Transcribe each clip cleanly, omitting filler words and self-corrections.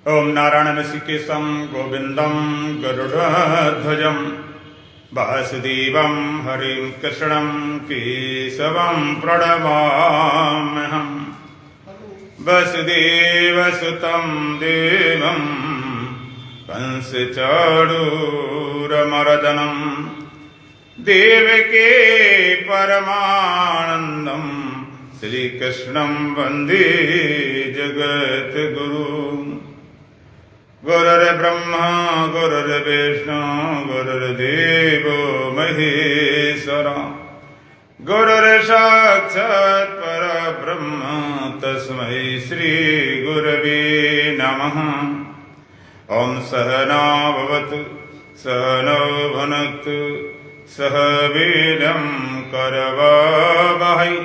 ओम नारायण ऋषिकेशं गोविंदं गरुड़ध्वजं वासुदेवं हरिं कृष्णं केशवं प्रणमाम्यहम्। वसुदेवसुतं देवं कंसचाणूरमर्दनं देवकी परमानन्दं श्रीकृष्णं वन्दे जगद्गुरुम्। गुरुर्ब्रह्मा गुरुर्विष्णु गुरुर्देवो महेश्वरः गुरुर्साक्षात् परब्रह्म तस्मै श्री गुरवे नमः। ओम सहना भवतु सहनौ भुनक्तु सह वीर्यं करवावहै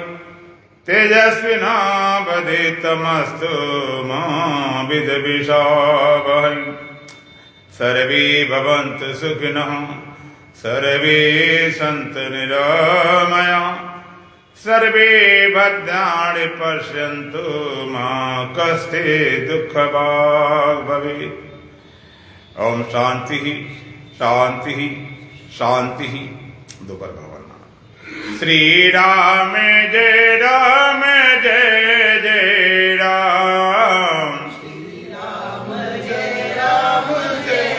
तेजस्विनावधीतमस्तु मा विद्विषावहै। सर्वे भवन्तु सुखिनः सर्वे सन्तु निरामयाः सर्वे भद्राणि पश्यन्तु मा कश्चित् दुःखभाग् भवेत्। ओम शांति शांति शांति। दोबारा भगवान श्री राम जय राम जय जय राम। श्री राम जय राम जय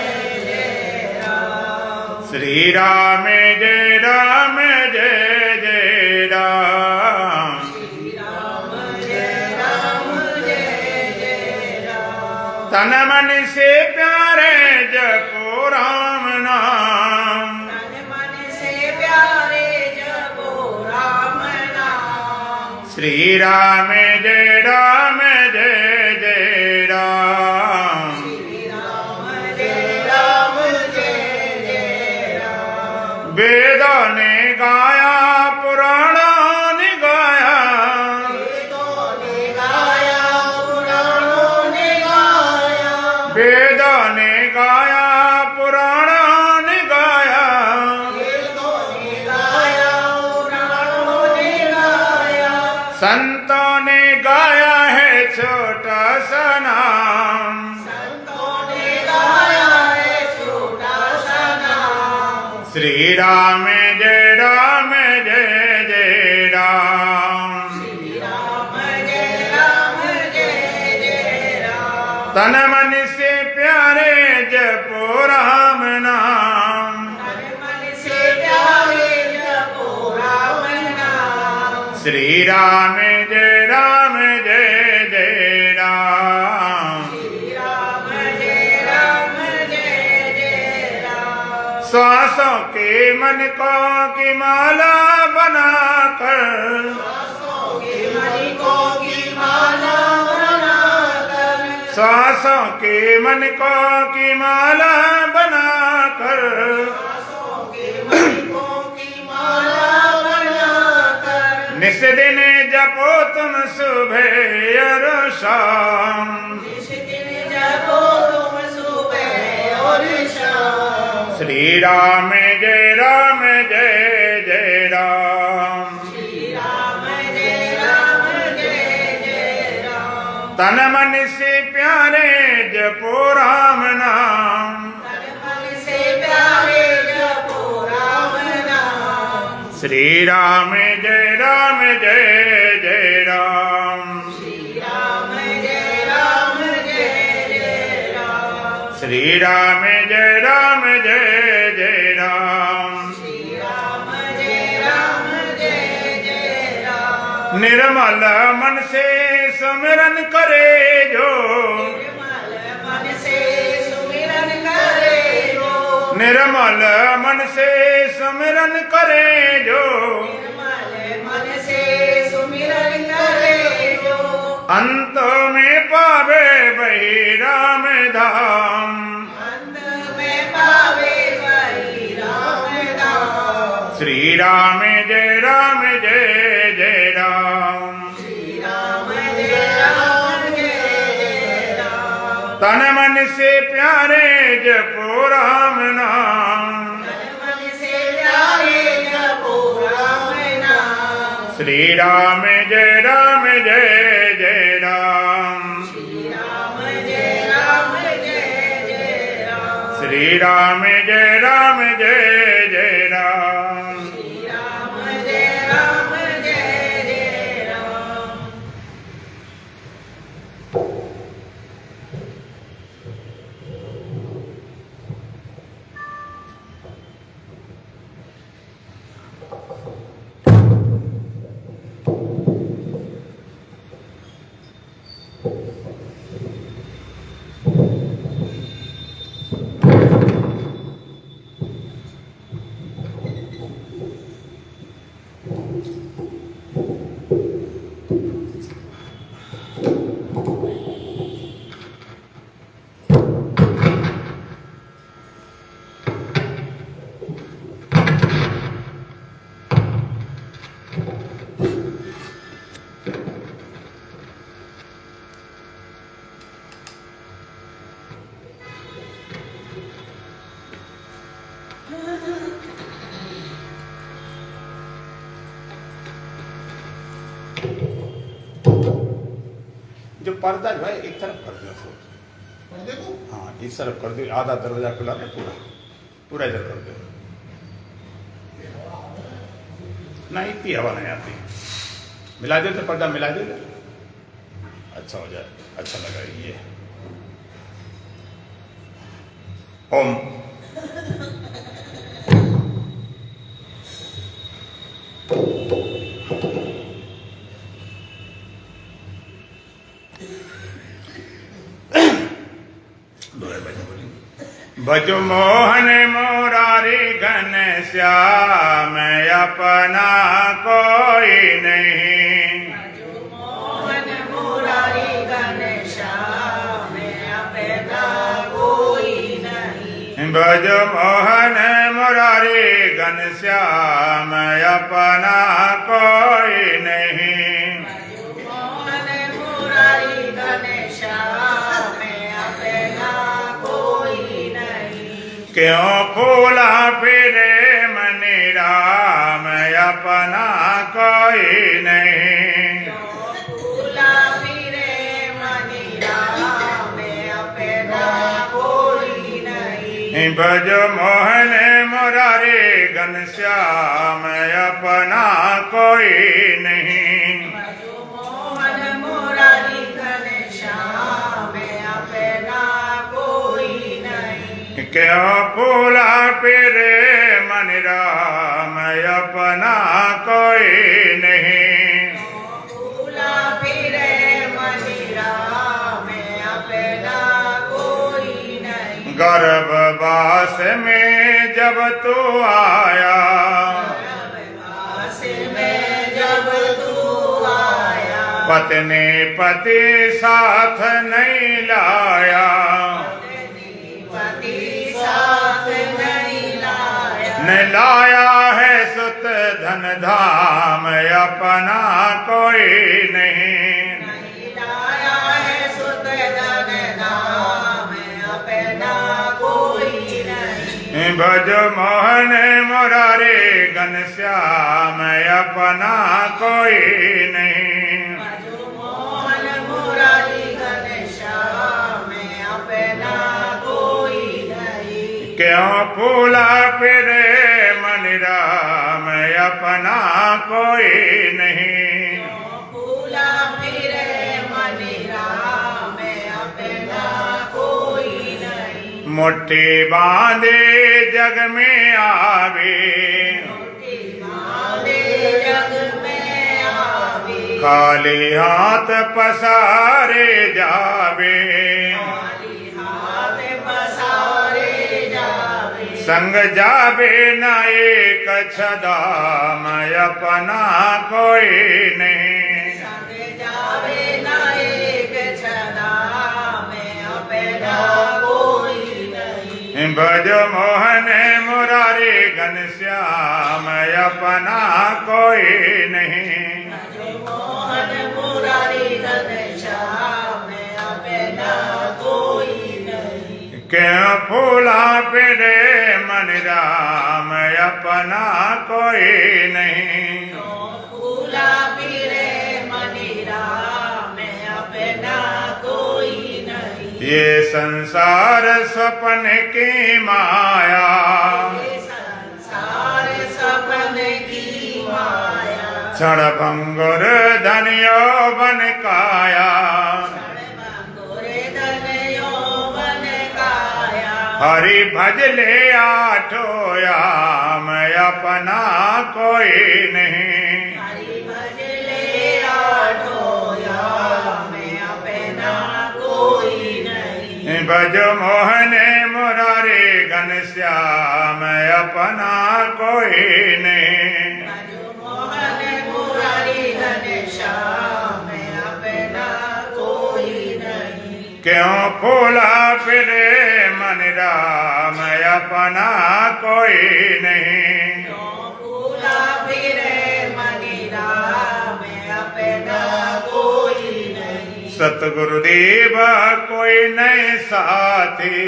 जय राम। श्री राम जय राम जय जय राम। श्री राम जय राम जय जय राम। तन मन से प्यारे जपो राम नाम। तन मन से प्यारे जपो राम नाम। श्री राम जय राम जय जय राम। श्री राम जय राम जय जय राम। वेदों ने गाया पुराणों ने गाया। वेदों ने गाया पुराणों ने गाया। वेदों ने गाया पुराणों ने गाया। वेदों ने गाया पुराणों ने गाया। संतों ने गाया है छोटा सा नाम। संतों ने गाया है छोटा सा नाम। श्री राम जय राम जय जय राम। श्री राम जय राम जय जय राम। तन मन से प्यारे जपो राम नाम। तन मन से प्यारे जपो राम नाम। श्री राम जय राम जय जय राम। श्री राम जय राम जय जय राम। श्वासों के मन को की माला बनाकर। श्वासों के मणिकों की माला बनाकर। श्वासों के मन को की माला बनाकर। श्वासों के मणिकों की माला बनाकर। निस दिन जपो तुम सुबह और शाम। इस दिन जपो तुम सुबह और शाम। श्री राम जय जय राम। श्री राम जय राम जय जय राम। तन मन से प्यारे जपो राम नाम। तन मन से प्यारे जपो राम नाम। श्री राम जय जय राम। श्री राम जय राम जय जय राम। श्री राम जय जय राम। श्री राम जय राम जय जय राम। निर्मल मन से सुमिरन करे जो। निर्मल मन से सुमिरन करे जो। निर्मल मन से सुमिरन करे जो। निर्मल मन से सुमिरन करे जो। अंत में पावे वही राम धाम। अंत में पावे वही राम नाम। श्री राम जय जय राम। श्री राम जय राम जय जय राम। तन मन से प्यारे जपो राम नाम। तन मन से प्यारे जपो राम नाम। श्री राम जय जय राम। श्री राम जय राम श्री राम जय राम जय जय राम। श्री राम जय राम जय जय राम। जो पर्दा जो है एक तरफ कर दो, पर्दे को हाँ इस तरफ कर दो, आधा दरवाजा खुला है, पूरा पूरा इधर कर दो। ना इतनी हवा नहीं आती, मिला दे तो पर्दा मिला दे, अच्छा हो जाए, अच्छा लगा ये। ओम भजो मोहन मुरारी घनश्याम अपना कोई नहीं। भजो मोहन मुरारी घनश्याम अपना कोई नहीं। भजो मोहन मुरारी घनश्याम अपना कोई नहीं। भजो मोहन मुरारी घनश्याम अपना कोई नहीं। क्यों फूला फिरे मन राम अपना कोई नहीं। फूला फिरे मनि राम अपना कोई नहीं। भजो मोहन मुरारी घनश्याम अपना कोई नहीं। भजो मोहन मुरारी घनश्याम अपना कोई नहीं। क्यों फूला फिरे मन राम अपना कोई नहीं। फूला फिरे मनि राम अपना कोई नहीं। गर्भवास में जब तू आया, गर्भवास में जब तू आया। पत्नी पति साथ नहीं लाया। पति साथ नहीं लाया। न लाया है सुत धन धाम अपना कोई नहीं। नहीं लाया है सुत धन धाम अपना कोई नहीं। भजो मोहन मुरारी घनश्याम अपना कोई नहीं। भजो मोहन मुरारी घनश्याम अपना कोई नहीं। क्यों फूला फिरे मन राम अपना कोई नहीं। फूला फिरे मनि राम अपना कोई नहीं। मुट्ठी बांधे जग में आवे, बांधे जग में आवे। खाली हाथ पसारे जावे। खाली हाथ पसारे जावे। संग जावे न एक छदाम अपना कोई नहीं। संग जावे न एक छदा में अपना कोई नहीं। भजो मोहन मुरारी घनश्याम अपना कोई नहीं। भजो मोहन मुरारी घनश्याम अपना कोई नहीं। क्यों फूला फिरे मन राम अपना कोई नहीं। फूला फिरे मनि राम अपना कोई नहीं। ये संसार स्वप्न की माया, ये संसार सपन की माया, क्षण भंगुर धन यौवन काया, क्षणभंगुर धन यौवन काया, हरि भज ले आठो याम अपना कोई नहीं, हरि भज ले आठो याम अपना कोई नहीं, भज मोहन मुरारी घनश्याम अपना कोई नहीं, भज मोहन मुरारी घनश्याम अपना कोई नहीं, क्यों फूला फिरे मन राम अपना कोई नहीं, क्यों फूला फिरे मनि राम अपना कोई नहीं, सतगुरुदेव कोई नहीं साथी,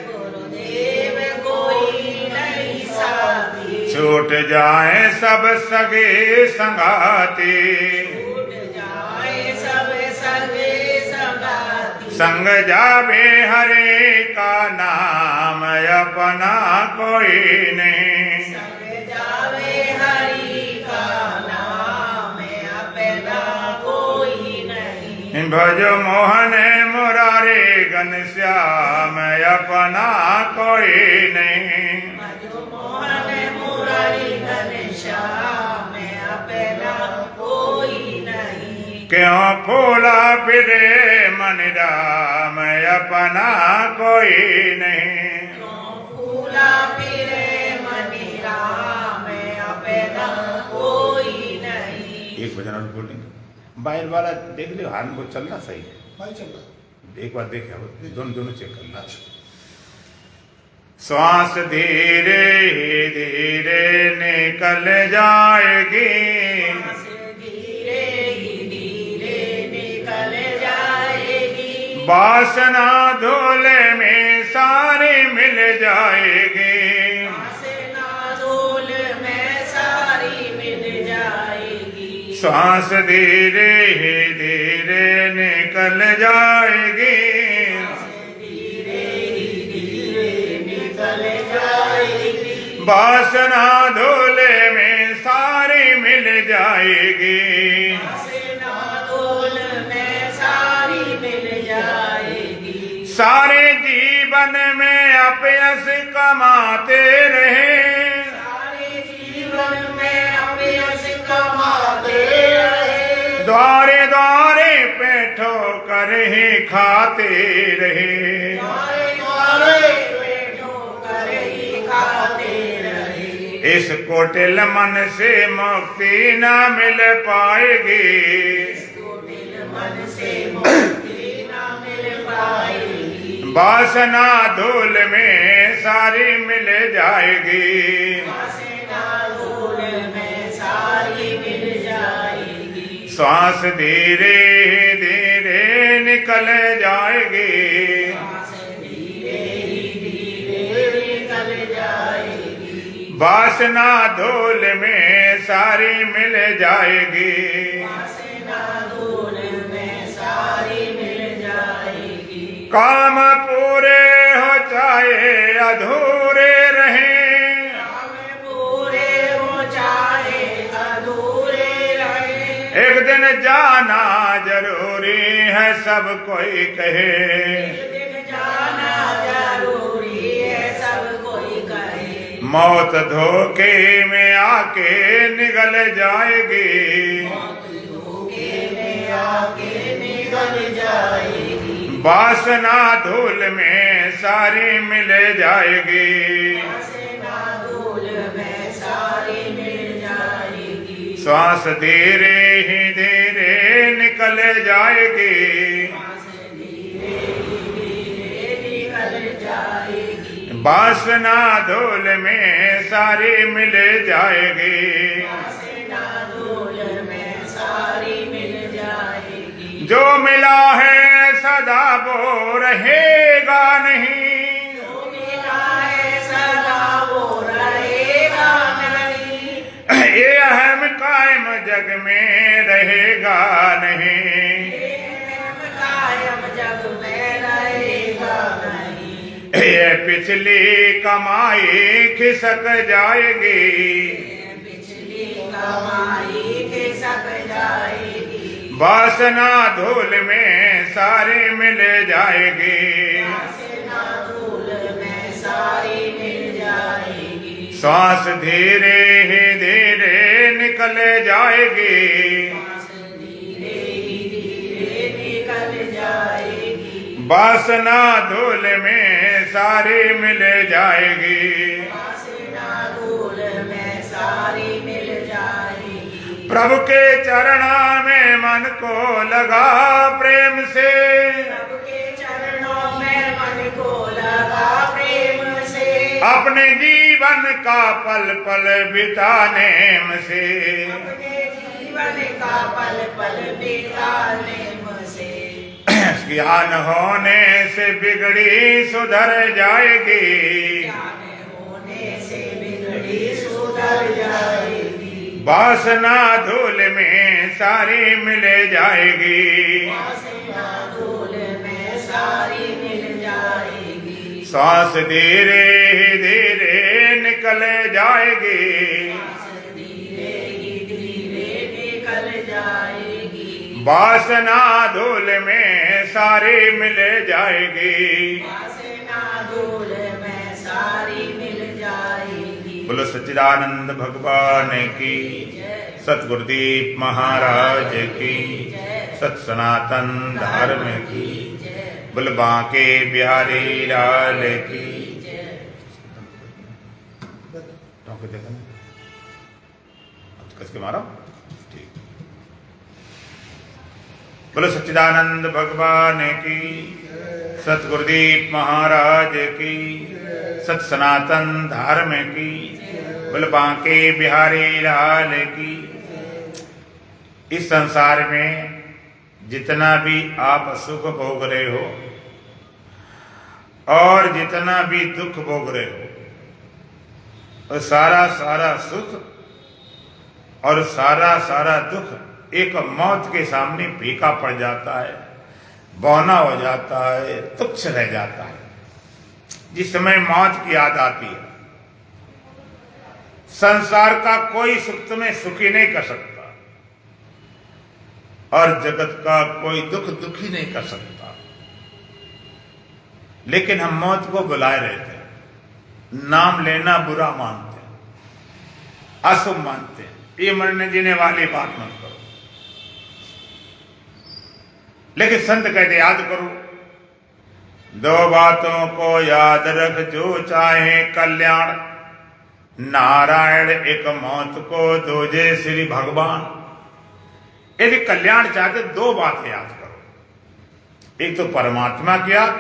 गुरुदेव कोई नहीं साथी, छूट जाए सब सगे संगाती, छूट जाए सब सगे संगाती, संग जावे हरे का नाम अपना कोई नहीं, संग जावे हरि का नाम अपना कोई नहीं, भज मोहन मुरारी घनश्याम अपना कोई नहीं, भज मोहन मुरारी घनश्याम अपना कोई नहीं, क्यों फूला फिरे मन राम अपना कोई नहीं, क्यों फूला फिरे मनि राम अपना कोई नहीं, एक भजन और बोलेंगे बाहर वाला देख लियो हाथ को चलना सही है, भाई चल रहा एक बार देखे दोनों दोनों चेक करना, श्वास धीरे धीरे निकल जाएगी, सांस धीरे ही धीरे निकल जाएगी, वासना धूले में सारी मिल जाएगी, वासना धूल में सारी मिल जाएगी, श्वास धीरे ही धीरे निकल जाएगी, धीरे ही धीरे निकल जाएगी, वासना धूले में सारी मिल जाएगी, वासना धूल में सारी मिल जाएगी, सारे जीवन में अपयश कमाते रहे, सारे जीवन में अपयश कमाते रहे, द्वारे द्वारे पे ठोकर ही खाते रहे, द्वारे द्वारे पेटों कर ही खाते रहे, इस कुटिल मन से मुक्ति न मिल पाएगी, कुटिल मन से मुक्ति न मिल पाएगी, वासना धूल में सारी मिल जाएगी, वासना धूल में सारी मिल जाएगी, श्वास धीरे धीरे निकल जाएगी, सांस धीरे ही धीरे निकल जाएगी, वासना धूल में सारी मिल जाएगी, वासना धूल में सारी मिल जाएगी, काम पूरे हो चाहे अधूरे रहे, काम पूरे हो चाहे अधूरे रहे, एक दिन जाना जरूरी है सब कोई कहे, एक दिन जाना जरूरी है सब कोई कहे, मौत धोखे में आके निगल जाएगी, धोखे में आके निकल जाएगी, वासना धूल में सारी मिल जाएगी, वासना धूल में सारी मिल जाएगी, श्वास धीरे ही धीरे निकल जाएगी, सांस धीरे ही धीरे निकल जाएगी, वासना धूल में सारी मिल जाएगी, वासना धूल में सारी मिल जाएगी, जो मिला है सदा वो रहेगा नहीं, जो मिला है सदा वो रहेगा नहीं, ये अहम कायम जग में रहेगा नहीं, कायम जग में रहेगा ये पिछली कमाई खिसक जाएगी, पिछली कमाई खिसक जाएगी, वासना धूल में सारी मिल जाएगी, वासना धूल में सारी मिल जाएगी, श्वास धीरे ही धीरे निकल जाएगी, श्वास धीरे ही धीरे निकल जाएगी, वासना धूल में सारी मिल जाएगी, वासना धूल में सारी मिल जाएगी, प्रभु के चरणों में मन को लगा प्रेम से, प्रभु के चरणों में मन को लगा प्रेम से, अपने जीवन का पल पल बिताने से, अपने जीवन का पल पल बिताने से, ज्ञान होने से बिगड़ी सुधर जाएगी, ज्ञान होने से बिगड़ी सुधर जाएगी, वासना धूल में सारी मिल जाएगी, वासना धूल में सारी मिल जाएगी, श्वास धीरे धीरे निकल जाएगी, श्वास धीरे ही धीरे निकल जाएगी, वासना धूल में सारी मिल जाएगी। वासना धूल में सारी मिल जाएगी। बोलो सच्चिदानंद भगवान की, सतगुरुदीप महाराज की, सत सनातन धर्म की, बोल बांके बिहारी लाल की। देखा ना, कसके मारो, ठीक। बोलो सच्चिदानंद भगवान की, सतगुरुदीप महाराज की, सत सनातन धर्म की, बोल बांके बिहारी लाल की। इस संसार में जितना भी आप सुख भोग रहे हो और जितना भी दुख भोग रहे हो, और सारा सारा सुख और सारा सारा दुख एक मौत के सामने फीका पड़ जाता है, बौना हो जाता है, तुच्छ रह जाता है। जिस समय मौत की याद आती है, संसार का कोई सुख तुम्हें सुखी नहीं कर सकता और जगत का कोई दुख दुखी नहीं कर सकता। लेकिन हम मौत को बुलाए रहते हैं, नाम लेना बुरा मानते हैं, अशुभ मानते हैं, ये मरने जीने वाली बात मत करो। लेकिन संत कहते याद करो, दो बातों को याद रख जो चाहे कल्याण, नारायण एक मौत को दूजे श्री भगवान। यदि कल्याण चाहते दो बातें याद करो, एक तो परमात्मा की याद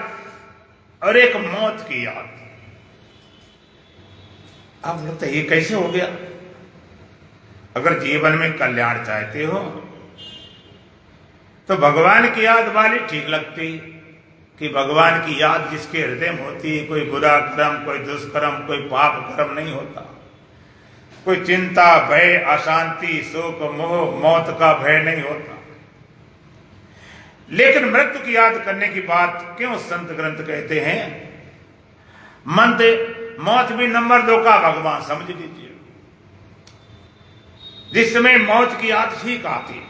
और एक मौत की याद। आप लगता है ये कैसे हो गया? अगर जीवन में कल्याण चाहते हो तो भगवान की याद वाली ठीक लगती, कि भगवान की याद जिसके हृदय में होती है, कोई बुरा कर्म, कोई दुष्कर्म, कोई पाप कर्म नहीं होता, कोई चिंता, भय, अशांति, शोक, मोह, मौत का भय नहीं होता। लेकिन मृत्यु की याद करने की बात क्यों संत ग्रंथ कहते हैं? मौत भी नंबर 2 का भगवान समझ लीजिए। जिस समय मौत की याद ठीक आती,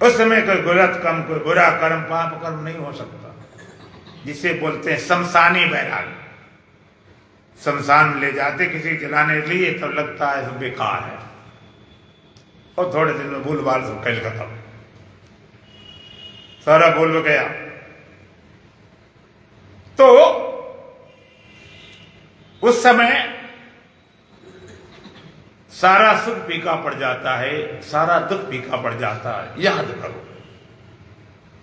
उस समय कोई गलत कर्म, कोई बुरा कर्म, पाप कर्म नहीं हो सकता, जिसे बोलते हैं शमशानी बैराग। शमशान में ले जाते किसी जलाने के लिए, तब लगता है सब बेकार है, और थोड़े दिन में भूल भाल सब खेल खत्म, सारा भूल गया। तो उस समय सारा सुख फीका पड़ जाता है, सारा दुख फीका पड़ जाता है। याद करो,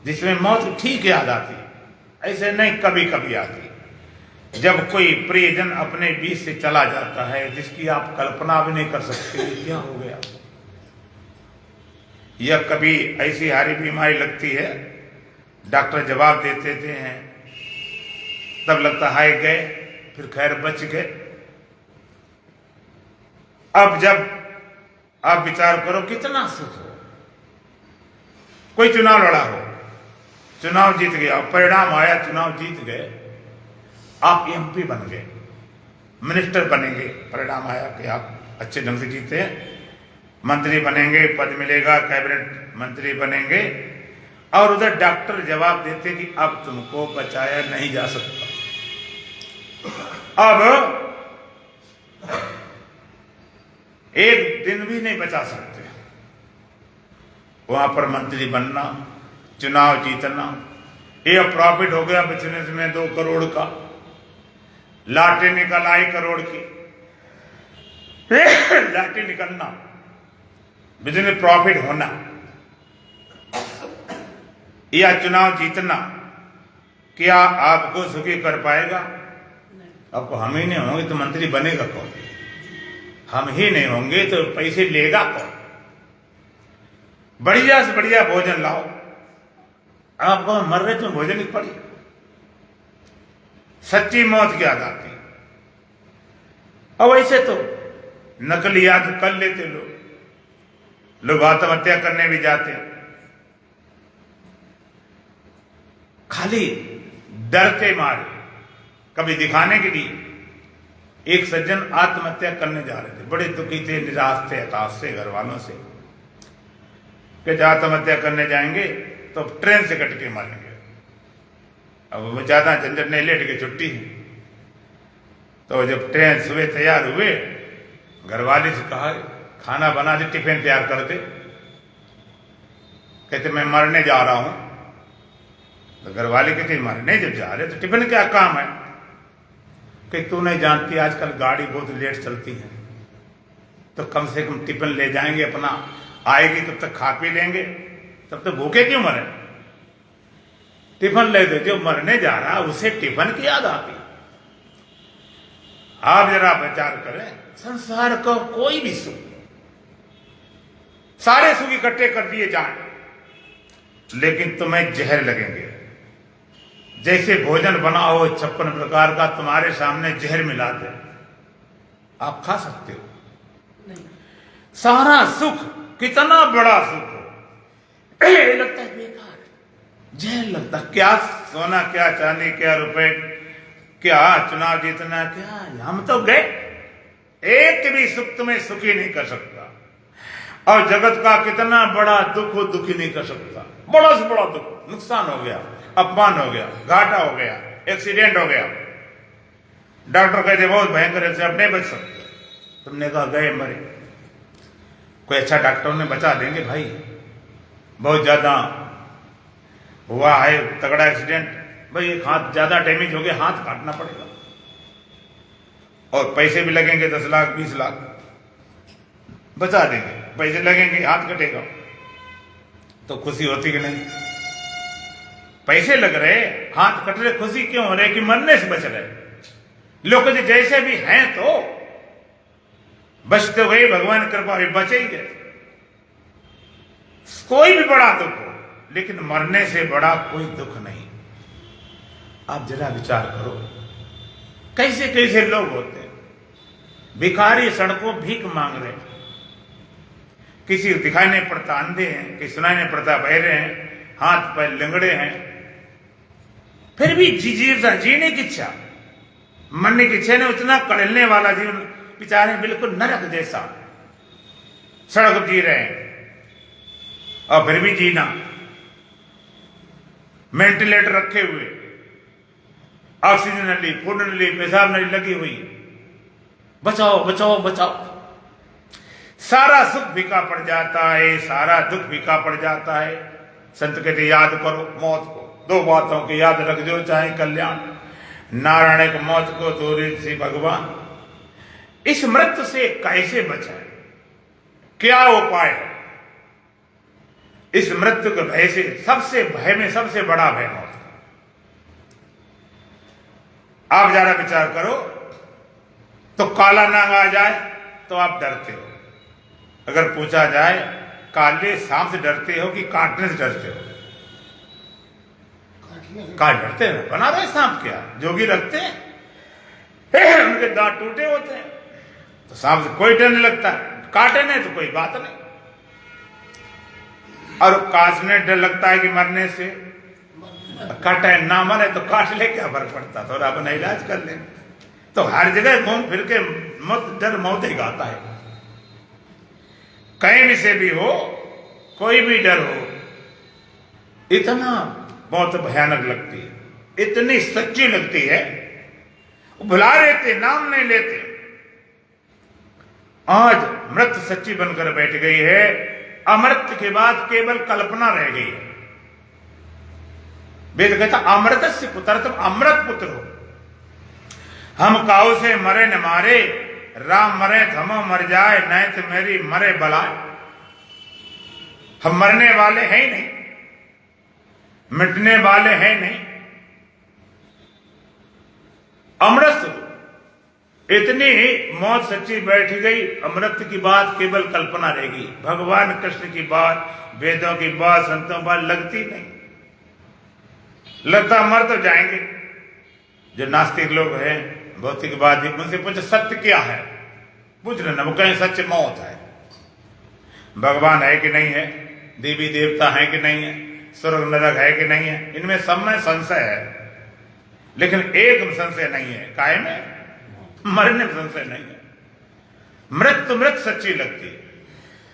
जिसमें मौत ठीक याद आती, ऐसे नहीं कभी कभी आती। जब कोई प्रियजन अपने बीच से चला जाता है, जिसकी आप कल्पना भी नहीं कर सकते क्या हो गया, या कभी ऐसी हारी बीमारी लगती है, डॉक्टर जवाब दे देते हैं, तब लगता है गए, फिर खैर बच गए। अब जब आप विचार करो कितना सुख हो, कोई चुनाव लड़ा हो, चुनाव जीत गया, परिणाम आया चुनाव जीत गए, आप एमपी बन गए, मिनिस्टर बनेंगे, परिणाम आया कि आप अच्छे ढंग से जीते हैं, मंत्री बनेंगे, पद मिलेगा, कैबिनेट मंत्री बनेंगे, और उधर डॉक्टर जवाब देते कि अब तुमको बचाया नहीं जा सकता। अब एक दिन भी नहीं बचा सकते। वहां पर मंत्री बनना, चुनाव जीतना, ये प्रॉफिट हो गया बिजनेस में 2 करोड़ का, लाठी निकल आई करोड़ की, लाठी निकलना, बिजनेस प्रॉफिट होना, या चुनाव जीतना, क्या आपको सुखी कर पाएगा? आपको हम ही नहीं होंगे तो मंत्री बनेगा कौन? हम ही नहीं होंगे तो पैसे लेगा कौन? बढ़िया से बढ़िया भोजन लाओ, आपको मर रहे तो भोजन ही पड़ी, सच्ची मौत की याद आती। और वैसे तो नकली याद कर लेते लोग आत्महत्या करने भी जाते हैं, खाली डर के मारे, कभी दिखाने के लिए। एक सज्जन आत्महत्या करने जा रहे थे, बड़े दुखी थे, निराश थे, हताश से घर वालों से, कि आत्महत्या करने जाएंगे तो ट्रेन से कट के मारेंगे। अब वो ज्यादा झंझट नहीं, लेट के छुट्टी है। तो जब ट्रेन सुबह तैयार हुए, घरवाले से कहा खाना बना दे, टिफिन तैयार कर दे। कहते मैं मरने जा रहा हूं। तो घरवाले कहते मरने जब जा रहे तो टिफिन क्या काम है? कि तू नहीं जानती आजकल गाड़ी बहुत लेट चलती है, तो कम से कम टिफिन ले जाएंगे अपना, आएगी तब तक खा पी लेंगे, तब तक भूखे क्यों मरे? टिफिन ले दे, जो मरने जा रहा उसे टिफिन की याद आती। आप जरा विचार करें, संसार का कोई भी सुख, सारे सुख इकट्ठे कर दिए जाए, लेकिन तुम्हें जहर लगेंगे। जैसे भोजन बना हो 56 प्रकार का, तुम्हारे सामने जहर मिला दे, आप खा सकते हो? नहीं। सारा सुख, कितना बड़ा सुख हो, लगता है बेकार, जहर लगता। क्या सोना, क्या चांदी, क्या रुपए, क्या चुनाव जीतना, क्या हम तो गए। एक भी सुख तुम्हें सुखी नहीं कर सकता, और जगत का कितना बड़ा दुख हो, दुखी नहीं कर सकता। बड़ा से बड़ा दुख, नुकसान हो गया, अपमान हो गया, घाटा हो गया, एक्सीडेंट हो गया, डॉक्टर कहते बहुत भयंकर है, अब नहीं बच सकते। तुमने कहा गए मरे, कोई अच्छा डॉक्टर ने बचा देंगे भाई, बहुत ज्यादा हुआ है तगड़ा एक्सीडेंट, भाई एक हाथ ज्यादा डैमेज हो गया, हाथ काटना पड़ेगा, और पैसे भी लगेंगे 10 लाख 20 लाख, बचा देंगे, पैसे लगेंगे, हाथ कटेगा, तो खुशी होती कि नहीं? पैसे लग रहे, हाथ कट रहे, खुशी क्यों हो रहे कि मरने से बच रहे। लोग जैसे भी हैं तो बच तो गए, भगवान कृपा भी बचे ही गए। कोई भी बड़ा दुख हो, लेकिन मरने से बड़ा कोई दुख नहीं। आप जरा विचार करो, कैसे कैसे लोग होते हैं, भिखारी सड़कों भीख मांग रहे, किसी दिखाई नहीं पड़ता अंधे हैं, किसी सुनाई नहीं पड़ता बहरे हैं, हाथ पैर लंगड़े हैं, फिर भी जीने की इच्छा, मरने की इच्छा नहीं। उतना कड़लने वाला जीवन, बेचारे बिल्कुल नरक जैसा सड़क जी रहे हैं, और फिर भी जीना, वेंटिलेटर रखे हुए, ऑक्सीजन नली, फूड नली, पेशाब नली लगी हुई, बचाओ बचाओ बचाओ। सारा सुख फीका पड़ जाता है, सारा दुख फीका पड़ जाता है। संत कहते याद करो मौत को, 2 बातों की याद रख जो चाहे कल्याण, नारायण को मौत को दूरी से भगवान। इस मृत्यु से कैसे बचाए, क्या उपाय है? इस मृत्यु के भय से, सबसे भय में सबसे बड़ा भय मौत। आप जरा विचार करो, तो काला नाग आ जाए तो आप डरते हो। अगर पूछा जाए काले सांप से डरते हो कि काटने से डरते हो? काट डरते हो, बना रहे सांप, क्या जोगी रखते हैं, उनके दांत टूटे होते हैं, तो सांप से कोई डर नहीं लगता, काटे नहीं तो कोई बात नहीं। और काटने डर लगता है कि मरने से? काटे ना मरे तो काट ले, क्या फर्क पड़ता, थोड़ा अपना इलाज कर ले। तो हर जगह घूम फिर के मौत, डर मौत ही गाता है। कहीं भी से भी हो, कोई भी डर हो, इतना बहुत भयानक लगती है, इतनी सच्ची लगती है, भुला लेते, नाम नहीं लेते। आज मृत सच्ची बनकर बैठ गई है, अमृत के बाद केवल कल्पना रह गई है। वेद कहता अमृत से पुत्र, तुम अमृत पुत्र हो। हम काऊ से मरे न मारे, राम मरे थमो मर जाए, नहीं तो मेरी मरे बलाए। हम मरने वाले हैं ही नहीं, मिटने वाले हैं नहीं, अमृत इतनी मौत सच्ची बैठ गई, अमृत की बात केवल कल्पना रहेगी। भगवान कृष्ण की बात, वेदों की बात, संतों की बात लगती नहीं, लगता मर तो जाएंगे। जो नास्तिक लोग हैं, भौतिकवादी, उनसे पूछो सत्य क्या है, पूछ लेना, वो कहें सच मौत है। भगवान है कि नहीं है, देवी देवता है कि नहीं है, स्वर्ग नरक है कि नहीं है, इनमें सब में संशय है, लेकिन एक संशय नहीं है, काय में मरने में संशय नहीं है। मृत्यु मृत सच्ची लगती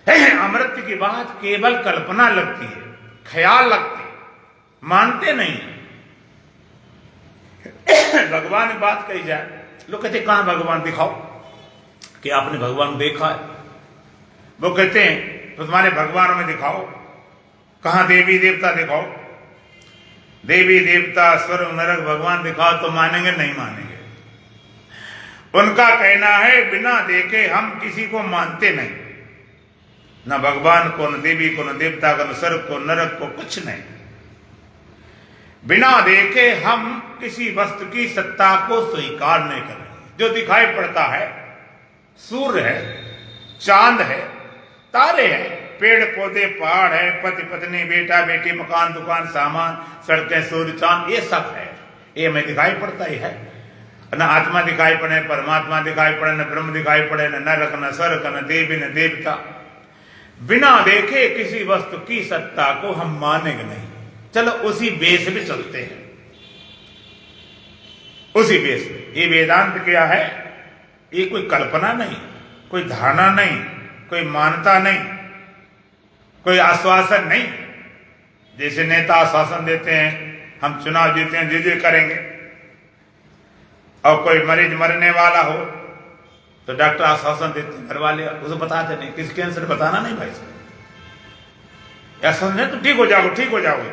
है, अमृत की बात केवल कल्पना लगती है, ख्याल लगती है, मानते नहीं। भगवान की बात कही जाए, लोग कहते कहां भगवान दिखाओ, कि आपने भगवान देखा है। वो कहते हैं तो तुम्हारे भगवान में दिखाओ, कहां देवी देवता दिखाओ, देवी देवता स्वर्ग नरक भगवान दिखाओ तो मानेंगे, नहीं मानेंगे। उनका कहना है बिना देखे हम किसी को मानते नहीं, न भगवान को, न देवी को, न देवता को, न स्वर्ग को, नरक को, कुछ नहीं। बिना देखे हम किसी वस्तु की सत्ता को स्वीकार नहीं करेंगे। जो दिखाई पड़ता है, सूर्य है, चांद है, तारे हैं, पेड़ पौधे, पहाड़ है, पति पत्नी, बेटा बेटी, मकान दुकान, सामान, सड़कें, सूर्य चांद, ये सब है, ये हमें दिखाई पड़ता ही है। न आत्मा दिखाई पड़े, परमात्मा दिखाई पड़े, न ब्रह्म दिखाई पड़े, न नरक, न स्वर्ग, न देवी, न देवता। बिना देखे किसी वस्तु की सत्ता को हम मानेंगे नहीं। चलो उसी बेस में चलते हैं, उसी बेस में। ये वेदांत क्या है, ये कोई कल्पना नहीं, कोई धारणा नहीं, कोई मान्यता नहीं, कोई आश्वासन नहीं। जैसे नेता आश्वासन देते हैं, हम चुनाव जीते हैं, जी करेंगे, और कोई मरीज मरने वाला हो तो डॉक्टर आश्वासन देते हैं, घर वाले उसे बताते नहीं, किस कैंसर बताना नहीं भाई साहब, आश्वासन है तो ठीक हो जाओगे, ठीक हो जाओगे।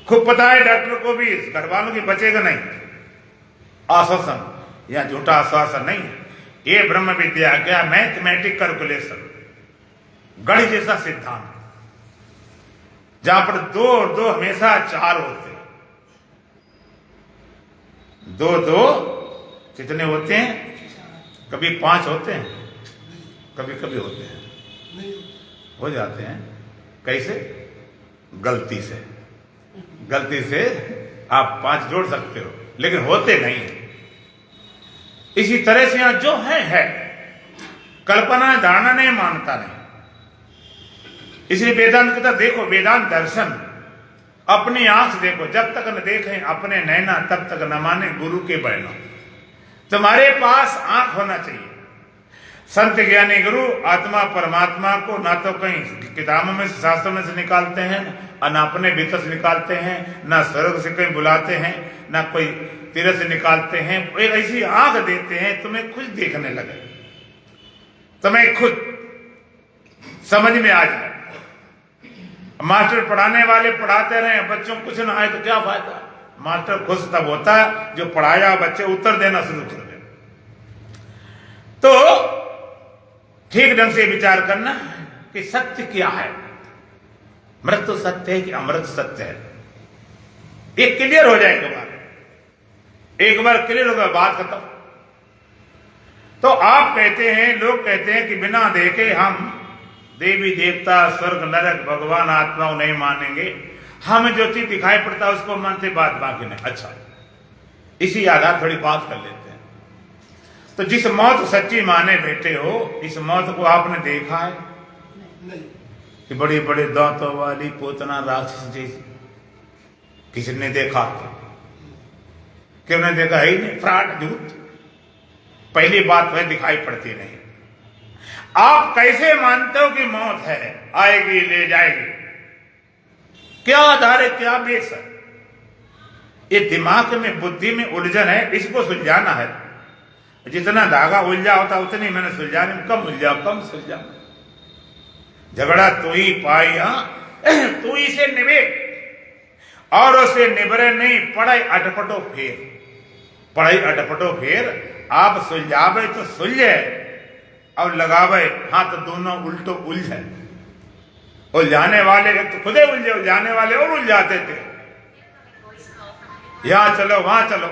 खूब पता है डॉक्टर को भी, घर वालों की बचेगा नहीं। आश्वासन या झूठा आश्वासन नहीं, ये ब्रह्म विद्या क्या, मैथमेटिक कैलकुलेशन, गणित जैसा सिद्धांत, जहां पर दो और दो हमेशा चार होते हैं। दो दो कितने होते हैं, कभी 5 होते हैं, कभी कभी होते हैं, हो जाते हैं। कैसे? गलती से, गलती से आप 5 जोड़ सकते हो, लेकिन होते नहीं। इसी तरह से यहां जो है कल्पना, धारणा नहीं, मानता नहीं। इसलिए वेदांत कहता देखो, वेदांत दर्शन अपनी आंख देखो, जब तक न देखें अपने नैना तब तक न माने गुरु के बयाना। तुम्हारे पास आंख होना चाहिए। संत ज्ञानी गुरु आत्मा परमात्मा को ना तो कहीं किताबों में से, शास्त्रों में से निकालते हैं, और ना अपने भीतर से निकालते हैं, ना स्वर्ग से कहीं बुलाते हैं, ना कोई तीर्थ से निकालते हैं। एक ऐसी आंख देते हैं तुम्हें खुद देखने लगे, तुम्हें खुद समझ में आ जाए। मास्टर पढ़ाने वाले पढ़ाते रहे, बच्चों को कुछ ना आए तो क्या फायदा। मास्टर खुश तब होता है जो पढ़ाया बच्चे उत्तर देना शुरू कर दे। तो ठीक ढंग से विचार करना कि सत्य क्या है, मृत्यु सत्य है कि अमृत सत्य है, ये क्लियर हो जाएगा बात। एक बार क्लियर होगा बात खत्म। तो आप कहते हैं, लोग कहते हैं कि बिना देखे हम देवी देवता स्वर्ग नरक भगवान आत्माओं नहीं मानेंगे, हमें जो चीज दिखाई पड़ता है उसको मानते, बात बाकी नहीं। अच्छा, इसी आधार थोड़ी बात कर लेते हैं। तो जिस मौत सच्ची माने बैठे हो, इस मौत को आपने देखा है? नहीं। कि बड़े बड़े दांतों वाली पूतना राक्षस जैसी, किसी ने देखा क्यों नहीं देखा? ही नहीं, फ्रॉड, झूठ। पहली बात वह दिखाई पड़ती नहीं। आप कैसे मानते हो कि मौत है, आएगी ले जाएगी? क्या आधार है, क्या बेस है? ये दिमाग में, बुद्धि में उलझन है, इसको सुलझाना है। जितना धागा उलझा होता उतनी मैंने सुलझाने में कम उलझा, कम सुलझा। झगड़ा तू ही पाया, तू ही से निवेद, और उसे निबरे नहीं, पढ़ाई अटपटो फेर, पढ़ाई अटपटो फेर। आप सुलझावे तो सुलझे, और लगावे हाथ, तो दोनों उल्टो उलझे। उलझाने वाले तो खुदे उलझे, उलझाने वाले और उलझाते थे। यहां चलो वहां चलो,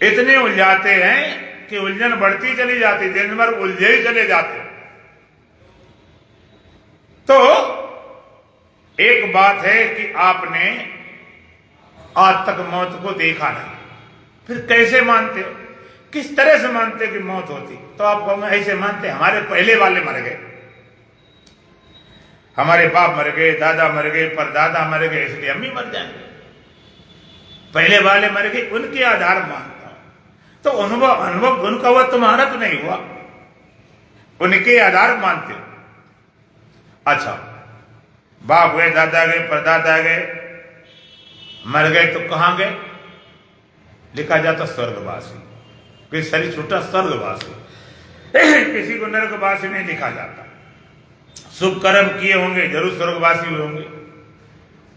इतने उलझाते हैं कि उलझन बढ़ती चली जाती, दिन भर उलझे ही चले जाते। तो एक बात है कि आपने आज तक मौत को देखा नहीं, फिर कैसे मानते हो? किस तरह से मानते कि मौत होती? तो आप कहोगे ऐसे मानते, हमारे पहले वाले मर गए, हमारे बाप मर गए, दादा मर गए, परदादा मर गए, इसलिए हम भी मर जाएंगे। पहले वाले मर गए, उनके आधार मानता हूं। तो अनुभव उनका हुआ, तुम्हारा तो नहीं हुआ, उनके आधार मानते हो। अच्छा, बाप गए, दादा गए, परदादा गए, मर गए, तो कहां गए? लिखा जाता स्वर्गवासी। कोई शरीर छूटा स्वर्गवासी, किसी को नरकवासी नहीं लिखा जाता। शुभ कर्म किए होंगे जरूर स्वर्गवासी भी होंगे,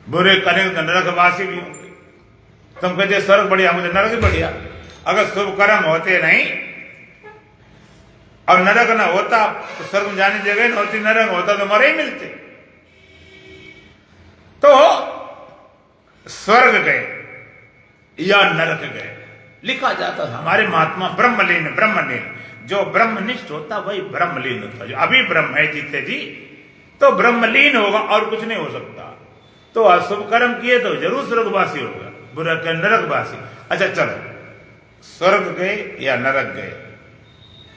बुरे करेंगे तो नरकवासी भी होंगे। तुम कहते स्वर्ग बढ़िया, मुझे नरक बढ़िया। अगर शुभ कर्म होते नहीं और नरक न होता तो स्वर्ग में जाने जगह न होती, नरक होता तो मरे ही मिलते। तो स्वर्ग गए या नरक गए, लिखा जाता था। हमारे महात्मा ब्रह्मलीन, ब्रह्मलीन, जो ब्रह्मनिष्ठ होता वही ब्रह्मलीन होता। जो अभी ब्रह्म है जीते जी, तो ब्रह्मलीन होगा और कुछ नहीं हो सकता। तो अशुभ कर्म किए तो जरूर स्वर्गवासी होगा, बुरा कर नरकवासी। अच्छा चलो, स्वर्ग गए या नरक गए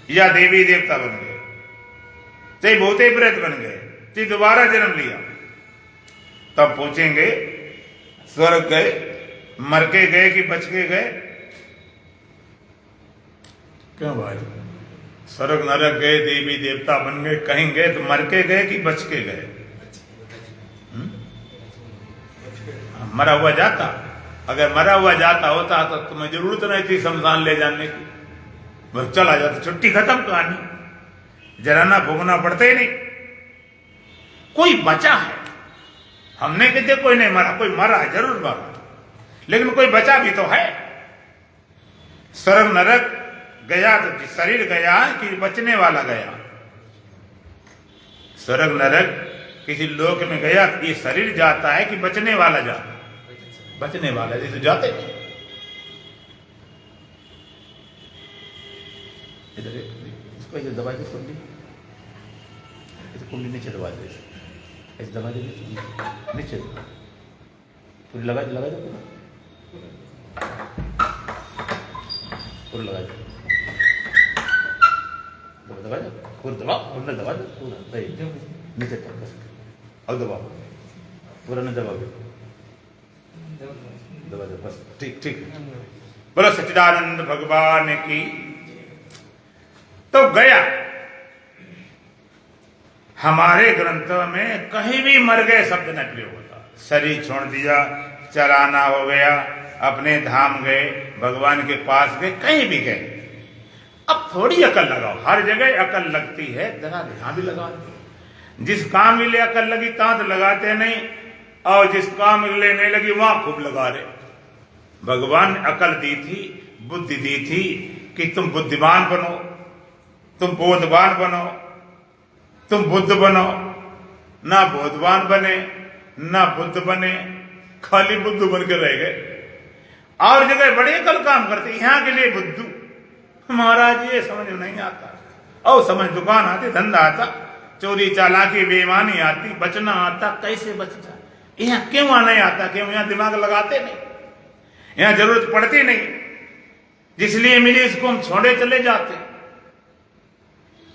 या देवी देवता बन गए, चाहे भूते प्रेत बन गए, चाहे दोबारा जन्म लिया, तब पूछेंगे स्वर्ग गए, मर के गए कि बच के गए? क्यों भाई? स्वर्ग नरक गए, देवी देवता बन गए, कहीं गए तो मर के गए कि बच के गए? मरा हुआ जाता, अगर मरा हुआ जाता होता तो तुम्हें जरूरत नहीं थी शमशान ले जाने की, बस चला जाता, छुट्टी खत्म कहानी, जलाना भोगना पड़ता ही नहीं। कोई बचा है, हमने कहते कोई नहीं मरा, कोई मरा है, जरूर मरा, लेकिन कोई बचा भी तो है। स्वर्ग नरक गया तो शरीर गया कि बचने वाला गया? स्वर्ग नरक किसी लोक में गया, ये शरीर जाता है कि बचने वाला जाता? बचने वाला, जैसे जाते नहीं। इधर इसको ऐसे दबा दे, कुंडली ऐसे, कुंडली नीचे दबा दे, ऐसे दबा दे नीचे, पूरी लगा दे, लगा दे पूरा लगा दे, दबा दे पूरा, दबा अंदर, दबा दे पूरा नीचे तक बस, और दबा पूरा न दबा दबा दे बस, ठीक ठीक। बोलो सच्चिदानंद भगवान की। तो गया, हमारे ग्रंथों में कहीं भी मर गए शब्द न प्रयोग होता। शरीर छोड़ दिया, चलाना हो गया, अपने धाम गए, भगवान के पास गए, कहीं भी गए। अब थोड़ी अकल लगाओ, हर जगह अकल लगती है, जरा यहां भी लगा दो। जिस काम के लिए अकल लगी तहां तो लगाते नहीं, और जिस काम के लिए नहीं लगी वहां खूब लगा रहे। भगवान ने अकल दी थी, बुद्धि दी थी कि तुम बुद्धिमान बनो, तुम बोधवान बनो, तुम बुद्ध बनो। ना बोधवान बने ना बुद्ध बने, खाली बुद्ध बन के रह गए। और जगह बड़े अकल काम करते, यहां के लिए बुद्धू। महाराज ये समझ नहीं आता, और समझ दुकान आती, धंधा आता, चोरी चालाकी बेईमानी आती, बचना आता, कैसे बचता? यहां क्यों नहीं आता? क्यों? यहां दिमाग लगाते नहीं, यहां जरूरत पड़ती नहीं, जिसलिए मिली इसको हम छोड़े चले जाते।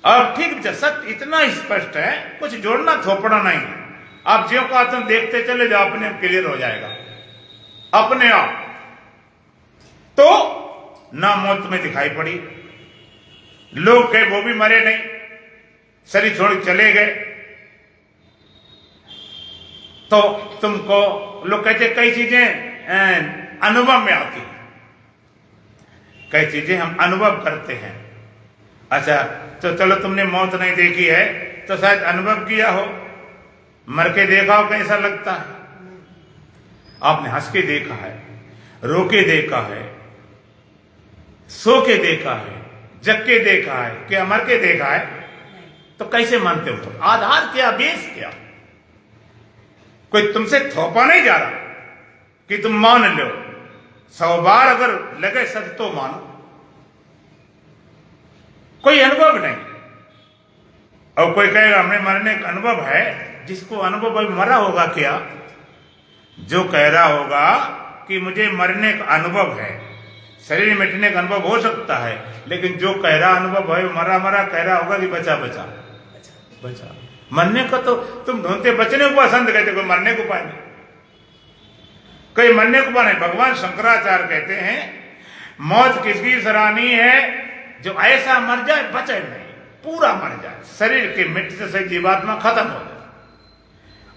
अब ठीक सत्य इतना स्पष्ट है, कुछ जोड़ना थोपड़ा नहीं। आप ज्यों का तुम देखते चले जाओ, अपने क्लियर हो जाएगा। अपने आप। तो ना मौत में दिखाई पड़ी, लोग कहे वो भी मरे नहीं, शरीर छोड़ चले गए। तो तुमको लोग कहते कई चीजें अनुभव में आती हैं, कई चीजें हम अनुभव करते हैं। अच्छा, तो चलो तुमने मौत नहीं देखी है तो शायद अनुभव किया हो, मर के देखा हो कैसा लगता है। आपने हंस के देखा है, रो के देखा है, सो के देखा है, जग के देखा है, क्या मर के देखा है? तो कैसे मानते हो? आधार क्या, बेस क्या? कोई तुमसे थोपा नहीं जा रहा कि तुम मान लो। 100 बार अगर लगे सच तो मानो, कोई अनुभव नहीं। और कोई कहेगा हमें मरने का अनुभव है, जिसको अनुभव भाई मरा होगा क्या? जो कह रहा होगा कि मुझे मरने का अनुभव है, शरीर मिटने का अनुभव हो सकता है, लेकिन जो कह रहा अनुभव है मरा मरा कह रहा होगा कि बचा बचा बचा। मरने का तो तुम ढूंढते, बचने को पसंद कहते, कोई मरने को पाए नहीं, कोई मरने को पाए नहीं। भगवान शंकराचार्य कहते हैं मौत किसकी सराहनीय है? जो ऐसा मर जाए बचे नहीं, पूरा मर जाए, शरीर के मिटने से जीवात्मा खत्म हो जाए।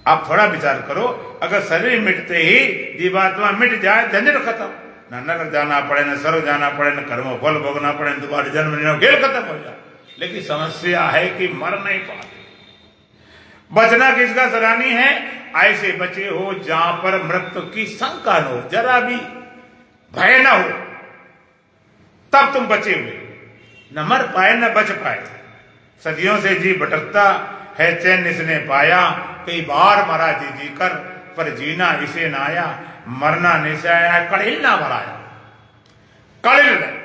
आप थोड़ा विचार करो, अगर शरीर मिटते ही जीवात्मा मिट जाए, झंझट खत्म, न नरक जाना पड़े, न स्वर्ग जाना पड़े, न कर्मों फल भोगना पड़े, न दोबारा जन्म लेना, खेल खत्म हो जाए। लेकिन समस्या है कि मर नहीं पाते। बचना किसका सराहनीय है? ऐसे बचे हो जहां पर मृत्यु की शंका न हो, जरा भी भय न हो, तब तुम बचे हुए। न मर पाए न बच पाए, सदियों से जी भटकता है, चैन इसने पाया, कई बार मरा जी जी कर, पर जीना इसे न आया, मरना निशाया, कड़िल ना भराया। कड़िल नहीं,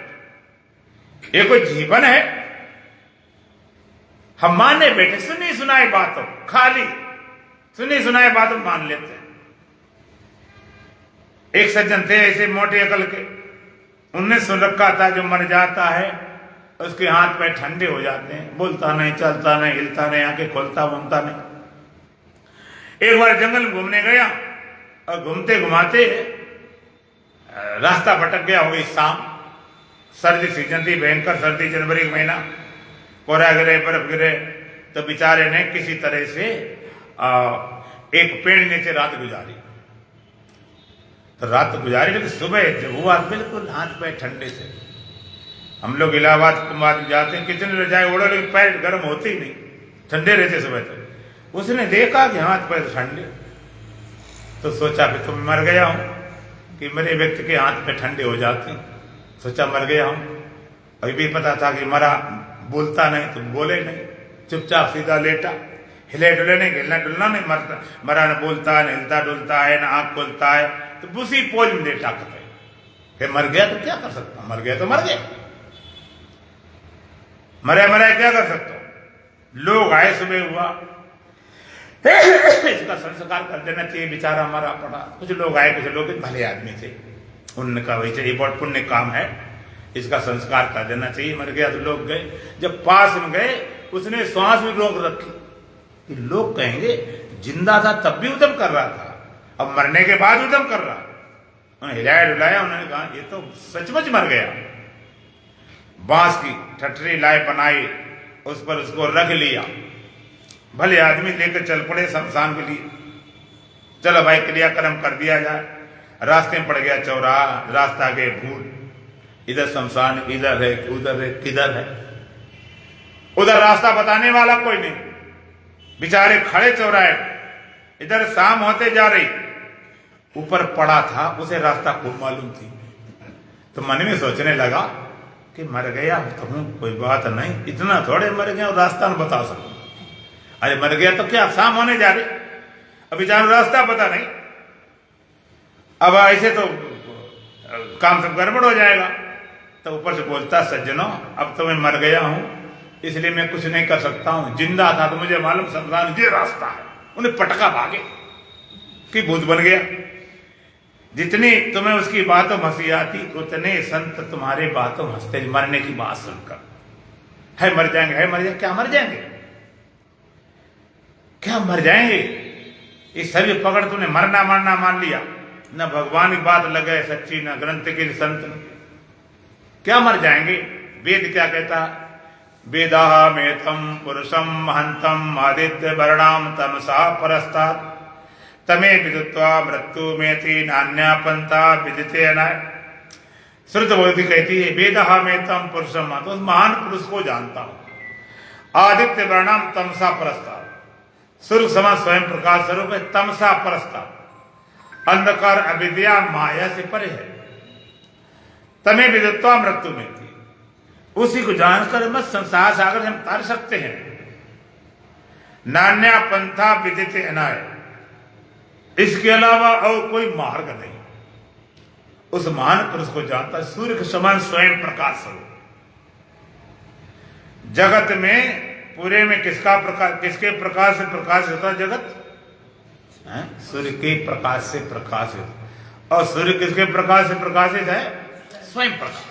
ये कोई जीवन है? हम माने बैठे, सुनी सुनाई बातों, खाली सुनी सुनाई बातों मान लेते हैं। एक सज्जन थे ऐसे मोटे अकल के, उनने सुन रखा था जो मर जाता है उसके हाथ पैर ठंडे हो जाते हैं, बोलता नहीं, चलता नहीं, हिलता नहीं, आंखें खोलता घूमता नहीं। एक बार जंगल में घूमने गया और घूमते घुमाते रास्ता भटक गया। हो गई शाम, सर्दी सीजन थी, भयंकर सर्दी, जनवरी का महीना, कोहरा गिरे, बर्फ गिरे। तो बेचारे ने किसी तरह से एक पेड़ नीचे रात गुजारी। तो रात गुजारी, लेकिन सुबह जब हुआ बिल्कुल हाथ पैर ठंडे से। हम लोग इलाहाबाद कुमार जाते हैं, कितने रजाए ओढ़ो, लेकिन पैर गर्म होते ही नहीं, ठंडे रहते सुबह तक। उसने देखा कि हाथ पैर ठंडे, तो सोचा कि तुम मर गया हूं, कि मेरे व्यक्ति के हाथ पैर ठंडे हो जाते हैं। सोचा मर गया हूं। अभी भी पता था कि मरा, बोलता नहीं तो बोले नहीं, चुपचाप सीधा लेटा, हिले डुले नहीं, हिलना डुलना नहीं। मरता मरा, न बोलता है, न हिलता डुलता है, न आंख खोलता है, तो उसी पोज में लेटा करते। फिर मर गया तो क्या कर सकता, मर गया तो मर गया, मरे मरे क्या कर सकता। लोग आए, सुबह हुआ, इसका संस्कार कर देना चाहिए, बेचारा मरा पड़ा। कुछ लोग आए, कुछ लोग भले आदमी थे, उन्होंने कहा वही चाहिए, बहुत पुण्य काम है, इसका संस्कार कर देना चाहिए। मर गया तो लोग गए, जब पास में गए उसने श्वास भी रोक रखी कि लोग कहेंगे जिंदा था तब भी उद्यम कर रहा था, अब मरने के बाद उद्यम कर रहा। उन्होंने हिलाया डुलाया, उन्होंने कहा ये तो सचमुच मर गया। बांस की ठठरी लाए बनाई, उस पर उसको रख लिया, भले आदमी लेकर चल पड़े शमशान के लिए। चलो भाई क्रियाक्रम कर दिया जाए। रास्ते में पड़ गया चौराहा, रास्ता गए भूल, इधर शमशान, इधर है, उधर है, किधर है, उधर रास्ता बताने वाला कोई नहीं। बेचारे खड़े चौराहे, इधर शाम होते जा रही, ऊपर पड़ा था, उसे रास्ता खूब मालूम थी। तो मन में सोचने लगा कि मर गया तो हूं, कोई बात नहीं, इतना थोड़े मर गया और रास्ता न बता सकूं। अरे मर गया तो क्या, शाम होने जा रही, अब बेचारा रास्ता पता नहीं, अब ऐसे तो काम सब गड़बड़ हो जाएगा। तो ऊपर से बोलता, सज्जनों अब तो मैं मर गया हूं, इसलिए मैं कुछ नहीं कर सकता हूं, जिंदा था तो मुझे मालूम शमशान ये रास्ता है। उन्हें पटका भागे कि भूत बन गया। जितनी तुम्हें उसकी बातों हंसी आती, उतने संत तुम्हारे बातों हंसते, मरने की बात सुनकर। है मर जाएंगे, है मर जाएंगे, क्या मर जाएंगे, क्या मर जाएंगे। इस शरीर पकड़ तूने मरना मरना मान लिया, न भगवान की बात लगे सच्ची, न ग्रंथ के संत, क्या मर जाएंगे। वेद क्या कहता, वेदा मेथम पुरुषम महंतम आदित्य वर्णाम तमसा परस्तात् तमे विदुत्वा मृत्यु में थी नान्या पंथा विदिते अनाय। श्रुत बोधि कहती है वेदा मेथम पुरुषम, तो उस महान पुरुष को जानता हूं। आदित्य वर्णाम तमसा परस्तात्, सूर्य समान स्वयं प्रकाश स्वरूप है, तमसा परस्तात् अंधकार अविद्या माया से परे है। तमे विदुत्वा मृत्यु में थी, उसी को जानकर मत संसार सागर से हम तार सकते हैं। नान्या पंथा विदिते अनाय, इसके अलावा और कोई मार्ग नहीं। उस महान पुरुष को जानता, सूर्य के समान स्वयं प्रकाश स्वरूप। जगत में पूरे में किसका प्रकाश, किसके प्रकाश से प्रकाश होता है जगत? सूर्य के प्रकाश से प्रकाशित। और सूर्य किसके प्रकाश से प्रकाशित है? स्वयं प्रकाश,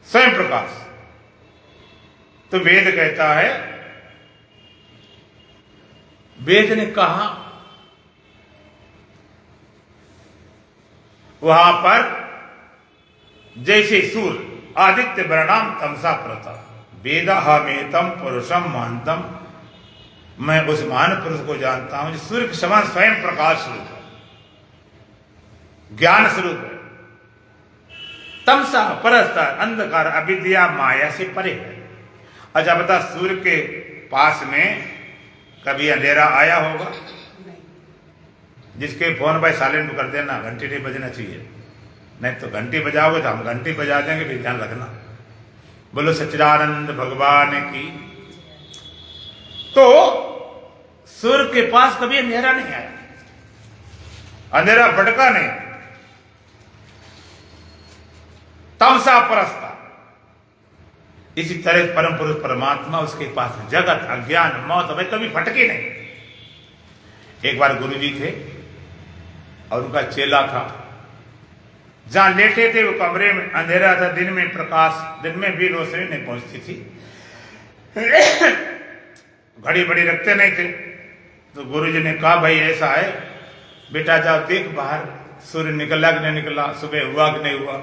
स्वयं प्रकाश। तो वेद कहता है, वेद ने कहा वहां पर जैसे सूर्य आदित्य वर्णाम तमसा प्रता वेदाहमेतम पुरुषम महंतम, मैं उस महान पुरुष को जानता हूं जो सूर्य के समान स्वयं प्रकाश स्वरूप है, ज्ञान स्वरूप है। तमसा परस्ता अंधकार अविद्या माया से परे है। अच्छा बता, सूर्य के पास में कभी अंधेरा आया होगा? जिसके फोन पर साइलेंट कर देना, घंटी नहीं बजना चाहिए, नहीं तो घंटी बजाओगे तो हम घंटी बजा देंगे, भी ध्यान रखना। बोलो सच्चिदानंद भगवान की। तो सूर्य के पास कभी अंधेरा नहीं आया, अंधेरा भटका नहीं। तमसा परस्ता, इसी तरह परम पुरुष परमात्मा, उसके पास जगत अज्ञान मौत में कभी भटके नहीं। एक बार गुरुजी थे और उनका चेला था, जहां लेटे थे वो कमरे में अंधेरा था, दिन में प्रकाश, दिन में भी रोशनी नहीं पहुंचती थी, घड़ी बड़ी रखते नहीं थे। तो गुरुजी ने कहा भाई ऐसा है बेटा, जाओ देख बाहर सूर्य निकला कि नहीं निकला, सुबह हुआ कि नहीं हुआ,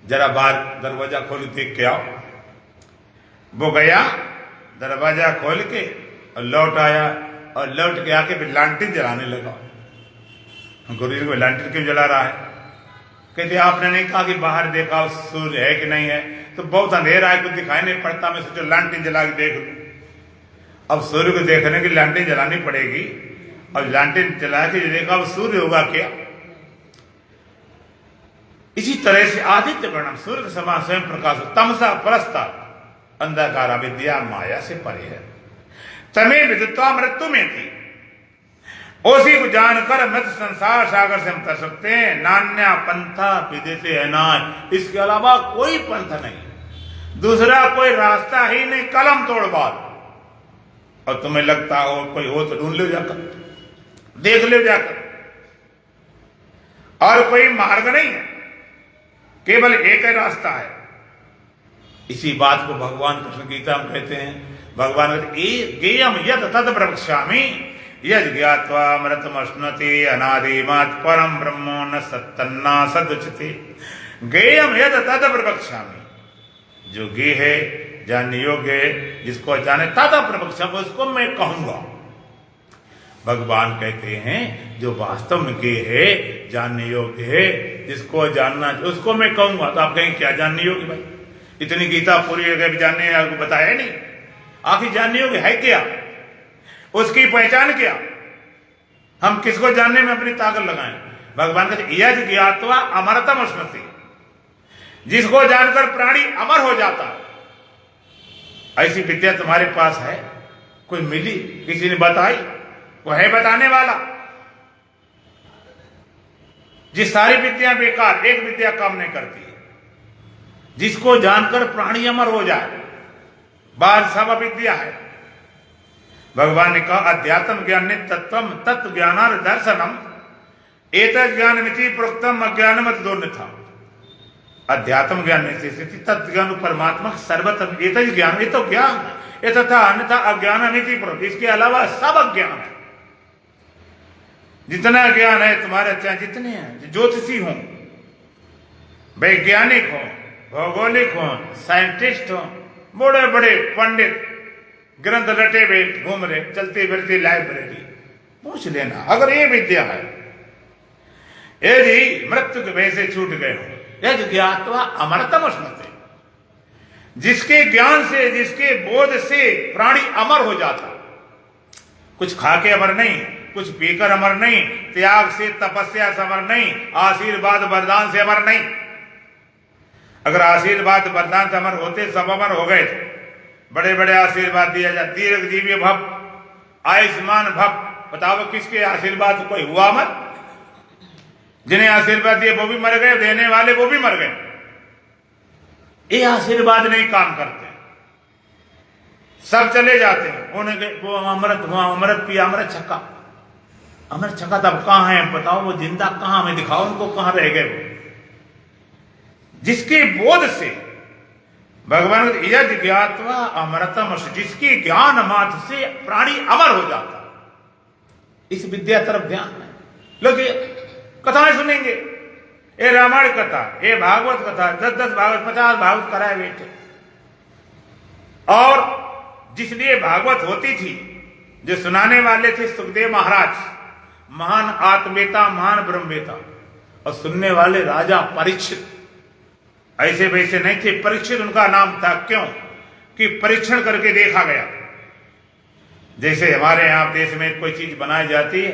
जरा बाहर दरवाजा खोल देख के आओ। वो गया, दरवाजा खोल के और लौट आया, और लौट के आके फिर लालटेन जलाने लगा। गुरुजी को लालटेन क्यों जला रहा है? कहते आपने नहीं कहा कि बाहर देखा सूर्य है कि नहीं है? तो बहुत अंधेरा है, कुछ दिखाई नहीं पड़ता, मैं सोचा लालटेन जला के देख लूं। अब सूर्य को देखने की लालटेन जलानी पड़ेगी, और लालटेन जला के देखा अब सूर्य होगा क्या? इसी तरह से आदित्य वर्णम सूर्य के समान स्वयं प्रकाश, तमसा परस्ता अंधकार अविद्या माया से परे है। तमे विदित्वा मृत्यु में थी, उसी को जानकर मृत संसार सागर से हम तर सकते हैं। नान्या पंथा विदिते अनाय, इसके अलावा कोई पंथ नहीं, दूसरा कोई रास्ता ही नहीं, कलम तोड़ बात। और तुम्हें लगता हो कोई हो तो ढूंढ लो जाकर, देख लो जाकर, और कोई मार्ग नहीं है, केवल एक ही रास्ता है। इसी बात को भगवान कृष्ण गीता में कहते हैं, भगवान गेयम यद तद प्रवक्ष्यामि यद ज्ञात्वा अमृतमश्नुते अनादिमात् परम ब्रह्मो न सत्तन्ना सदुच्यते। गेयम यद तद प्रवक्ष्यामि, जो गे है जानने योग्य है, जिसको जाने तद प्रवक्ष्यामि, उसको मैं कहूंगा। भगवान कहते हैं जो वास्तव में गे है, जानने योग्य है, जिसको जानना उसको मैं कहूंगा। तो आप कहें क्या जानने योग्य? भाई इतनी गीता पूरी जगह भी जानने आपको बताया नहीं, आखिर जानने योग्य है क्या? उसकी पहचान क्या? हम किसको जानने में अपनी ताकत लगाएं? भगवान कहते यद ज्ञात्वा अमरतम अश्नुते, जिसको जानकर प्राणी अमर हो जाता है। ऐसी विद्या तुम्हारे पास है? कोई मिली? किसी ने बताई? वो है बताने वाला? जिस सारी विद्या बेकार, एक विद्या काम नहीं करती है, जिसको जानकर प्राणी अमर हो जाए, बाल सब विद्या है। भगवान ने कहा अध्यात्म ज्ञान तत्वम तत्व ज्ञानार दर्शनम एतत् ज्ञान मिति प्रोक्तम अज्ञानमत दुर्निथा। अध्यात्म ज्ञान में स्थिति, तत्व ज्ञान परमात्मा सर्वतम एतत् ज्ञान, ये तो ज्ञान है, तथा अन्यथा अज्ञान मिति प्रोक्त, इसके अलावा सब अज्ञान है। जितना ज्ञान है तुम्हारे, चाहे जितने हैं, ज्योतिषी हों, वैज्ञानिक हों, भौगोलिक हों, साइंटिस्ट हों, बड़े बड़े पंडित ग्रंथ रटे हुए घूम रहे, चलती फिरती लाइब्रेरी, पूछ लेना अगर ये विद्या है, यदि मृत्यु के भय से छूट गए हो, यदि ज्ञात्वा अमरतम स्मृति, जिसके ज्ञान से, जिसके बोध से प्राणी अमर हो जाता, कुछ खा के अमर नहीं, कुछ पीकर अमर नहीं, त्याग से तपस्या से अमर नहीं, आशीर्वाद वरदान से अमर नहीं। अगर आशीर्वाद वरदान से अमर होते सब अमर हो गए थे। बड़े बड़े आशीर्वाद दिया जाए, दीर्घ जीवी भव, आयुष्मान भव, बताओ किसके आशीर्वाद कोई हुआ अमर? जिन्हें आशीर्वाद दिए वो भी मर गए, देने वाले वो भी मर गए। ये आशीर्वाद नहीं काम करते, सब चले जाते हैं। उन्हें वो अमृत हुआ, अमृत पिया, अमृत छक्का, अमृत छक्का तब कहां है बताओ? वो जिंदा कहां, हमें दिखाओ उनको, कहां रह गए वो? जिसके बोध से भगवान यद ज्ञात्वा अमृतम, जिसके ज्ञान मात्र से प्राणी अमर हो जाता, इस विद्या तरफ ध्यान है। लोग कथाएं सुनेंगे, ये रामायण कथा, ये भागवत कथा, 10-10 भागवत, 50 भागवत कराए बैठे। और जिसलिए भागवत होती थी, जो सुनाने वाले थे सुखदेव महाराज, महान आत्मवेता, महान ब्रह्मवेता, और सुनने वाले राजा परीक्षित। ऐसे वैसे नहीं थे, परीक्षित उनका नाम था। क्यों? कि परीक्षण करके देखा गया। जैसे हमारे यहां देश में कोई चीज बनाई जाती है,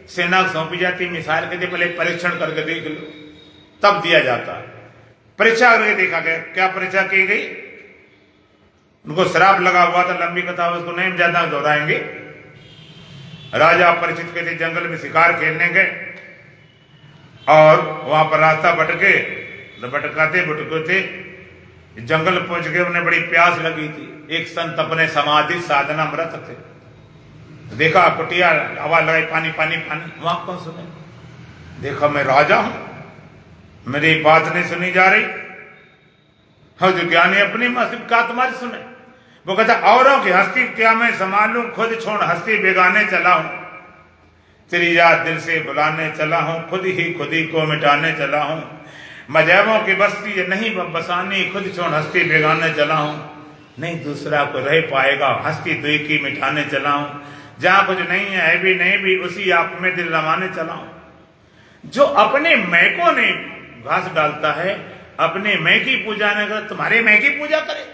सेना को सौंपी जाती है, मिसाइल के लिए पहले परीक्षण करके देख लो, तब दिया जाता है। परीक्षा करके देखा गया। क्या परीक्षा की गई? उनको श्राप लगा हुआ था, लंबी कथा, उसको नहीं ज्यादा दोहराएंगे। राजा परीक्षित के थे, जंगल में शिकार खेलने गए और वहां पर रास्ता भटके, भटकाते भटकते जंगल पहुंच गए। उन्हें बड़ी प्यास लगी थी। एक संत अपने समाधि साधना व्रत थे, देखा कुटिया, हवा लगाई, पानी पानी पानी, वहां कौन सुने? देखा मैं राजा हूं, मेरी बात नहीं सुनी जा रही। हाँ, जो ज्ञानी अपनी मस्ती क्या तुम्हारी सुने? वो कहता औरों की हस्ती क्या मैं संभालूं, खुद छोड़ हस्ती बेगाने चला हूं, तेरी याद दिल से बुलाने चला हूं, खुद ही को मिटाने चला हूं, मजहबों की बस्ती नहीं बसानी, खुद छोड़ हस्ती बेगाने चला हूं, नहीं दूसरा को रह पाएगा, हस्ती दुई की मिटाने चला हूं, जहां कुछ नहीं है भी नहीं भी, उसी आप में दिल रमाने चला हूं। जो अपने मैं को नहीं घास डालता है, अपने मैं की पूजा नहीं कर, तुम्हारे मैं की पूजा करे।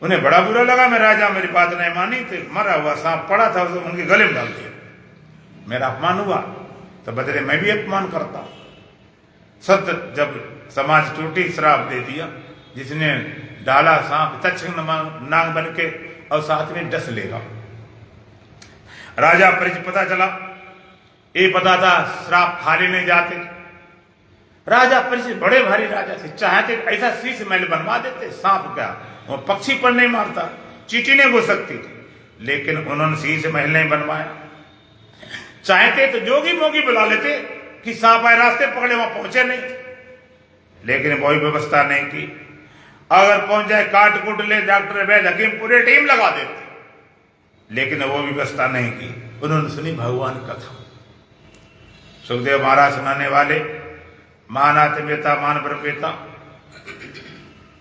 उन्हें बड़ा बुरा लगा, मैं राजा, मेरी बात नहीं मानी, तो मरा हुआ सांप पड़ा था, उसे उनके गले में डाल दिया। मेरा अपमान हुआ तो बदले मैं भी अपमान करता। सत्य जब समाज टूटी, श्राप दे दिया। जिसने डाला सांप तक्षक नाग बन के, और साथ में डस लेगा। राजा परिचित पता चला, ये पता था श्राप खाली नहीं जाते। राजा परिचित बड़े भारी राजा थे, चाहते ऐसा शीश महल बनवा देते, सांप क्या वो पक्षी पर नहीं मारता, चींटी नहीं घुस सकती थी, लेकिन उन्होंने शीश महल नहीं बनवाया। चाहते तो जोगी मोगी बुला लेते कि सांप आए, रास्ते पकड़े, वहां पहुंचे नहीं, लेकिन वही व्यवस्था नहीं की। अगर पहुंच जाए काट कूट ले, डॉक्टर वैद्य हकीम पूरी टीम लगा देते, लेकिन वो व्यवस्था नहीं की। उन्होंने सुनी भगवान कथा। सुखदेव महाराज सुनाने वाले, महान आत्मवेता, महान ब्रह्मवेता।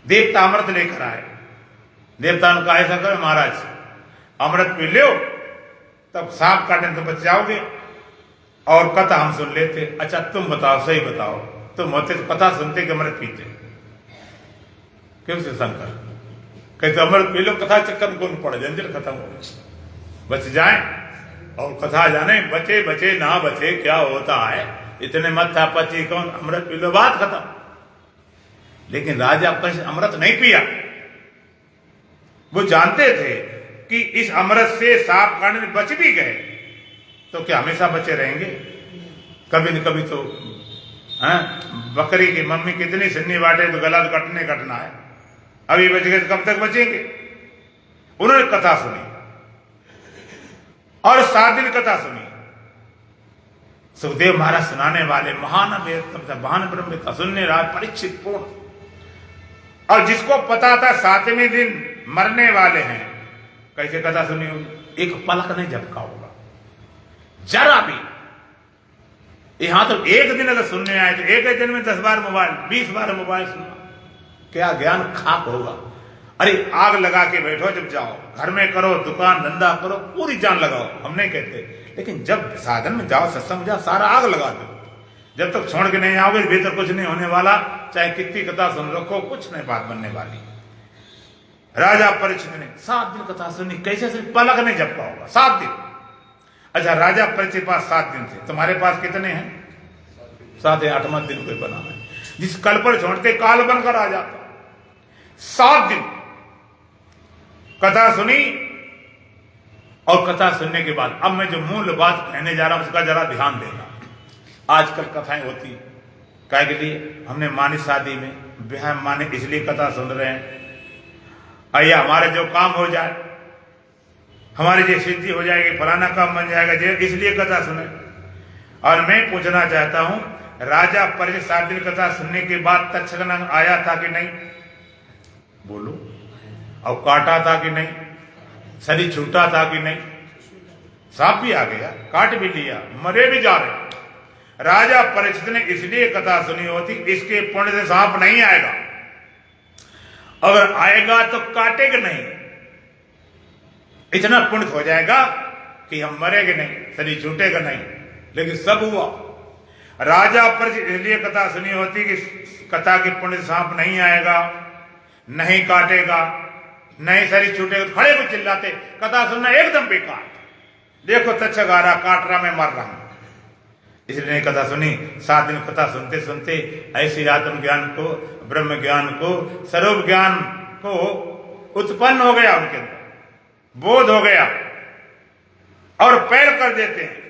देवता अमृत लेकर आए। देवता ने कहा ऐसा करो महाराज, अमृत पी लो, तब सांप काटने तो बच जाओगे, और कथा हम सुन लेते। अच्छा तुम बताओ, सही बताओ, तुम होते तो कथा सुनते कि अमृत पीते? क्यों से शंकर कहते अमृत पी लो, कथा चक्कर में कौन पड़े, जंजीर खत्म हो, बच जाए। और कथा जाने बचे बचे ना बचे क्या होता है, इतने मत था पची कौन, अमृत पी लो, बात खत्म। लेकिन राजा कहीं अमृत नहीं पिया। वो जानते थे कि इस अमृत से सांप काटने में बच भी गए तो क्या हमेशा बचे रहेंगे? कभी न कभी तो बकरी की मम्मी कितनी सिन्नी बांटे तो गला तो कटना है, अभी बच गए तो कब तक बचेंगे? उन्होंने कथा सुनी और 7 दिन कथा सुनी। सुखदेव महाराज सुनाने वाले, महान महान ब्रह्मवेता, सुनने राज परीक्षित पूर्ण। और जिसको पता था 7वें दिन मरने वाले हैं, कैसे कथा सुनी होगी? एक पलक नहीं झपका होगा, जरा भी। यहां तो एक दिन अगर सुनने आए तो एक दिन में 10 बार मोबाइल, 20 बार मोबाइल सुनना, क्या ज्ञान खाक होगा। अरे आग लगा के बैठो, जब जाओ घर में करो, दुकान धंधा करो, पूरी जान लगाओ, हम नहीं कहते, लेकिन जब साधन में जाओ, सत्संग में जाओ, सारा आग लगा दो। जब तक छोड़ के नहीं आओगे भीतर कुछ नहीं होने वाला, चाहे कितनी कथा सुन रखो, कुछ नहीं बात बनने वाली। राजा परीक्षित ने 7 दिन कथा सुनी, कैसे सिर्फ पलक नहीं झपका होगा, 7 दिन। अच्छा, राजा परीक्षित के पास 7 दिन थे, तुम्हारे पास कितने हैं? 7 या 8वां दिन कोई बना है, जिस कल पर छोड़ते काल बनकर आ जाता। 7 दिन कथा सुनी, और कथा सुनने के बाद अब मैं जो मूल बात कहने जा रहा हूं उसका जरा ध्यान देना। आजकल कथाएं होती क्या के लिए? हमने मानी शादी में, ब्याह माने इसलिए कथा सुन रहे हैं, आइए हमारे जो काम हो जाए, हमारी जो सिद्धि हो जाएगी, फलाना काम बन जाएगा, जो इसलिए कथा सुने। और मैं पूछना चाहता हूं, राजा परीक्षित 7 दिन कथा सुनने के बाद तक्षक आया था कि नहीं? बोलो। और काटा था कि नहीं? शरीर छूटा था कि नहीं? सांप भी आ गया, काट भी लिया, मरे भी जा रहे। राजा परीक्षित ने इसलिए कथा सुनी होती, इसके पुण्य से सांप नहीं आएगा, अगर आएगा तो काटेगा नहीं, इतना पुण्य हो जाएगा कि हम मरेंगे नहीं, शरीर छूटेगा नहीं। लेकिन सब हुआ। राजा परीक्षित इसलिए कथा सुनी होती कि कथा के पुण्य से सांप नहीं आएगा, नहीं काटेगा, नहीं शरीर छूटेगा। तो खड़े को चिल्लाते, कथा सुनना एकदम बेकार, देखो तक्षक आ रहा, काट रहा, मैं मर रहा हूं। इसलिए कथा सुनी। 7 दिन कथा सुनते सुनते ऐसे आत्म ज्ञान को, ब्रह्म ज्ञान को, स्वरूप ज्ञान को उत्पन्न हो गया, उनके अंदर बोध हो गया, और पैर कर देते हैं।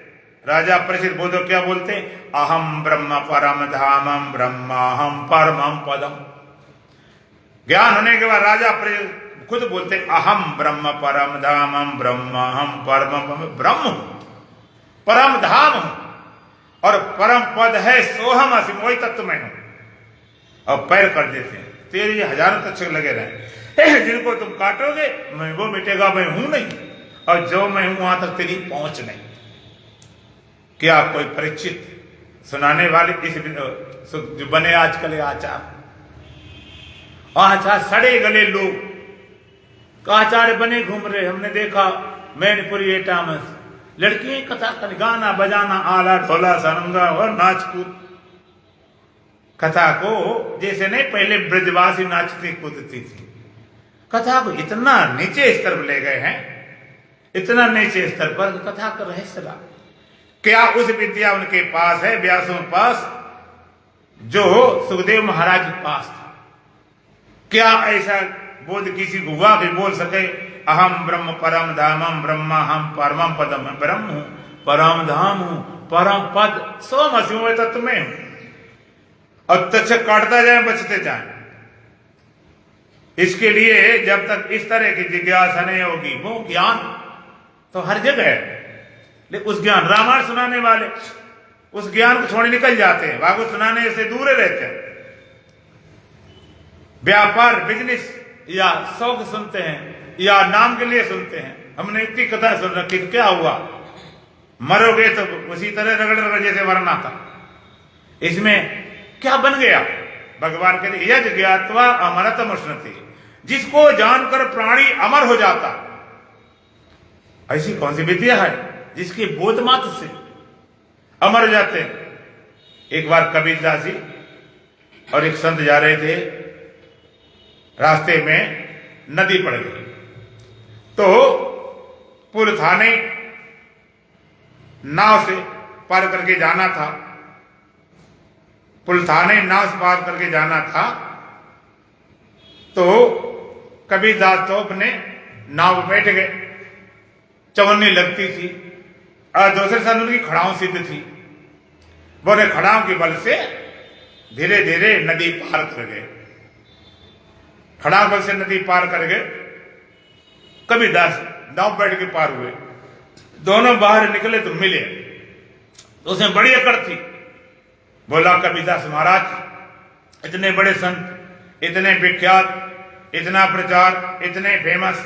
राजा परीक्षित बोधो क्या बोलते? अहम ब्रह्म परम धामम ब्रह्माहम परमम पदम। ज्ञान होने के बाद राजा परीक्षित खुद बोलते, अहम ब्रह्म परम धामम ब्रह्माहम परमम, ब्रह्म परम धाम हूं और परम पद है, सोहम असीम, वही तत्व मैं हूं। और पैर कर देते हैं, तेरे हजारों तक्षक लगे रहे, जिनको तुम काटोगे मैं वो मिटेगा, मैं हूं नहीं, और जो मैं हूं वहां तक तेरी पहुंच नहीं। क्या कोई परीक्षित सुनाने वाले इस जो बने आजकल आचार, आचार सड़े गले लोग आचार्य बने घूम रहे। हमने देखा मैनपुरी एटामस, लड़कियां कथा कर, गाना बजाना, आला ढोला सरंगा और नाच कूद। कथा को जैसे नहीं पहले ब्रजवासी नाचती कूदती थी, कथा को इतना नीचे स्तर पर ले गए हैं, इतना नीचे स्तर पर कथा का रहस्य रहा। क्या उस विद्या उनके पास है, व्यासों के पास, जो सुखदेव महाराज के पास था? क्या ऐसा बोध किसी को हुआ कि बोल सके, अहम ब्रह्म परम धामम ब्रह्मा हम परमम पदम, ब्रह्म हूं, परम धाम हूं, परम पद, सोम असीम तत्व में हूं। और तक्षक काटता जाए, बचते जाए। इसके लिए जब तक इस तरह की जिज्ञासा नहीं होगी, वो ज्ञान तो हर जगह है, लेकिन उस ज्ञान, रामायण सुनाने वाले उस ज्ञान को छोड़ निकल जाते हैं, भागवत सुनाने से दूर रहते हैं। व्यापार बिजनेस या शौक सुनते हैं या नाम के लिए सुनते हैं। हमने इतनी कथा सुन रखी, तो क्या हुआ? मरोगे तो उसी तरह रगड़ रगड़ जैसे मरना था। इसमें क्या बन गया? भगवान कहते यज ज्ञात्वा अमरतम उष्णति, जिसको जानकर प्राणी अमर हो जाता। ऐसी कौन सी विद्या है जिसके बोध मात्र से अमर हो जाते हैं? एक बार कबीरदास जी और एक संत जा रहे थे, रास्ते में नदी पड़ गई, तो पुल था नहीं, नाव से पार करके जाना था। पुल था नहीं, नाव से पार करके जाना था। तो कबीरदास तो अपने नाव में बैठ गए, चवन्नी लगती थी और दूसरे साथ उनकी खड़ाऊ सिद्ध थी। वो ने खड़ाऊ के बल से धीरे धीरे नदी पार कर गए, खड़ाऊ बल से नदी पार कर गए। कबीरदास नाव बैठ के पार हुए, दोनों बाहर निकले तो मिले, तो उसमें बड़ी अकड़ थी। बोला कबीरदास महाराज, इतने बड़े संत, इतने विख्यात, इतना प्रचार, इतने फेमस,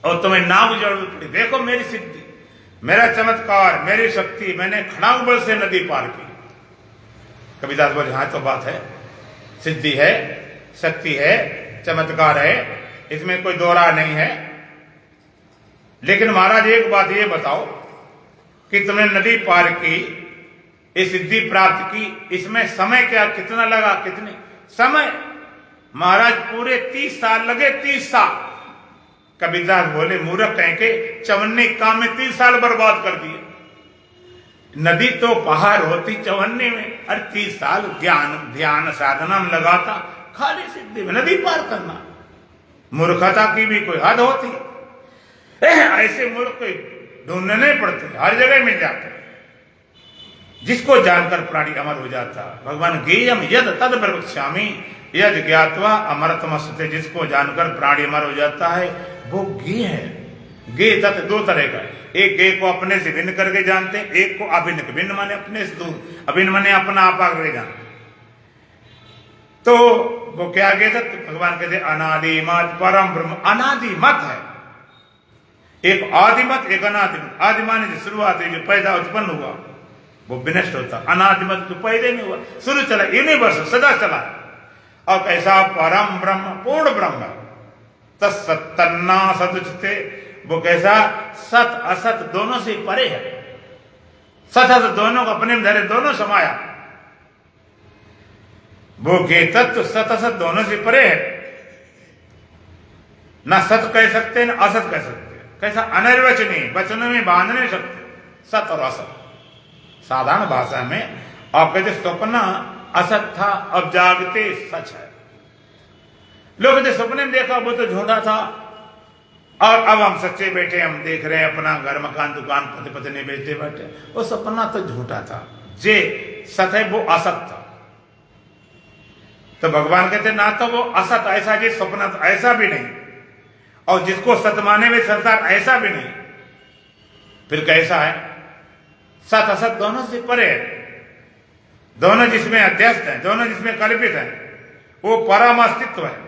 और तुम्हें नाम की जरूरत पड़ी। देखो मेरी सिद्धि, मेरा चमत्कार, मेरी शक्ति, मैंने खड़ांग बल से नदी पार की। कबीरदास बोले हाँ तो बात है, सिद्धि है, शक्ति है, चमत्कार है, इसमें कोई दो राय नहीं है। लेकिन महाराज एक बात ये बताओ कि तुमने नदी पार की, इस सिद्धि प्राप्त की, इसमें समय क्या कितना लगा, कितने समय? महाराज पूरे 30 साल लगे, 30 साल। कबीरदास बोले मूर्ख कह के 54 काम में 30 साल बर्बाद कर दिए। नदी तो पहाड़ होती 54 में, और 30 साल ज्ञान ध्यान साधना में लगाता, खाली सिद्धि में नदी पार करना। मूर्खता की भी कोई हद होती? ऐसे मूर्ख ढूंढने पड़ते, हर जगह मिल जाते। जिसको जानकर प्राणी अमर हो जाता। भगवान गेयम यद तद प्रवक्ष्यामि यद ज्ञात्वा अमरतमस्ते। जिसको जानकर प्राणी अमर हो जाता है वो गे है। गे तत् दो तरह का, एक गे को अपने से भिन्न करके जानते हैं, एक को अभिन्न। भिन्न माने अपने से दूर, अभिन्न माने अपना आपा करके जानते। तो वो क्या गे तत्? भगवान कहते अनादि मत परम ब्रह्म। अनादि मत है, एक आदिमत एक अनादिमत। आदि माने जो शुरुआत है, जो पैदा उत्पन्न हुआ वो विनष्ट होता। अनादिमत जो पहले नहीं हुआ, शुरू चला, यूनिवर्स सदा चला। और कैसा परम ब्रह्म, पूर्ण ब्रह्म, तत्सत्तन्ना सदुचते। वो कैसा सत असत दोनों से परे है। सत असत दोनों को अपने में धरे, दोनों समाया। वो गे तत्व सत असत दोनों से परे है। ना सत कह सकते ना असत कह सकते। कैसा अनिर्वचनीय, वचनों में बांध नहीं सकते सत और असत। साधारण भाषा में आप कहते स्वप्न असत था, अब जागते सच है। लोग कहते सपने में देखा वो तो झूठा था, और अब हम सच्चे बैठे, हम देख रहे हैं अपना घर मकान दुकान पति पत्नी बेचते बैठे। वो सपना तो झूठा था, जे सत है वो असत था। तो भगवान कहते ना तो वो असत ऐसा, जे सपना तो ऐसा भी नहीं, और जिसको सत माने वे संसार ऐसा भी नहीं। फिर कैसा है? सत असत दोनों से परे है। दोनों जिसमें अध्यस्त है, दोनों जिसमें कल्पित है, वो परम अस्तित्व है।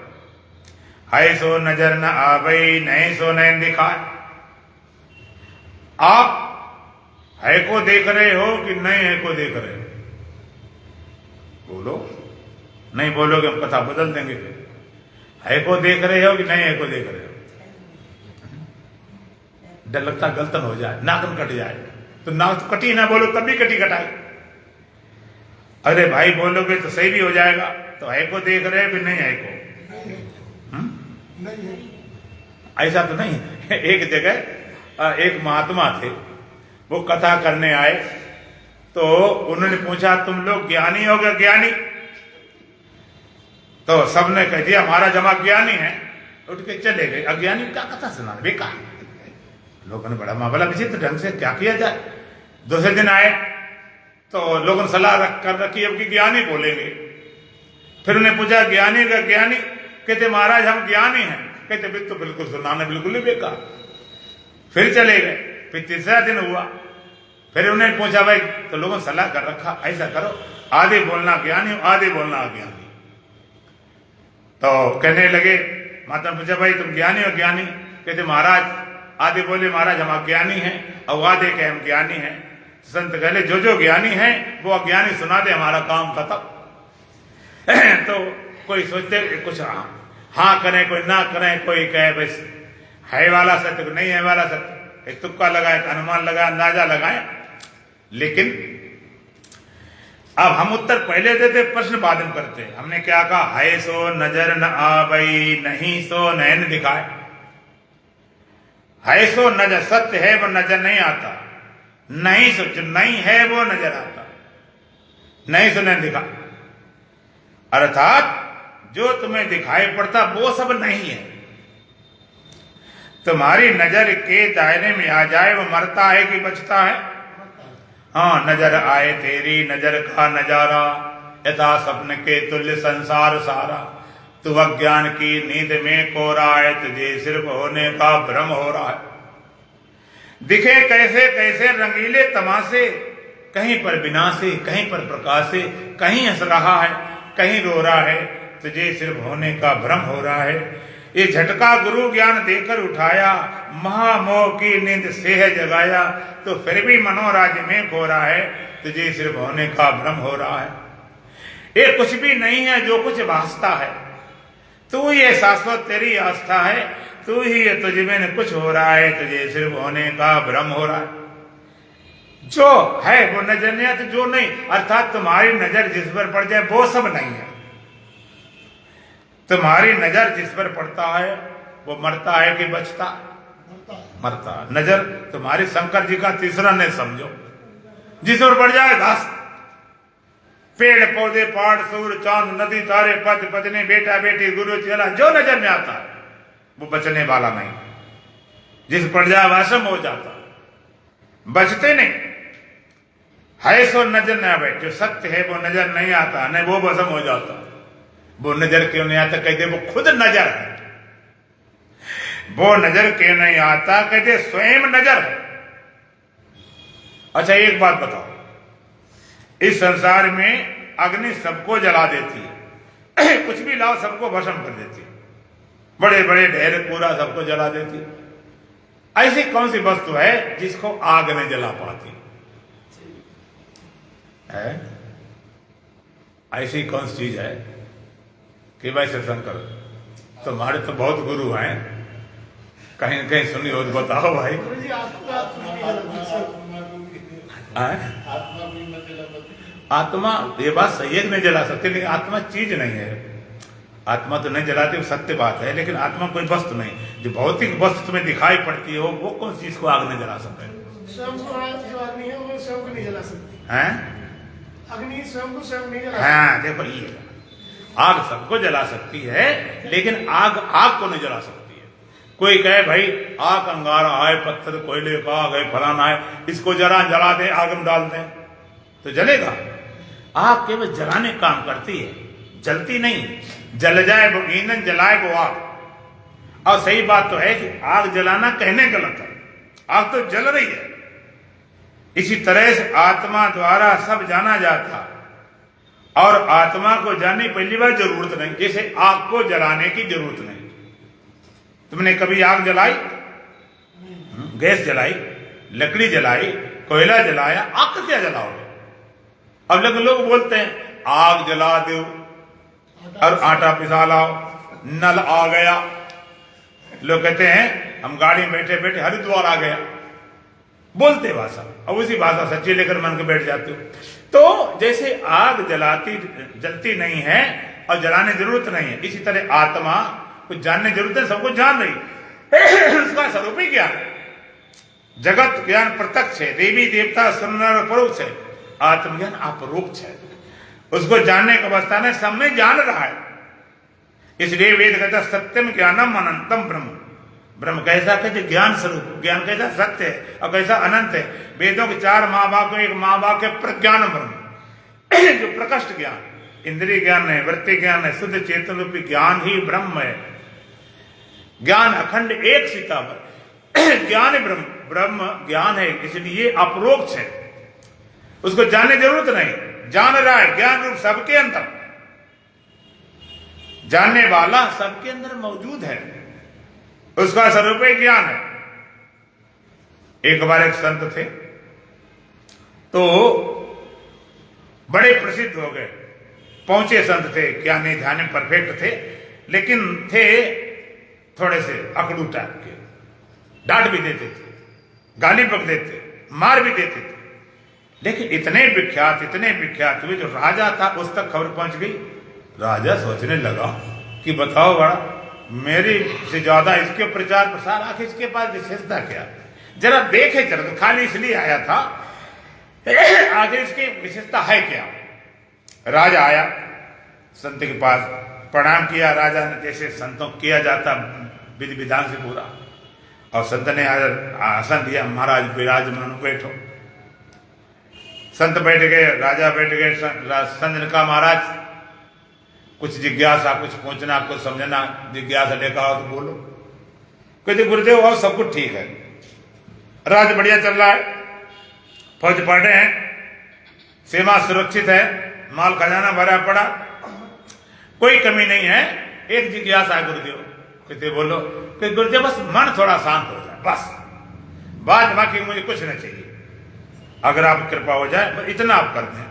है सो नजर न आवे, नहीं सो नैन दिखाए। आप है को देख रहे हो कि नहीं है को देख रहे हो? बोलो, नहीं बोलोगे हम कथा बदल देंगे। फिर है को देख रहे हो कि नहीं है को देख रहे हो? डर लगता गलतन हो जाए, नाखून कट जाए। तो नाक तो कटी ना बोलो, तब भी कटी कटाई। अरे भाई बोलोगे तो सही भी हो जाएगा। तो है को देख रहे हो कि नहीं है को? ऐसा तो नहीं। एक जगह एक महात्मा थे, वो कथा करने आए, तो उन्होंने पूछा तुम लोग ज्ञानी हो गए? ज्ञानी? तो सबने कह दिया हमारा जमा ज्ञानी है। उठ के चले गए। अज्ञानी क्या कथा सुना, बेकार। लोगों ने बड़ा मामला विचित्र ढंग से क्या किया जाए। दूसरे दिन आए तो लोगों ने सलाह कर रखी अब कि ज्ञानी बोलेंगे। फिर उन्हें पूछा ज्ञानी का? ज्ञानी? कहते महाराज हम ज्ञानी हैं। कहते तो बिल्कुल सुनाना बिल्कुल ही बेकार। फिर चले गए। फिर तीसरा दिन हुआ, फिर उन्हें पूछा भाई, तो लोगों ने सलाह कर रखा ऐसा करो आधे बोलना ज्ञानी आधे बोलना अज्ञानी। तो कहने लगे, माता ने पूछा भाई तुम ज्ञानी हो? ज्ञानी? कहते महाराज आधे बोले महाराज हम अज्ञानी हैं, और आधे कहे हम ज्ञानी हैं। संत कहले जो जो ज्ञानी है वो अज्ञानी सुना दे, हमारा काम खत्म। तो कोई सोचते कुछ हाँ करें, कोई ना करें, कोई कहे बस है वाला सत्य, कोई नहीं है वाला सत्य। एक तुक्का लगाए, अनुमान लगाए, अंदाजा लगाए। लेकिन अब हम उत्तर पहले देते, प्रश्न बाद में करते। हमने क्या कहा? है सो नजर न आवई, नहीं सो नैन दिखाए। है सो नजर, सत्य है वो नजर नहीं आता। नहीं सो, जो नहीं है वो नजर आता। नहीं सो नैन दिखा, अर्थात जो तुम्हें दिखाई पड़ता वो सब नहीं है। तुम्हारी नजर के दायरे में आ जाए वो मरता है कि बचता है? हाँ, नजर आए तेरी नजर का नजारा, यथा स्वप्न के तुल्य संसार सारा। तू अज्ञान की नींद में कोरा है, तुझे सिर्फ होने का भ्रम हो रहा है। दिखे कैसे कैसे रंगीले तमाशे, कहीं पर विनाशे, कहीं पर प्रकाशे, कहीं हंस रहा है, कहीं रो रहा है, तुझे सिर्फ होने का भ्रम हो रहा है। ये झटका गुरु ज्ञान देकर उठाया, महामोह की नींद सेह जगाया, तो फिर भी मनोराज्य में खो रहा है, तुझे सिर्फ होने का भ्रम हो रहा है। ये कुछ भी नहीं है जो कुछ भासता है, तू ये शाश्वत तेरी आस्था है, तू ही ये तुझ में कुछ हो रहा है, तुझे सिर्फ होने का भ्रम हो रहा है। जो है वो नजर नहीं आता, जो नहीं, अर्थात तुम्हारी नजर जिस पर पड़ जाए वो सब नहीं है। तुम्हारी नजर जिस पर पड़ता है वो मरता है कि बचता? मरता। नजर तुम्हारी शंकर जी का तीसरा ने समझो, जिस पर पड़ जाए घास, पेड़ पौधे पहाड़ सूर चांद नदी तारे पति पत्नी बेटा बेटी गुरु चेला, जो नजर में आता है वो बचने वाला नहीं। जिस पड़ जाए वासम हो जाता, बचते नहीं। है सो नजर न आवे, जो सत्य है वो नजर नहीं आता, नहीं वो भस्म हो जाता। वो नजर क्यों नहीं आता? कहते वो खुद नजर है। वो नजर क्यों नहीं आता? कहते स्वयं नजर है। अच्छा एक बात बताओ, इस संसार में अग्नि सबको जला देती है, कुछ भी लाओ सबको भस्म कर देती है, बड़े बड़े ढेर पूरा सबको जला देती है। ऐसी कौन सी वस्तु है जिसको आग नहीं जला पाती है? ऐसी कौन सी चीज है कि भाई शंकर तुम्हारे तो बहुत गुरु हैं, कहीं न कहीं सुनी हो तो बताओ भाई। आत्मा, ये बात सही है नहीं जला सकते, लेकिन आत्मा चीज नहीं है। आत्मा तो नहीं जलाती, सत्य बात है, लेकिन आत्मा कोई वस्तु नहीं। जो भौतिक वस्तु तुम्हें दिखाई पड़ती हो वो कौन चीज को आग नहीं जला सकते? स्वयं को जो अग्नि है वो स्वयं को नहीं जला सकती हैं? अग्नि स्वयं को स्वयं नहीं जला। हाँ देखो, ये आग सबको जला सकती है, लेकिन आग आग को नहीं जला सकती है। कोई कहे भाई आग अंगारा है, पत्थर कोयले का आग है, फलाना है, इसको जरा जला दे, आग में डाल दे तो जलेगा? आग केवल जलाने काम करती है, जलती नहीं। जल जाए वो ईंधन, जलाए वो आग। और सही बात तो है कि आग जलाना कहने गलत है, आग तो जल रही है। इसी तरह से आत्मा द्वारा सब जाना जाता, और आत्मा को जानने पहली बार जरूरत नहीं, जैसे आग को जलाने की जरूरत नहीं। तुमने कभी आग जलाई? गैस जलाई, लकड़ी जलाई, कोयला जलाया, आग क्या जलाओगे? अब लेकिन लोग बोलते हैं आग जला दो और आटा पिसा लाओ, नल आ गया। लोग कहते हैं हम गाड़ी में बैठे बैठे हरिद्वार आ गया, बोलते भाषा, अब उसी भाषा सच्ची लेकर मन के बैठ जाते हो। तो जैसे आग जलती नहीं है और जलाने जरूरत नहीं है, इसी तरह आत्मा कुछ जानने जरूरत है, सबको जान रही उसका स्वरूप ही ज्ञान है। जगत ज्ञान प्रत्यक्ष है, देवी देवता सुनर परोक्ष है, आत्मज्ञान अपरोक्ष है। उसको जानने का अवस्था में सब में जान रहा है। इसलिए वेद कहता सत्यम ज्ञानम अनंतम ब्रह्म। ब्रह्म कैसा? कहते ज्ञान स्वरूप। ज्ञान कैसा? सत्य है, और कैसा? अनंत है। वेदों के 4 महावाक्य, एक महावाक्य प्रज्ञान ब्रह्म जो प्रकष्ट ज्ञान, इंद्रिय ज्ञान है, वृत्ति ज्ञान है, शुद्ध चेतन रूपी ज्ञान ही ब्रह्म है। ज्ञान अखंड एक सीतावर ज्ञान ब्रह्म, ब्रह्म ज्ञान है, इसलिए अपरोक्ष है, उसको जानने जरूरत नहीं, जान रहा है। ज्ञान रूप सबके अंदर, जानने वाला सबके अंदर मौजूद है, उसका स्वरूप ही ज्ञान है। एक बार एक संत थे, तो बड़े प्रसिद्ध हो गए, पहुंचे संत थे, ज्ञानी ध्यान में परफेक्ट थे, लेकिन थे थोड़े से अकड़ू टाइप के, डांट भी देते थे, गाली बक देते, मार भी देते थे। लेकिन इतने विख्यात हुए, जो राजा था उस तक खबर पहुंच गई। राजा सोचने लगा कि बताओ बड़ा, मेरी से ज्यादा इसके प्रचार प्रसार, आखिर इसके पास विशेषता क्या? जरा देखे, जरा तो खाली इसलिए आया था, आखिर इसकी विशेषता है क्या? राजा आया संत के पास, प्रणाम किया। राजा ने जैसे संतों किया जाता विधि विधान से पूरा, और संत ने आसन दिया, महाराज विराजमान बैठो। संत बैठ गए, राजा बैठ गए। संत ने कहा महाराज कुछ जिज्ञासा, कुछ पूछना, कुछ समझना, जिज्ञासा लेकर आओ तो बोलो। कहते गुरुदेव और सब कुछ ठीक है, राज बढ़िया चल रहा है, फौज पढ़ रहे हैं, सीमा सुरक्षित है, माल खजाना भरा पड़ा, कोई कमी नहीं है। एक जिज्ञासा है गुरुदेव। कहते बोलो कि गुरुदेव बस मन थोड़ा शांत हो जाए, बस बात बाकी मुझे कुछ नहीं चाहिए, अगर आप कृपा हो जाए बस इतना आप कर दें।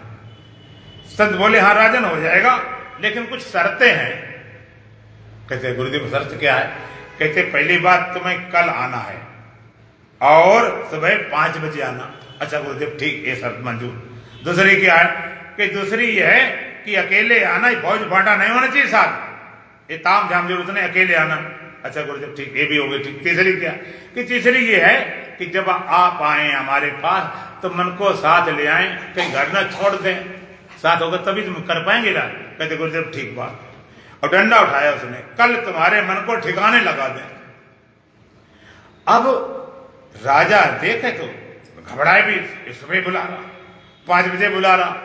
संत बोले हाँ राजन हो जाएगा, लेकिन कुछ शर्तें हैं। कहते गुरुदेव शर्त क्या है? कहते पहली बात तुम्हें कल आना है और सुबह 5 बजे आना। अच्छा गुरुदेव ठीक, ये शर्त मंजूर। दूसरी क्या है? कि दूसरी ये है कि अकेले आना, फौज फाटा नहीं होना चाहिए साथ, ये ताम झाम जरूरत नहीं, अकेले आना। अच्छा गुरुदेव ठीक, ये भी हो गई ठीक। तीसरी क्या? कि तीसरी ये है कि जब आप आए हमारे पास तो मन को साथ ले आए, कहीं घर न छोड़ दें, साथ होगा तभी तुम कर पाएंगे ना। कहते गुरुदेव ठीक बात। और डंडा उठाया उसने, कल तुम्हारे मन को ठिकाने लगा दें। अब राजा देखे तो घबराए भी, सुबह बुला रहा, 5 बजे बुला रहा,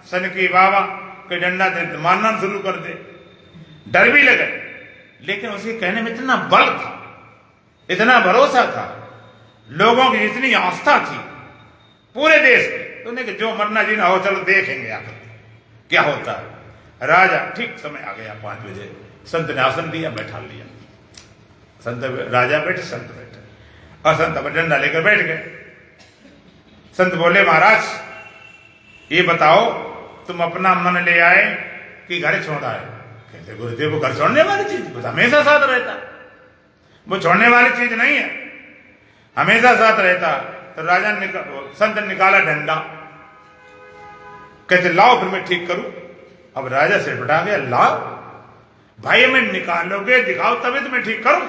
सन की बाबा के डंडा दे मारना शुरू कर दे। डर भी लगे, लेकिन उसके कहने में इतना बल था, इतना भरोसा था, लोगों की इतनी आस्था थी पूरे देश में, तो उन्हें कि जो मरना जीना हो चलो देखेंगे आकर क्या होता है। राजा ठीक समय आ गया 5 बजे, संत ने आसन दिया, बैठा लिया। संत राजा बैठे, संत बैठे, और संत अब डंडा लेकर बैठ गए। संत बोले महाराज ये बताओ तुम अपना मन ले आए कि घर छोड़ा है? कहते गुरुदेव वो घर छोड़ने वाली चीज हमेशा साथ रहता, वो छोड़ने वाली चीज नहीं है, हमेशा साथ रहता। तो राजा संत निकाला डंडा, कहते लाओ फिर मैं ठीक करूं। अब राजा से बटा गया, लाओ भाई मैं निकालोगे दिखाओ तभी तो मैं ठीक करूं।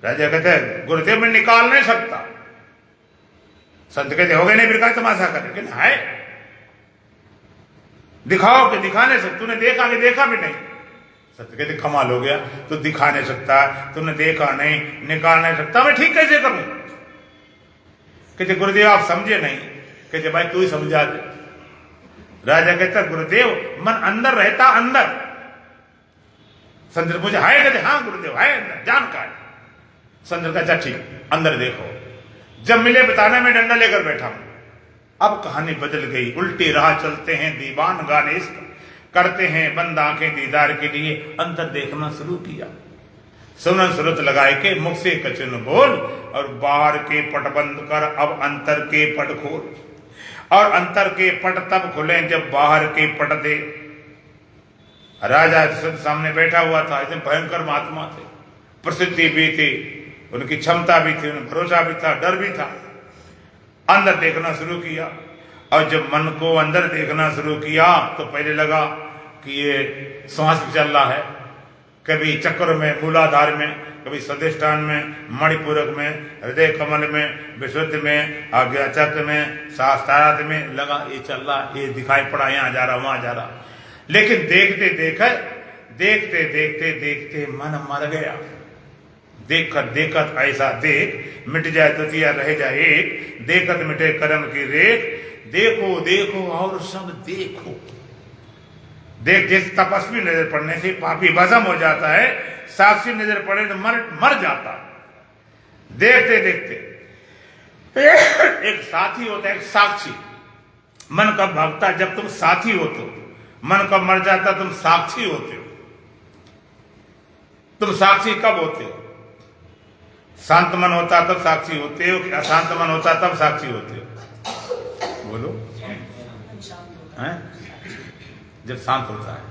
राजा कहते गुरुदेव मैं निकाल नहीं सकता। संत कहते हो गए नहीं, फिर का तमाशा कर, लेकिन है दिखाओ कि दिखा नहीं सकता, तूने देखा कि देखा भी नहीं। संत कहते कमाल हो गया, तू दिखा नहीं सकता, तूने देखा नहीं, निकाल नहीं सकता, मैं ठीक कैसे करूं? कहते गुरुदेव आप समझे नहीं। कहते भाई तू ही समझा दे। राजा कहता गुरुदेव मन अंदर रहता, अंदर। संत पूछा है? कहते हाँ गुरुदेव है अंदर, जानकार। संत कहता ठीक अंदर देखो। जब मिले बताना, मैं डंडा लेकर बैठा हूं। अब कहानी बदल गई, उल्टी राह चलते हैं दीवान गाने इश्क, करते हैं बंद आंखें दीदार के लिए, अंदर देखना शुरू किया। सुनन सुरत लगाए के मुख से कचन बोल, और बाहर के पट बंद कर अब अंतर के पट खोल, और अंतर के पट तब खुले जब बाहर के पट दे। राजा सामने बैठा हुआ था, इतने भयंकर महात्मा थे, प्रसिद्धि भी थी, उनकी क्षमता भी थी, उनका भरोसा भी था, डर भी था। अंदर देखना शुरू किया, और जब मन को अंदर देखना शुरू किया तो पहले लगा कि ये श्वास चल रहा है, कभी चक्र में, मूलाधार में, कभी स्वादिष्ठान में, मणिपूरक में, हृदय कमल में, विशुद्ध में, आज्ञा चक्र में, शास्त्रार्थ में, लगा ये चल रहा, ये दिखाई पड़ा, यहाँ जा रहा वहां जा रहा। लेकिन देखते देखते देखते मन मर गया। देखत देखत ऐसा देख, मिट जाए द्वितीय रह जाए एक, देखत मिटे कर्म की रेख, देखो देखो और सब देखो। देख जिस तपस्वी नजर पड़ने से पापी भस्म हो जाता है, साक्षी नजर पड़े तो मर जाता। देखते देखते एक साथी होता है, एक साक्षी। मन कब भागता? जब तुम साथी होते हो। मन कब मर जाता? तुम साक्षी होते हो। तुम साक्षी कब होते हो? शांत मन होता तब साक्षी होते हो, कि अशांत मन होता तब साक्षी होते हो? बोलो हैं? जब शांत होता है,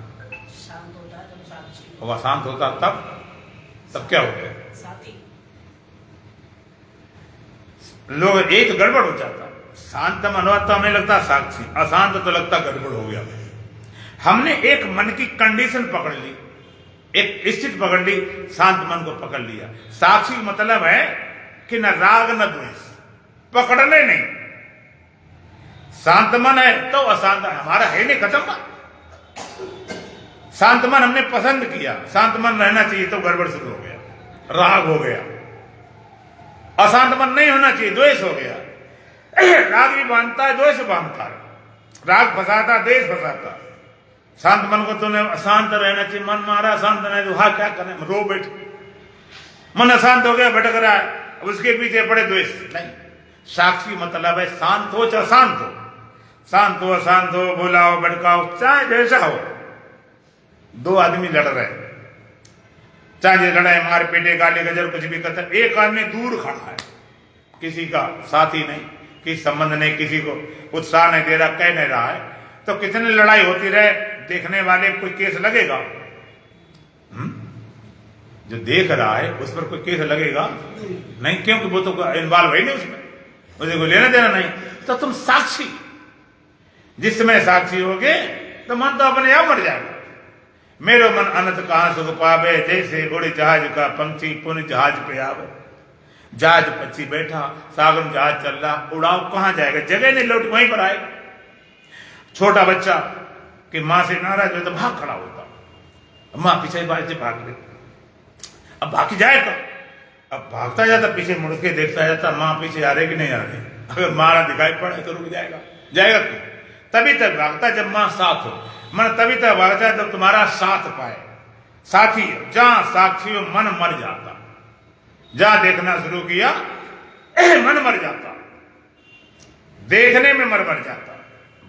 और अशांत होता तब क्या होता है? लोग एक गड़बड़ हो जाता, शांत मन हुआ तो हमें लगता साक्षी, अशांत तो लगता गड़बड़ हो गया। हमने एक मन की कंडीशन पकड़ ली, एक स्थिति पकड़ ली, शांत मन को पकड़ लिया। साक्षी मतलब है कि न राग न द्वेष, पकड़ने नहीं। शांत मन है तो अशांत हमारा है नहीं, खत्म। शांत मन हमने पसंद किया, शांत मन रहना चाहिए तो गड़बड़ शुरू हो गया, राग हो गया। अशांत मन नहीं होना चाहिए, द्वेष हो गया। राग भी बांधता है, द्वेष बांधता है, राग फंसाता, द्वेष फंसाता। शांत मन को तुमने अशांत रहना चाहिए, मन मारा शांत नहीं तो हाँ क्या करें, रो बैठ। मन अशांत हो गया, भटक रहा है, उसके पीछे बड़े द्वेष नहीं। साक्षी मतलब है शांत हो चाहे अशांत हो, शांत हो अशांत हो, बुलाओ भड़काओ, चाहे जैसा हो। दो आदमी लड़ रहे, चाहे लड़ाई मार पीटे गाली गजर कुछ भी करता, एक आदमी दूर खड़ा है, किसी का साथी नहीं, किसी संबंध नहीं, किसी को उत्साह नहीं दे रहा, कह नहीं रहा है, तो कितनी लड़ाई होती रहे, देखने वाले कोई केस लगेगा? जो देख रहा है उस पर कोई केस लगेगा नहीं, क्योंकि वो तो इन्वॉल्व है नहीं उसमें, उसे कोई लेना देना नहीं। तो तुम साक्षी, जिस समय साक्षी होगे तो मन तो अपने आप मर जाएगा। मेरो मन अनंत कहां सुख पावे, जैसे उड़े जहाज का पंछी पुण्य जहाज पे आवे। जहाज पक्षी बैठा, सागर जहाज चल रहा, उड़ाओ कहां जाएगा? जगह नहीं, लौट वहीं पर आएगा। छोटा बच्चा कि मां से नाराज हो तो भाग खड़ा होता, मां पीछे से भाग ले, अब भाग जाए तो अब भागता जाता, पीछे मुड़ के देखता जाता मां पीछे आ रही कि नहीं आ रही। अगर मां ना दिखाई पड़े तो रुक जाएगा, जाएगा क्यों? तभी तक भागता जब मां साथ हो, मन तभी तक भागता है जब तुम्हारा साथ पाए। साथी जहां साक्षी हो मन मर जाता, जहां देखना शुरू किया मन मर जाता, देखने में मन मर जाता,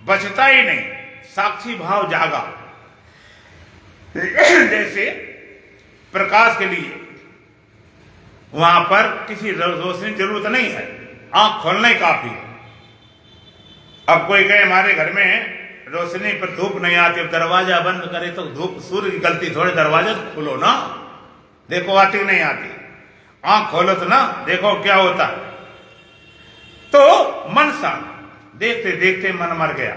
बचता ही नहीं, साक्षी भाव जागा। जैसे प्रकाश के लिए वहां पर किसी रोशनी जरूरत नहीं है, आंख खोलना ही काफी है। अब कोई कहे हमारे घर में रोशनी पर धूप नहीं आती, अब दरवाजा बंद करे तो धूप सूर्य की गलती थोड़े, दरवाजा तो खोलो ना, देखो आती नहीं आती, आंख खोलो तो ना देखो क्या होता है। तो मन सा देखते देखते मन मर गया।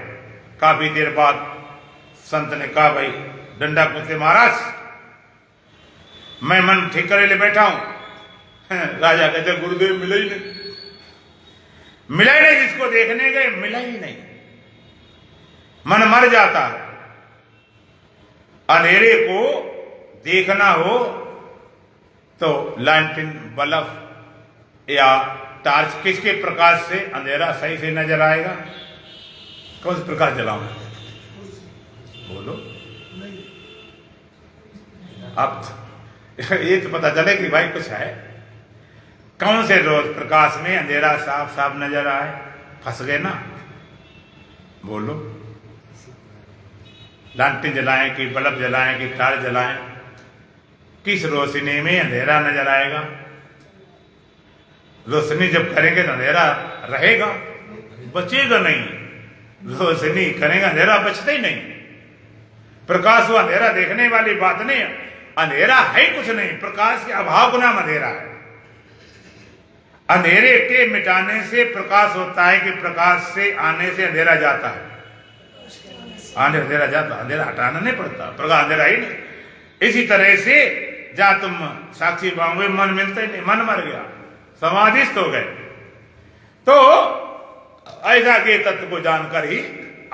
काफी देर बाद संत ने कहा भाई डंडा पूछते महाराज मैं मन ठीक करे ले बैठा हूं। राजा कहते गुरुदेव मिला ही नहीं, मिला ही नहीं, जिसको देखने गए मिला ही नहीं, मन मर जाता है। अंधेरे को देखना हो तो लैंटर्न बल्ब या टार्च, किसके प्रकाश से अंधेरा सही से नजर आएगा? कौन सा प्रकाश जलाऊं? बोलो अब ये तो पता चले कि भाई कुछ है। कौन से रोज प्रकाश में अंधेरा साफ साफ नजर आए? फंस गए ना। बोलो लालटेन जलाएं कि बल्ब जलाएं कि टार्च जलाएं, किस रोशनी में अंधेरा नजर आएगा? रोशनी जब करेंगे तो अंधेरा रहेगा, बचेगा नहीं। रोशनी करेंगे अंधेरा बचता ही नहीं। प्रकाश वो अंधेरा देखने वाली बात नहीं है, अंधेरा है कुछ नहीं, प्रकाश के अभाव को नाम अंधेरा है। अंधेरे के मिटाने से प्रकाश होता है कि प्रकाश से आने से अंधेरा जाता है? आने अंधेरा जाता, अंधेरा हटाना नहीं पड़ता, प्रकाश अंधेरा ही नहीं। इसी तरह से जहां तुम साक्षी बांगे मन मिलते ही नहीं, मन मर गया, समाधिस्थ हो गए। तो ऐसा के तत्व को जानकर ही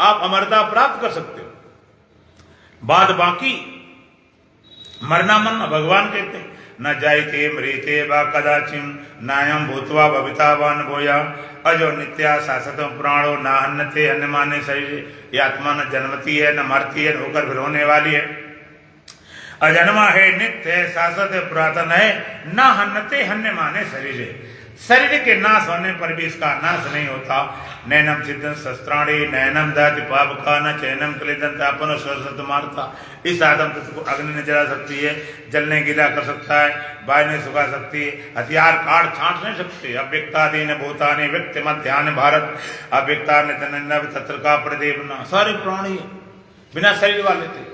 आप अमरता प्राप्त कर सकते हो। बाद बाकी मरना मरना भगवान कहते हैं न जायते मृते वा कदाचिन नायम भूतवा भवितावान भूया अजो नित्या शाश्वत प्राणो न हन्नते अन्यमाने शरीर। ये आत्मा न जन्मती है न मरती है, होकर फिर होने वाली है। अजन्मा है, नित्य है, शाश्वत है, पुरातन है, न हन्नते हन्य माने शरीर। शरीर के नाश होने पर भी इसका नाश नहीं होता। नैनम सिद्धन शस्त्राणी नैनम दहति पावका न चैनम क्लेदंता पुनः स्वसत मारता। इस आदम तत्व को अग्नि ने जला सकती है, जलने गीला कर सकता है, वायु ने सुखा सकती है, हथियार काट छांट नहीं सकते। अव्यक्तादि न भूतानि व्यक्त मध्यान भारत अव्यक्ता ने तनन्नव तत्र का प्रदेवना। सारे प्राणी बिना शरीर वाले थे,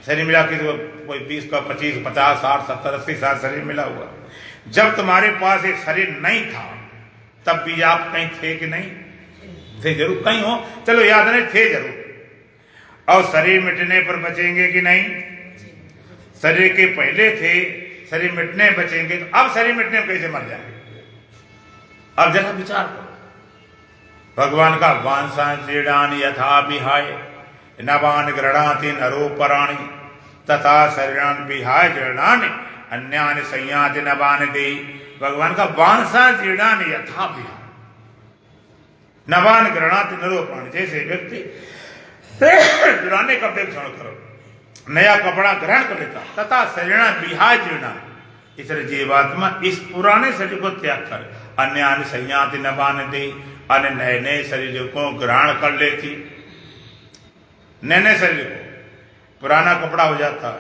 शरीर मिला के तो कोई 20 का 25 50 60 70 80 साल शरीर मिला हुआ। जब तुम्हारे पास एक शरीर नहीं था तब भी आप कहीं थे कि नहीं थे? जरूर कहीं हो, चलो याद नहीं थे जरूर। और शरीर मिटने पर बचेंगे कि नहीं? शरीर के पहले थे, शरीर मिटने बचेंगे, तो अब शरीर मिटने में कैसे मर जाएंगे? अब जरा विचार करो। भगवान का वांसा क्रीडान यथा विहाय नवान गृणाति नरो पराणी तथा शरीरान विहाय गृणानि अन्यान संयाति नवान दे। भगवान का वांसा जीर्णान यथा विहाय नवान गृणाति नरो पराणी। जैसे व्यक्ति पुराने कपड़े छोड़ करो नया कपड़ा ग्रहण कर लेता, तथा शरीर विहाय जीर्णा, इस जीवात्मा इस पुराने शरीर को त्याग कर अन्य संयाति नवान दे, अन्य नए नए शरीर को ग्रहण कर लेती। नए नए शरीर को पुराना कपड़ा हो जाता,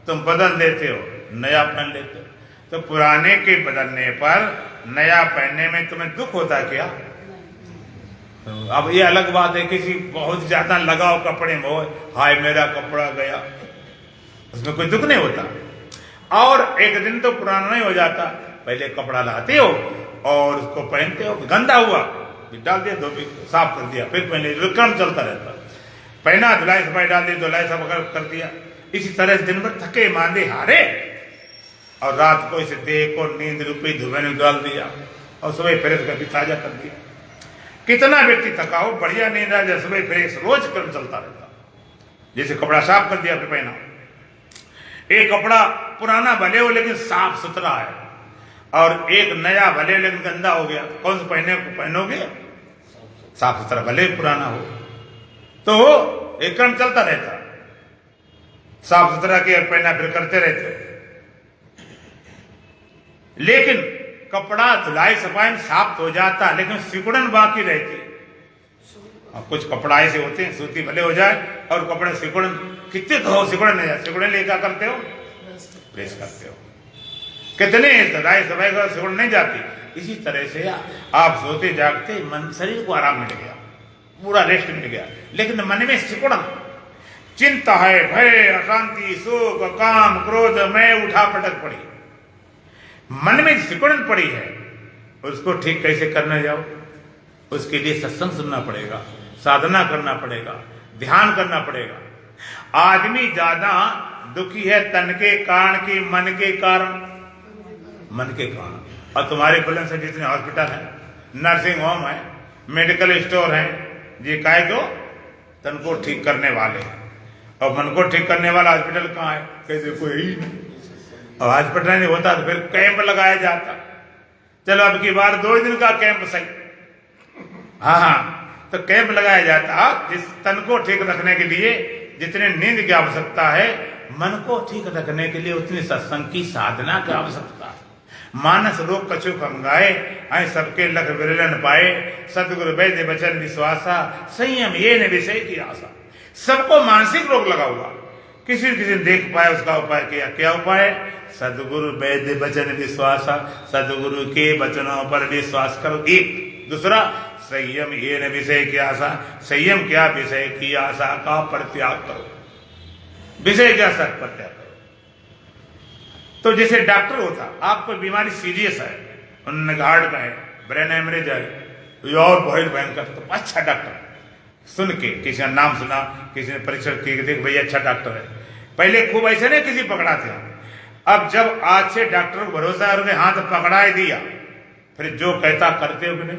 तुम बदल देते हो, नया पहन लेते हो। तो पुराने के बदलने पर नया पहनने में तुम्हें दुख होता क्या? तो अब ये अलग बात है, किसी बहुत ज्यादा लगाव कपड़े में हो, हाय मेरा कपड़ा गया, उसमें कोई दुख नहीं होता। और एक दिन तो पुराना नहीं हो जाता, पहले कपड़ा लाते हो और उसको पहनते हो, गंदा हुआ डाल दिया, धो साफ कर दिया, फिर पहले क्रम चलता रहता। पहना, धुलाई सफाई डाल दी, धुलाई सफाई कर दिया। इसी तरह से दिन भर थके मांदे हारे और रात को इसे देह को नींद रूपी धुएं में डाल दिया और सुबह फिर इसका भी ताजा कर दिया। कितना व्यक्ति थका हो, बढ़िया नींद आ जाए, सुबह फिर रोज क्रम चलता रहता। जैसे कपड़ा साफ कर दिया फिर पहना, एक कपड़ा पुराना भले हो लेकिन साफ सुथरा है, और एक नया भले लेकिन गंदा हो गया, कौन सा पहनोगे? साफ सुथरा भले पुराना हो। तो एक क्रम चलता रहता, साफ सुथरा के पहना फिर करते रहते। लेकिन कपड़ा धुलाई सफाई में साफ हो जाता लेकिन सिकुड़न बाकी रहती। और कुछ कपड़ा ऐसे होते हैं सूती भले हो जाए और कपड़े सिकुड़न, कितने धो सिकुड़न नहीं जाए, सिकुड़न ले क्या करते हो? प्रेस करते हो। कितने धुलाई सफाई का सिकुड़न नहीं जाती। इसी तरह से आप सोते जागते मन शरीर को आराम मिल गया, पूरा रेस्ट मिल गया, लेकिन मन में सिकुड़न, चिंता है, भय, अशांति, शोक, काम, क्रोध में उठा पटक पड़ी, मन में सिकुड़न पड़ी है। उसको ठीक कैसे करने जाओ? उसके लिए सत्संग सुनना पड़ेगा, साधना करना पड़ेगा, ध्यान करना पड़ेगा। आदमी ज्यादा दुखी है तन के कारण की मन के कारण, मन के कारण। और तुम्हारे बलन से जितने हॉस्पिटल है, नर्सिंग होम है, मेडिकल स्टोर है, ये काय दो तन को ठीक करने वाले हैं। और मन को ठीक करने वाला हॉस्पिटल कहाँ है? कैसे कोई ही नहीं। और हॉस्पिटल नहीं होता तो फिर कैंप लगाया जाता। चलो अब की बार 2 दिन का कैंप सही, हाँ, तो कैंप लगाया जाता। जिस तन को ठीक रखने के लिए जितने नींद की आवश्यकता है, मन को ठीक रखने के लिए उतनी सत्संग की साधना की आवश्यकता है। मानस रोग कछु कम गाए, आए सबके लख विरलन पाए, सतगुरु वैद्य वचन विश्वासा, संयम ये न विषय की आशा। सबको मानसिक रोग लगा हुआ, किसी किसी ने देख पाया उसका उपाय किया। क्या उपाय? सदगुरु वैद्य वचन विश्वासा, सदगुरु के वचनों पर विश्वास करो। एक दूसरा, संयम ये न विषय की आशा, संयम क्या विषय की आशा का परित्याग करो, विषय की आशा परित्याग करो। तो जैसे डॉक्टर होता, आपको बीमारी सीरियस है, उन्होंने हार्ट का है, ब्रेन हेमरेज है, और बहुत भयंकर, तो अच्छा डॉक्टर सुन के, किसी का नाम सुना, किसी ने परीक्षण की, देख भैया अच्छा डॉक्टर है। पहले खूब ऐसे नहीं किसी पकड़ाते हैं। अब जब आज से डॉक्टर को भरोसा है, हाँ तो पकड़ा ही दिया, फिर जो कहता करते हो कि नहीं?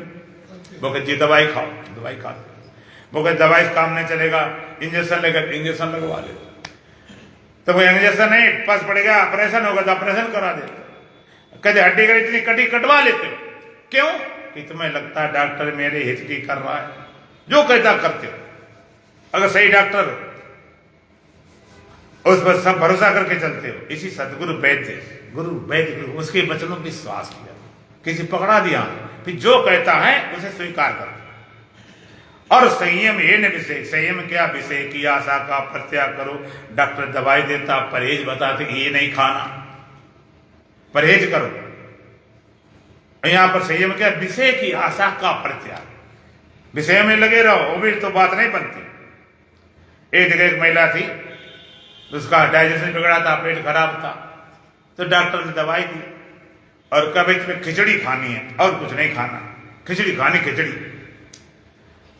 वो कहते दवाई खाओ, दवाई खा, वो कहते दवाई से काम नहीं चलेगा, इंजेक्शन लेकर इंजेक्शन लगवा ले, तो वो इंजेक्शन नहीं पास पड़ेगा, ऑपरेशन होगा तो ऑपरेशन करा देते। कहते हड्डी का इतनी कटी कटवा लेते हो, क्यों? कि तुम्हें लगता है डॉक्टर मेरे हित की कर रहा है, जो कहता करते हो। अगर सही डॉक्टर हो, उस पर सब भरोसा करके चलते हो। इसी सतगुरु वैद्य, गुरु वैद्य, उसके वचनों की विश्वास किया, किसी पकड़ा दिया, फिर जो कहता है उसे स्वीकार कर। और संयम ये न विषय, संयम क्या विषय की आशा का परित्याग करो। डॉक्टर दवाई देता, परहेज बताते ये नहीं खाना, परहेज करो। यहां पर संयम क्या? विषय की आशा का परित्याग, विषय में लगे रहो, वो भी तो बात नहीं बनती। एक जगह एक महिला थी, उसका डाइजेशन बिगड़ा था, पेट खराब था, तो डॉक्टर ने दवाई दी और कभी तुम्हें खिचड़ी खानी है और कुछ नहीं खाना, खिचड़ी खानी, खिचड़ी।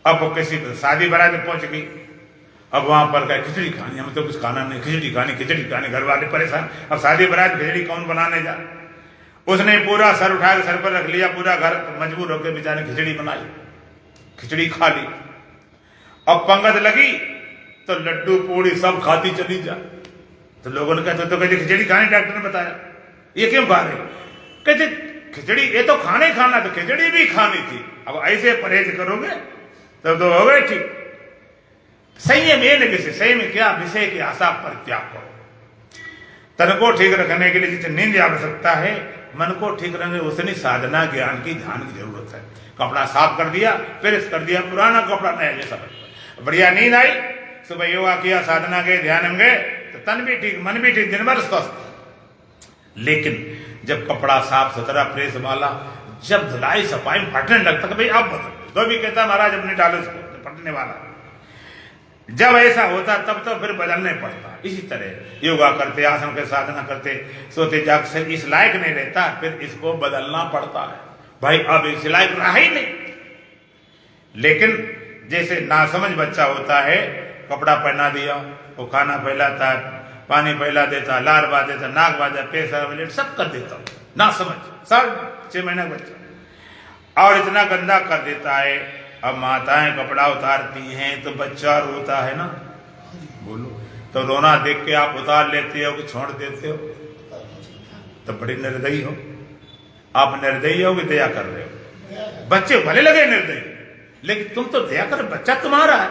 अब वो किसी शादी बारात में पहुंच गई, अब वहां पर क्या खिचड़ी खानी, हम तो कुछ खाना नहीं, खिचड़ी खानी, खिचड़ी खानी। घर वाले परेशान, अब शादी बारात खिचड़ी कौन बनाने जा? उसने पूरा सर उठा के सर पर रख लिया, पूरा घर मजबूर होकर बेचारे खिचड़ी बनाई, खिचड़ी खा ली। अब पंगत लगी तो लड्डू पूड़ी सब खाती चली जा। तो लोगों ने कहते तो कहते खिचड़ी खानी, डॉक्टर ने बताया। ये क्यों खा रहे? कहते खिचड़ी ये तो खाने खाना, तो खिचड़ी भी खानी थी। अब ऐसे परहेज करोगे तब तो हो गए ठीक। संयम ये नहीं विषय, संयम क्या? विषय की आशा पर त्याग करो। तन को ठीक रखने के लिए जितनी नींद की आवश्यकता है, मन को ठीक रखने उतनी साधना ज्ञान की ध्यान की जरूरत है। कपड़ा साफ कर दिया, प्रेस कर दिया, पुराना कपड़ा नया जैसा, बढ़िया नींद आई, सुबह योगा किया, साधना गए, ध्यान में गए, तो तन भी ठीक, मन भी ठीक, दिन भर स्वस्थ। लेकिन जब कपड़ा साफ सुथरा प्रेस वाला, जब धुलाई सफाई फटने लगता भाई अब बदल, तो भी कहता महाराज अपने डालो इसको फटने वाला। जब ऐसा होता तब तो फिर बदलने पड़ता। इसी तरह योगा करते, आसन के साधना करते, सोते जाग से इस लायक नहीं रहता, फिर इसको बदलना पड़ता है। भाई अब इस लायक रहा ही नहीं। लेकिन जैसे नासमझ बच्चा होता है, कपड़ा पहना दिया, वो खाना फैलाता है, पानी फैला देता, लार बा देता, नाक बाजा, पैसा ब्लेड सब कर देता, नासमझ 6 महीने का बच्चा, और इतना गंदा कर देता है। अब माताएं कपड़ा उतारती हैं तो बच्चा रोता है ना, बोलो, तो रोना देख के आप उतार लेते हो कि छोड़ देते हो? तो बड़ी निर्दयी हो आप, निर्दयी हो कि दया कर रहे हो? बच्चे भले लगे निर्दयी, लेकिन तुम तो दया कर, बच्चा तुम्हारा है।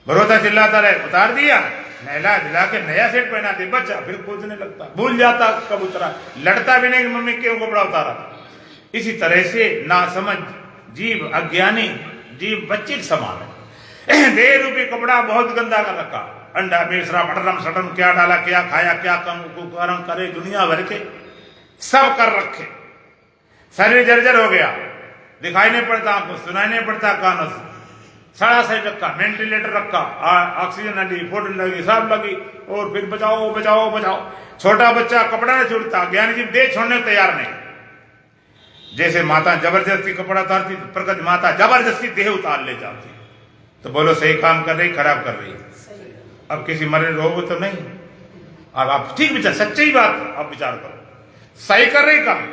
भरोसा चिल्लाता रहे, उतार दिया, नहला दिला के नया सेट पहना दे, बच्चा फिर कूदने लगता, भूल जाता कब उतरा, लड़ता भी नहीं कि मम्मी क्यों कपड़ा उतारा। इसी तरह से नासमझ जीव, अज्ञानी जीव बच्चे के समान है। देह रूपी कपड़ा बहुत गंदा कर रखा, अंडा बेसरा पटरम सटम क्या डाला, क्या खाया, क्या कम कुकरम करे, दुनिया भर के सब कर रखे। शरीर जर्जर हो गया, दिखाई नहीं पड़ता आपको, सुनाई नहीं पड़ता कानों से, सारा सही रखा, वेंटिलेटर रखा, ऑक्सीजन लगी, फोटो लगी, सब लगी, और फिर बचाओ बचाओ बचाओ। छोटा बच्चा कपड़ा नहीं छूटता, ज्ञानी जीव देह छोड़ने को तैयार नहीं। जैसे माता जबरदस्ती कपड़ा उतारती, प्रकृति माता जबरदस्ती देह उतार ले जाती। तो बोलो सही काम कर रही, खराब कर रही है? अब किसी मरे रोग तो नहीं। अब आप ठीक विचार, सच्ची बात आप विचार करो, सही कर रही काम,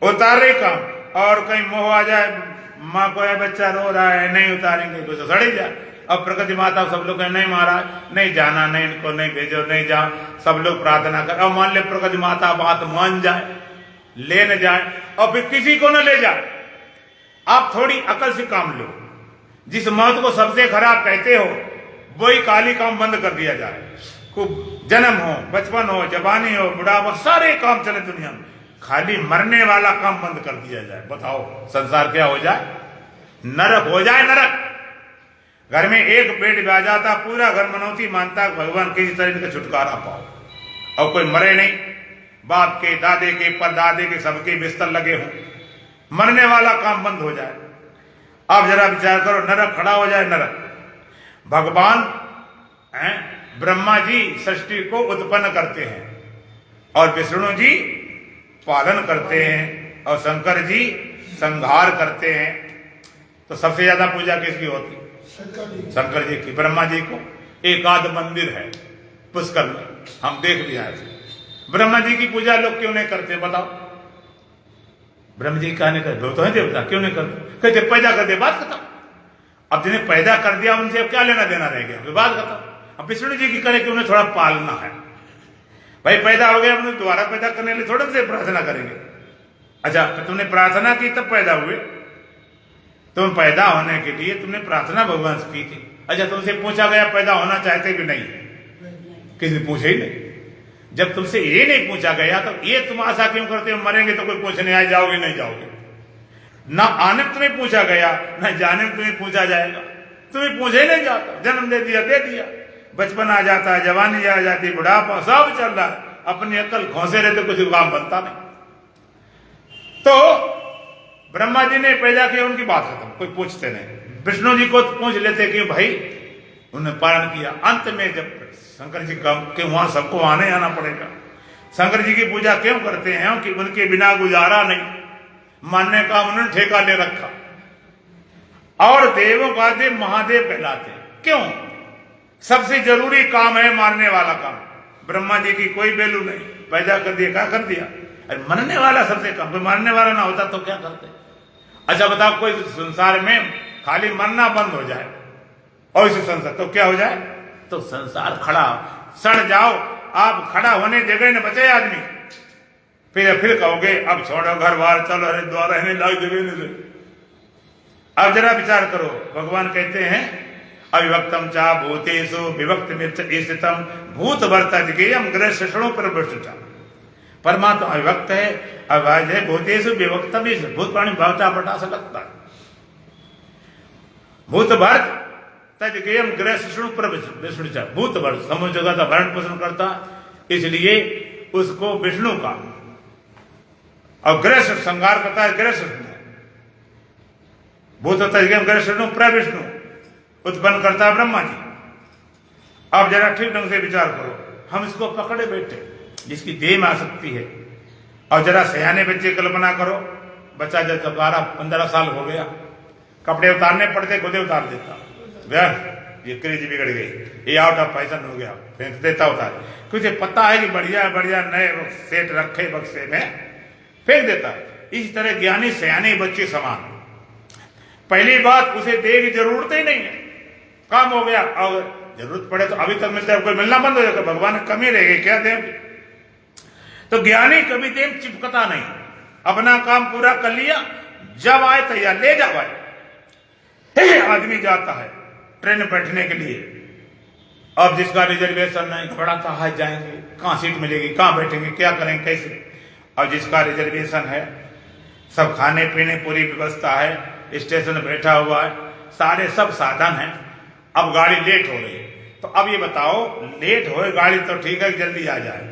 उतार रही काम, और कहीं मोह आ जाए, माँ को है बच्चा रो रहा है, नहीं उतारेंगे तो सड़ ही जाए। अब प्रकृति माता सब लोग नहीं महाराज नहीं जाना, नहीं इनको नहीं भेजो, नहीं जा, सब लोग प्रार्थना कर। अब मान ले प्रकृति माता बात मान जाए, ले न जाए, और फिर किसी को न ले जाए, आप थोड़ी अकल से काम लो। जिस मौत को सबसे खराब कहते हो, वही काली काम बंद कर दिया जाए। खूब जन्म हो, बचपन हो, जवानी हो, बुढ़ापा, सारे काम चले दुनिया में, खाली मरने वाला काम बंद कर दिया जाए। बताओ संसार क्या हो जाए? नरक हो जाए, नरक। घर में एक पेट भी आ जाता, पूरा घर मनौती मानता, भगवान किसी तरह का छुटकारा पाओ। और कोई मरे नहीं, बाप के, दादे के, परदादे के, सबके बिस्तर लगे हों, मरने वाला काम बंद हो जाए। अब जरा विचार करो, नरक खड़ा हो जाए, नरक। भगवान ब्रह्मा जी सृष्टि को उत्पन्न करते हैं, और विष्णु जी पालन करते हैं, और शंकर जी संहार करते हैं। तो सबसे ज्यादा पूजा किसकी होती? शंकर जी की। ब्रह्मा जी को एक आध मंदिर है पुष्कर में, हम देख लिया है। ब्रह्मा जी की पूजा लोग क्यों नहीं करते बताओ? ब्रह्म जी क्या नहीं करते? तो है देवता, क्यों नहीं करते? कहते पैदा कर दे, बात खत्म। अब जिन्हें पैदा कर दिया उनसे अब क्या लेना देना रह गया, बात खत्म। अब विष्णु जी की करे कि उन्हें थोड़ा पालना है। भाई पैदा हो गया, उन्हें दोबारा पैदा करने के लिए थोड़े से प्रार्थना करेंगे। अच्छा, तो तुमने प्रार्थना की तब पैदा हुए, तुम पैदा होने के लिए तुमने प्रार्थना भगवान से की थी। अच्छा, तुमसे पूछा गया पैदा होना चाहते कि नहीं? किसी ने पूछा ही नहीं। जब तुमसे ये नहीं पूछा गया तो ये तुम आशा क्यों करते हो मरेंगे तो कोई पूछने आ जाओगे? नहीं जाओगे। ना आने में तुम्हें पूछा गया, ना जाने में तुम्हें पूछा जाएगा। तुम्हें पूछे ही नहीं जाता, जन्म दे दिया, दे दिया, बचपन आ जाता है, जवानी आ जाती, बुढ़ापा, सब चल रहा है, अपनी अकल घोंसे रहते, कुछ काम बनता नहीं। तो ब्रह्मा जी ने पैदा किया, उनकी बात खत्म, कोई पूछते नहीं। विष्णु जी को पूछ लेते कि भाई उन्होंने पालन किया। अंत में जब शंकर जी के वहां सबको आने आना पड़ेगा। शंकर जी की पूजा क्यों करते हैं? कि उनके बिना गुजारा नहीं, मानने का उन्होंने ठेका ले रखा। और देवों का देव महादेव कहलाते हैं। क्यों? सबसे जरूरी काम है मारने वाला काम। ब्रह्मा जी की कोई वैल्यू नहीं, पैदा कर दिया, क्या कर दिया? अरे मरने वाला सबसे कम, कोई मारने वाला ना होता तो क्या करते? अच्छा बताओ, कोई संसार में खाली मरना बंद हो जाए और इसे संसार तो क्या हो जाए? तो संसार खड़ा सड़ जाओ, आप खड़ा होने जगह न बचे आदमी, फिर कहोगे अब छोड़ो घर बार, चलो हरिद्वार रहने लायक जगह नहीं। अब जरा विचार करो, भगवान कहते हैं अविभक्तम चा भूतेषु विभक्त स्थितम भूत वर्तम ग्रह शिषणों पर भ्रष्टा। परमात्मा अविभक्त है, अवाज है, भूतेषु विभक्तम, भूत प्राणी भावता बटा से लगता है। भूत भर्त तजगेयम ग्रह शिषणु पर भूत भर्त समूह जगह का भरण पोषण करता, इसलिए उसको विष्णु का, और ग्रह श्रृंगार करता है ग्रह विष्णु, भूत ग्रह विष्णु प्रविष्णु उत्पन्न करता है ब्रह्मा जी। अब जरा ठीक ढंग से विचार करो, हम इसको पकड़े बैठे जिसकी देह में आ सकती है, और जरा सयाने बच्चे कल्पना करो, बच्चा जब 12-15 साल हो गया, कपड़े उतारने पड़ते खुदे उतार देता, ये क्रेज बिगड़ गई, ये आउट ऑफ फैशन हो गया, फेंक देता उतार, तुझे पता है कि बढ़िया बढ़िया नए सेट रखे बक्से में, फेंक देता। इस तरह ज्ञानी सयाने बच्चे समान। पहली बात, उसे देह की जरूरत ही नहीं है, काम हो गया, और जरूरत पड़े तो अभी तक मिलता है, कोई मिलना बंद हो जाएगा, भगवान ने कमी रह गई क्या दें। तो ज्ञानी कभी देह चिपकता नहीं, अपना काम पूरा कर लिया, जब आए तैयार ले जाओ आए। आदमी जाता है ट्रेन बैठने के लिए, अब जिसका रिजर्वेशन नहीं, बड़ा कहा जाएंगे, कहां सीट मिलेगी, कहां बैठेंगे, क्या करेंगे, कैसे। और जिसका रिजर्वेशन है, सब खाने पीने पूरी व्यवस्था है, स्टेशन बैठा हुआ है, सारे सब साधन हैं, अब गाड़ी लेट हो रही है, तो अब ये बताओ, लेट हो गाड़ी तो ठीक है, जल्दी आ जाए,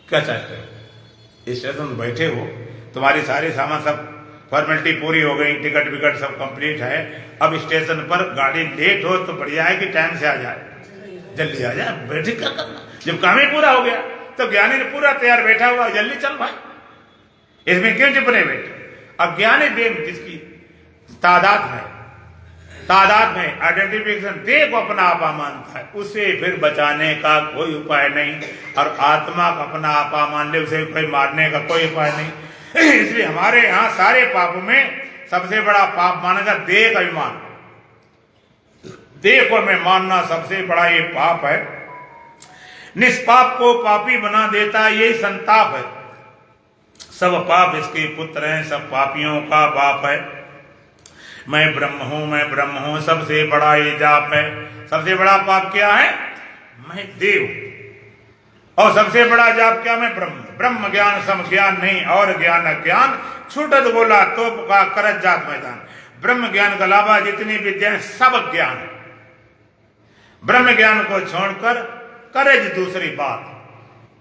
क्या चाहते हो। स्टेशन बैठे हो, तुम्हारी सारी सामान सब फॉर्मेलिटी पूरी हो गई, टिकट विकट सब कंप्लीट है, अब स्टेशन पर गाड़ी लेट हो तो बढ़िया है कि टाइम से आ जाए, जल्दी आ जाए, बैठे क्या करना, जब काम ही पूरा हो गया। तो ज्ञानी ने पूरा तैयार बैठा हुआ, जल्दी चल भाई, इसमें क्यों चिपने बैठे। अज्ञानी देव जिसकी तादाद में आइडेंटिफिकेशन देह को अपना आपा मानता है, उसे फिर बचाने का कोई उपाय नहीं, और आत्मा को अपना आपा मान ले, उसे कोई मारने का कोई उपाय नहीं। इसलिए हमारे यहां सारे पापों में सबसे बड़ा पाप मानेगा देह का अभिमान, देह को मैं मानना सबसे बड़ा ये पाप है। निष्पाप को पापी बना देता है, यही संताप है। सब पाप इसके पुत्र हैं, सब पापियों का बाप है। मैं ब्रह्म हूं, सबसे बड़ा ये जाप है। सबसे बड़ा पाप क्या है, मैं देव, और सबसे बड़ा जाप क्या, मैं ब्रह्म ज्ञान सम ज्ञान नहीं, और ज्ञान अज्ञान छूटत बोला तो का करत जात मैदान। ब्रह्म ज्ञान के अलावा जितनी विद्याएं सब ज्ञान है, ब्रह्म ज्ञान को छोड़कर करे दूसरी बात,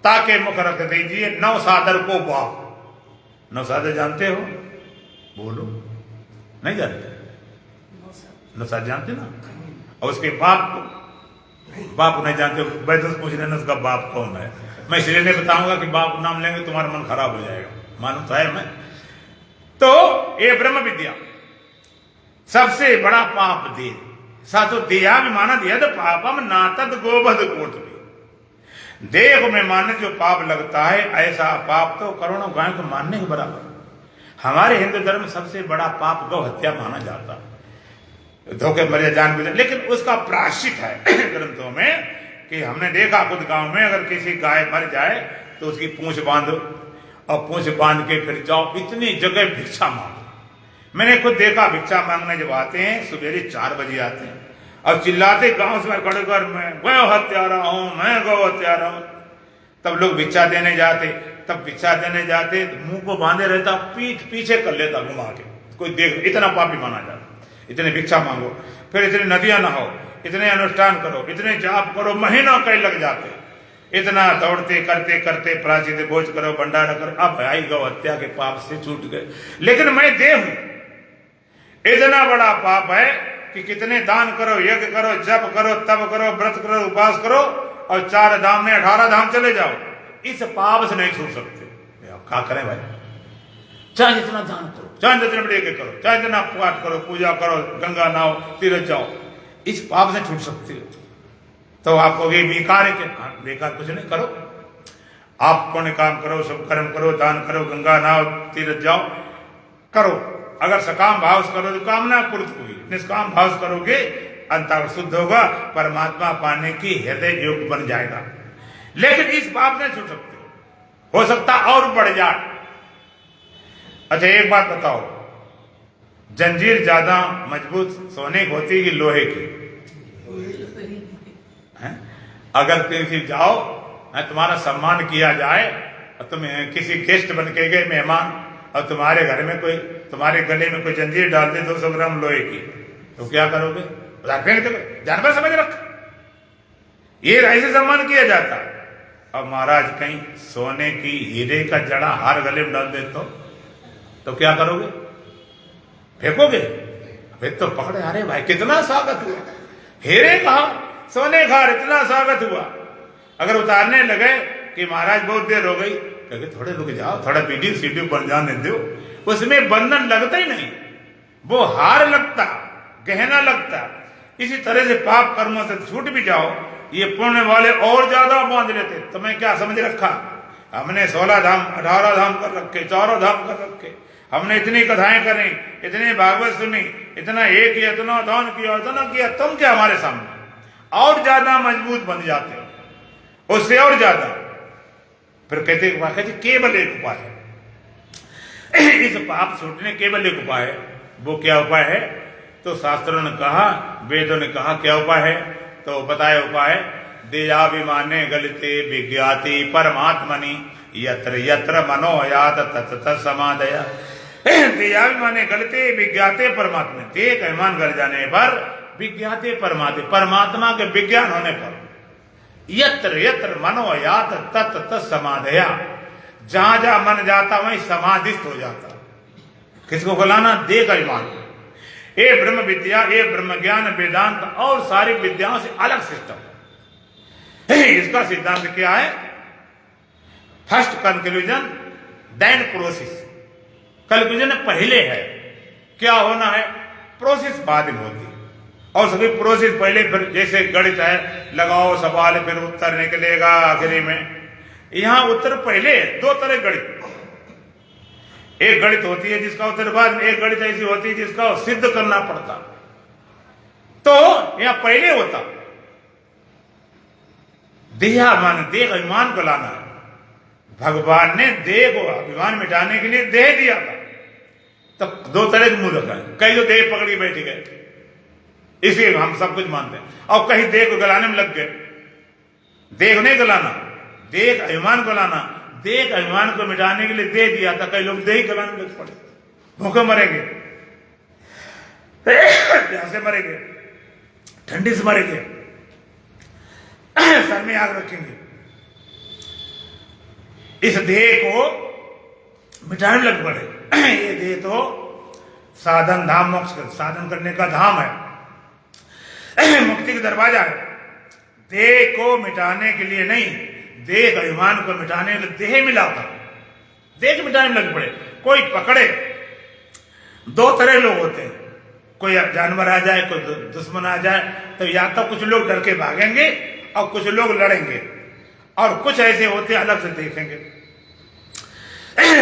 ताके मुख रख दीजिए नौ सादर को बाप। नौ सादर जानते हो, बोलो, नहीं जानते, नौ सादर जानते ना, और उसके बाप को नहीं जानते, वैद्य पूछ लेना उसका बाप कौन है। मैं इसलिए नहीं बताऊंगा कि बाप नाम लेंगे तुम्हारा मन खराब हो जाएगा, मालूम तो है मैं। तो ये ब्रह्म विद्या सबसे बड़ा पाप दे, साथो दिया भी माना दिया तो पापम नातद गोबध कोट भी। देह में मानने जो पाप लगता है, ऐसा पाप तो करोड़ों गायों को मानने के बराबर। हमारे हिंदू धर्म में सबसे बड़ा पाप गौ हत्या माना जाता है, धोखे मरे जान बुझे, लेकिन उसका प्रायश्चित है ग्रंथों में कि हमने देखा खुद गांव में, अगर किसी गाय मर जाए तो उसकी पूंछ बांधो, और पूंछ बांध के फिर जाओ इतनी जगह भिक्षा मांगो। मैंने खुद देखा, भिक्षा मांगने जब आते हैं सवेरे 4 बजे आते हैं और चिल्लाते गांव से खड़े कर, मैं गौ हत्यारा हूं, मैं गौ हत्यारा हूं। तब लोग भिक्षा देने जाते, तो मुंह को बांधे रहता, पीठ पीछे कर लेता घुमा के, कोई देख, इतना पापी माना जाता। इतने भिक्षा मांगो, फिर इतनी नदियां नहाओ, इतने अनुष्ठान करो, इतने जाप करो, महीनों कई लग जाते, इतना दौड़ते करते करते प्राचित भोज करो, भंडारा करो, अब आई गौ हत्या के पाप से छूट गए। लेकिन मैं देह हूं, इतना बड़ा पाप है कि कितने दान करो, यज्ञ करो, जप करो, तप करो, व्रत करो, उपवास करो, और 4 धाम में 18 धाम चले जाओ, इस पाप से नहीं छूट सकते। क्या करें भाई, चाहे जितना दान करो, चाहे जितने बड़े करो, चाहे जितना पाठ करो, पूजा करो, गंगा नहाओ, तीर्थ जाओ, इस पाप से छूट सकते हो। तो आपको ये बेकार है कि बेकार कुछ नहीं करो, आप पुण्य काम करो, सब कर्म करो, दान करो, गंगा नहाओ, तीर्थ जाओ, करो। अगर सकाम भाव से करो तो कामना पूर्त हुई, निष्काम भाव से करोगे अंतर शुद्ध होगा, परमात्मा पाने की हृदय योग बन जाएगा। लेकिन इस पाप से छूट सकते हो सकता और बढ़ जाए। अच्छा एक बात बताओ, जंजीर ज्यादा मजबूत सोने की होती कि लोहे की? अगर किसी जाओ, तुम्हारा सम्मान किया जाए और तुम किसी गेस्ट बन के गए मेहमान, और तुम्हारे घर में कोई, तुम्हारे गले में कोई जंजीर डाल दे 200 ग्राम लोहे की, तो क्या करोगे? जानवर समझ रख, ये ऐसे सम्मान किया जाता। अब महाराज कहीं सोने की हीरे का जड़ा हार गले में डाल दे तो क्या करोगे? फेंकोगे? फिर तो पकड़े, अरे भाई कितना स्वागत हुआ, हीरे का सोने का इतना स्वागत हुआ। अगर उतारने लगे कि महाराज बहुत देर हो गई, कहे थोड़े रुक जाओ, थोड़ा वीडियो सीडियो बन जाने दो, उसमें बंधन लगता ही नहीं, वो हार लगता, गहना लगता। इसी तरह से पाप कर्मों से छूट भी जाओ, ये पुण्य वाले और ज्यादा बांध लेते। तुम्हें क्या समझ रखा? हमने 16 धाम 18 धाम कर रखे, 4 धाम कर रखे, हमने इतनी कथाएं करी, इतनी भागवत सुनी, इतना ये किया, इतना दान किया, इतना किया, तुम क्या हमारे सामने? और ज्यादा मजबूत बन जाते हो, उससे और ज्यादा। फिर कहते केवल एक उपाय है इस पाप छूटने, केवल एक उपाय है। वो क्या उपाय है? तो शास्त्रों ने कहा, वेदों ने कहा क्या उपाय है? तो बताए उपाय, देयाभिमाने गलिते विज्ञाति परमात्मनि यत्र यत्र मनोयात तत्र समाधया। देयाभिमाने गलिते विज्ञाते परमात्मा, देह का अभिमान गल जाने पर विज्ञाते परमात्मा के विज्ञान होने पर यत्र यत्र मनोयात तत्र समाधया, जहां जहां मन जाता वहीं समाधिस्थ हो जाता। किसको बुलाना? देह का अभिमान। ये ब्रह्म विद्या, ये ब्रह्म ज्ञान, वेदांत और सारी विद्याओं से अलग सिस्टम। इसका सिद्धांत क्या है? First conclusion then process. Conclusion पहले है, क्या होना है, प्रोसेस बाद में होती, और सभी प्रोसेस पहले। फिर जैसे गणित है, लगाओ सवाल फिर उत्तर निकलेगा आखिरी में। यहां उत्तर पहले। 2 तरह गणित, एक गणित होती है जिसका उत्तर बाद में, एक गणित ऐसी होती है जिसका सिद्ध करना पड़ता। तो यहां पहले होता देहाभिमान, देह अभिमान को लाना है। भगवान ने देह को अभिमान मिटाने के लिए देह दिया था। तब 2 तरह के मुंह रखा है, कई तो देह पकड़ के बैठ गए, इसलिए हम सब कुछ मानते हैं, और कहीं देह को गलाने में लग गए। देह नहीं गलाना, देह अभिमान को लाना। देह अभिमान को मिटाने के लिए दे दिया था, कई लोग देह गलाने में लग पड़े, भूखे मरेंगे, प्यासे मरेंगे, ठंडी से मरेंगे, सर में आग रखेंगे। इस देह को मिटाने में लग पड़े। ये देह तो साधन धाम, मोक्ष साधन करने का धाम है, मुक्ति का दरवाजा है। देह को मिटाने के लिए नहीं, देह अभिमान को मिटाने के लिए देह मिला था, देह मिटाने में लग पड़े। कोई पकड़े, 2 तरह लोग होते हैं, कोई जानवर आ जाए, कोई दुश्मन आ जाए, तो या तो कुछ लोग डर के भागेंगे और कुछ लोग लड़ेंगे, और कुछ ऐसे होते हैं अलग से देखेंगे।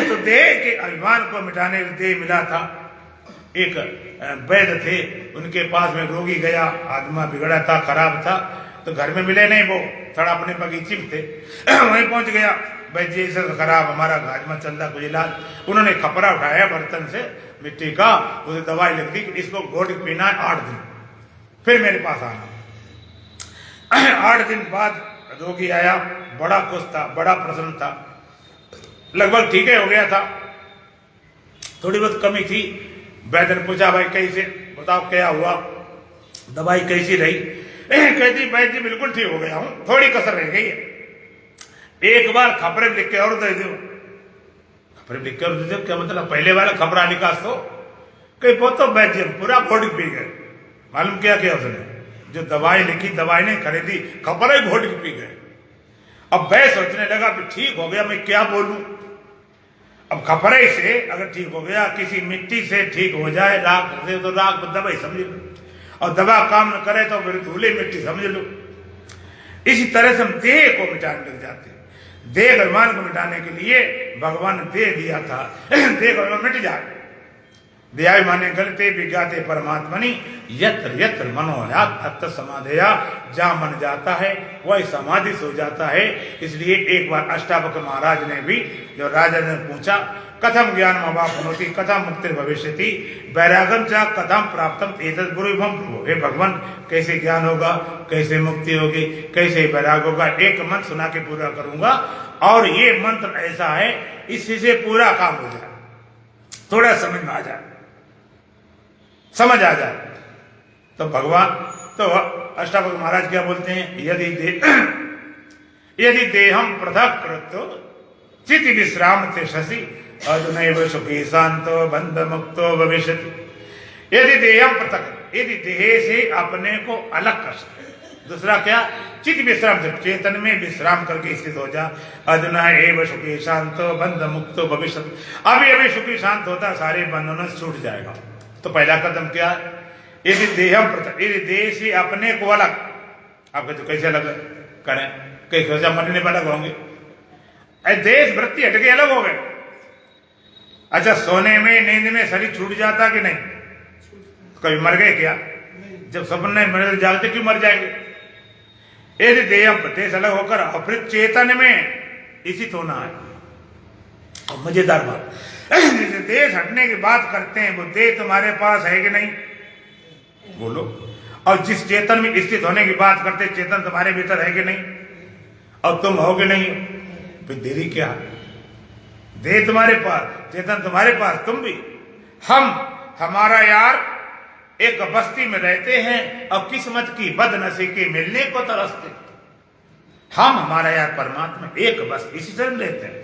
तो देह के अभिमान को मिटाने के लिए देह मिला था। एक वैद्य थे, उनके पास में रोगी गया, आत्मा बिगड़ा था, खराब था, तो घर में मिले नहीं, वो थोड़ा अपने बगीचे में थे, वहीं पहुंच गया। भाई जी ऐसा खराब, हमारा आत्मा चल रहा, कुछ इलाज। उन्होंने खपरा उठाया बर्तन से मिट्टी का, उसे दवाई लिख दी, इसको घोट पीना है 8 दिन, फिर मेरे पास आना। 8 दिन बाद रोगी आया, बड़ा खुश था, बड़ा प्रसन्न था, लगभग ठीक हो गया था, थोड़ी बहुत कमी थी। वैद्य ने पूछा, भाई कैसे, बताओ क्या हुआ, दवाई कैसी रही? कहती भाई जी बिल्कुल ठीक हो गया हूं, थोड़ी कसर रह गई है, एक बार खपरे लिख के और दे दो। खपरे लिख के और दे दो क्या मतलब? पहले वाला खपरा निकास तो कहीं तो वैद्य पूरा घोट पी गए। मालूम क्या किया उसने? जो दवाई लिखी, दवाई नहीं खरीदी, खपरा ही घोट के पी गए। अब वह सोचने लगा कि ठीक हो गया, मैं क्या बोलूं। अब खपरे से अगर ठीक हो गया, किसी मिट्टी से ठीक हो जाए, राख से, तो राख दवाई समझ लो, और दवा काम न करे तो फिर धूले मिट्टी समझ लो। इसी तरह से हम देह को मिटाने लग जाते हैं। देह अभिमान को मिटाने के लिए भगवान ने देह दिया था, देह अभिमान मिट जाए। देहाभिमाने गलते विज्ञाते परमात्मनि यत्र यत्र मनोयात तत्र समाधया, जहां मन जाता है वही समाधि हो जाता है। इसलिए एक बार अष्टावक्र महाराज ने भी, जो राजा ने पूछा, कथम ज्ञान अवाप्नोति कथम मुक्ति भविष्यति वैरागम च कथम प्राप्तम एतद् ब्रूहि प्रभो। हे भगवान, कैसे ज्ञान होगा, कैसे मुक्ति होगी, कैसे वैराग होगा? एक मंत्र सुना के पूरा करूंगा, और ये मंत्र ऐसा है इसी से पूरा काम हो जाए, थोड़ा समझ में आ जाए, समझ आ जाए। तो भगवान, तो अष्टावक्र महाराज क्या बोलते हैं? यदि देहम पृथक कृतो चिति विश्राम शशि अधुनैव सुखी शांतो बंध मुक्तो भविष्यति। यदि देहम पृथक, यदि देह से अपने को अलग कर सके, दूसरा क्या, चित विश्राम से चेतन में विश्राम करके स्थित हो जा। अधुना एव सुखी शांतो बंध मुक्तो भविष्यति, अभी अभी सुखी शांत होता सारे बंधनों से छूट जाएगा। तो पहला कदम क्या है, यदि देहम पृथक, यदि देह से अपने को अलग, आपको तो कैसे अलग करें, कई सोचा मरने पर अलग होंगे, देश वृत्ति हटके अलग हो गए। अच्छा, सोने में नींद में शरीर छूट जाता कि नहीं, कभी मर गए क्या, जब सपने में जागते क्यों मर जाएंगे। यदि देह देश अलग होकर अपृत चेतन में स्थित होना है। और मजेदार बात, जैसे देश हटने की बात करते हैं, वो देह तुम्हारे पास है कि नहीं, बोलो। और जिस चेतन में स्थित होने की बात करते, चेतन तुम्हारे भीतर है कि नहीं, और तुम हो कि नहीं, फिर देरी क्या, देह तुम्हारे पास, चेतन तुम्हारे पास, तुम भी। हमारा यार एक बस्ती में रहते हैं और किस्मत की बदनसीबी मिलने को तरसते। हमारा यार परमात्मा एक बस इसी से रहते हैं,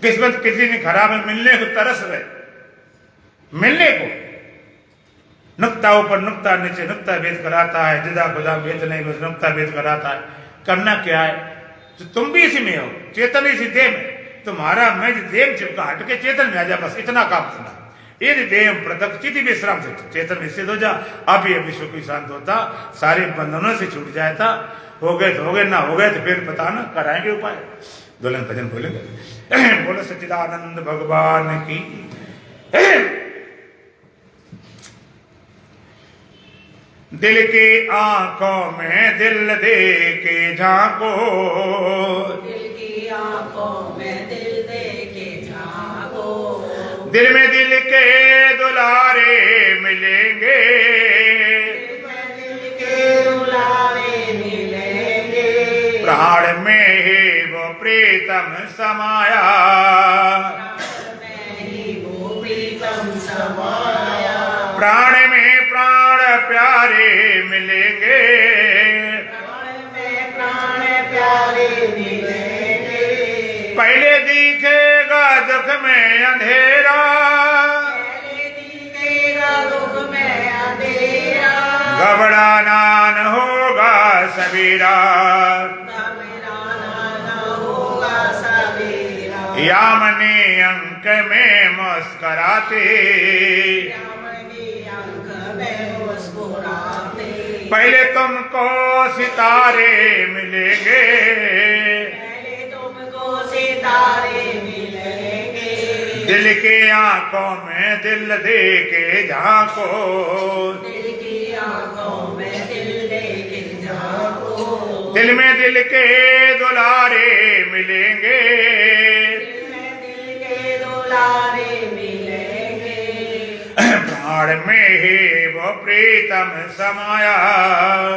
किस्मत किसी ने खराब है, मिलने को तरस रहे, मिलने को। नुक्ता ऊपर नुक्ता नीचे नुक्ता भेद कराता है, जिदा खुदा भेद नहीं बस नुक्ता भेद कराता है। करना क्या है, तो तुम भी इसी में हो, चेतन इसी देह में, तुम्हारा मैं देव चिपका हट के चेतन में आ जा, बस इतना काम करना। यदि देह पृथक चिति विश्राम से चेतन स्थित हो जा, अभी अभी सुखी शांत होता, सारे बंधनों से छूट जाता। हो गए तो हो गए, ना हो गए तो फिर बताना, कराएंगे उपाय। दुल्हन भजन बोलेंगे। बोलो सच्चिदानंद भगवान की। दिल के आंखों में दिल दे के झांको, दिल की आंखों में दिल दे के झांको, दिल में दिल के दुलारे मिलेंगे, दिल में दिल के दुलारे मिलेंगे, प्राण में ही वो प्रीतम समाया, प्राण में ही वो प्रीतम समाया, प्राण में प्राण प्यारे मिलेंगे, प्राण में प्राण प्यारे मिलेंगे, पहले दिखेगा दुख में अंधेरा, पहले दिखेगा दुख में अंधेरा, घबराना न होगा सबेरा, घबराना न होगा सबेरा, यामनी अंक में मुस्कुराते, यामिनी अंक में मुस्कुराते, पहले तुमको सितारे मिलेंगे, पहले तुमको सितारे मिलेंगे, दिल के आंखों में दिल दे के झांको, दिल की आंखों में दिल दे के झांको, दिल में दिल के दुलारे मिलेंगे, दिल में दिल के दुलारे मिलेंगे, प्राण में ही वो प्रीतम समाया,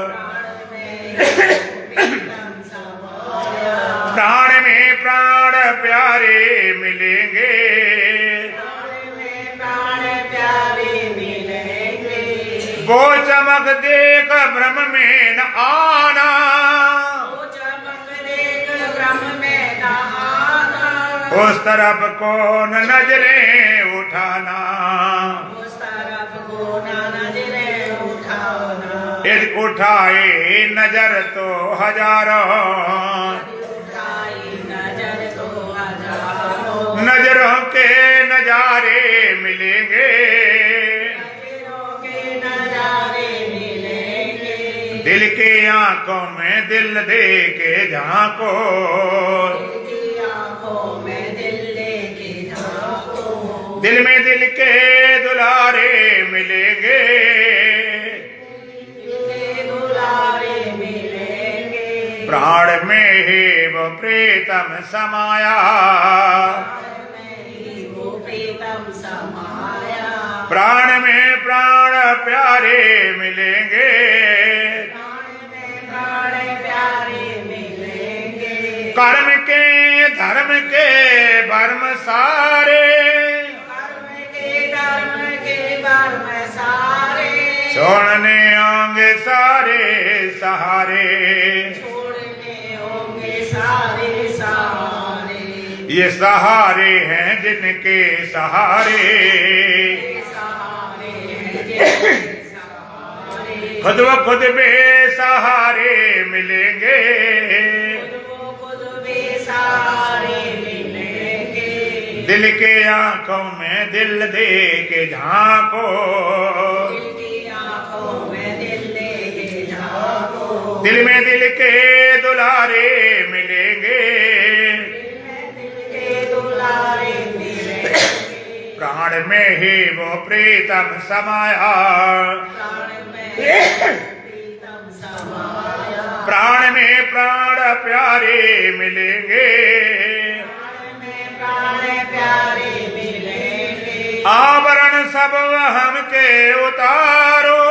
प्राण में प्रीतम समाया, प्राण में प्राण प्यारे मिलेंगे, प्राण में प्राण प्यारे मिलेंगे, वो चमक देख ब्रह्म में न आना, वो चमक देख ब्रह्म में न आना, उस तरफ कौन नजरें उठाना, उस तरफ को न नजरें उठाना, यदि उठाए नजर तो हजारों, उठाई नजर तो हजारों, नजरों के नजारे मिलेंगे, नजरों के नजारे मिलेंगे, दिल के आंखों में दिल दे के झांको, दिल की आंखों में दिल दे के झांको, दिल में दिल के दुलारे मिलेंगे, दिल के दुलारे मिलेंगे, प्राण में ही वो प्रीतम समाया, प्राण में ही वो प्रीतम समाया, प्राण में प्राण प्यारे मिलेंगे, प्राण में प्राण प्यारे मिलेंगे, कर्म के धर्म के भर्म सारे, कर्म के कर्म सारे, छोड़ने होंगे सारे सहारे, छोड़ने होंगे सारे सहारे, ये सहारे हैं जिनके सहारे सहारे हैं जिनके सहारे, खुद व खुद बेसहारे मिलेंगे, खुद बेसहारे मिलेंगे। दिल के आंखों में दिल दे के झांको, दिल की आंखों में दिल दे के झांको, दिल में दिल के दुलारे मिलेंगे, दिल के दुलारे मिलेंगे। प्राण में ही वो प्रीतम समाया, प्राण में प्रीतम समाया, प्राण में प्राण प्यारे मिलेंगे, प्राण में प्राण प्यारे मिलेंगे। आवरण सब वहम के उतारो,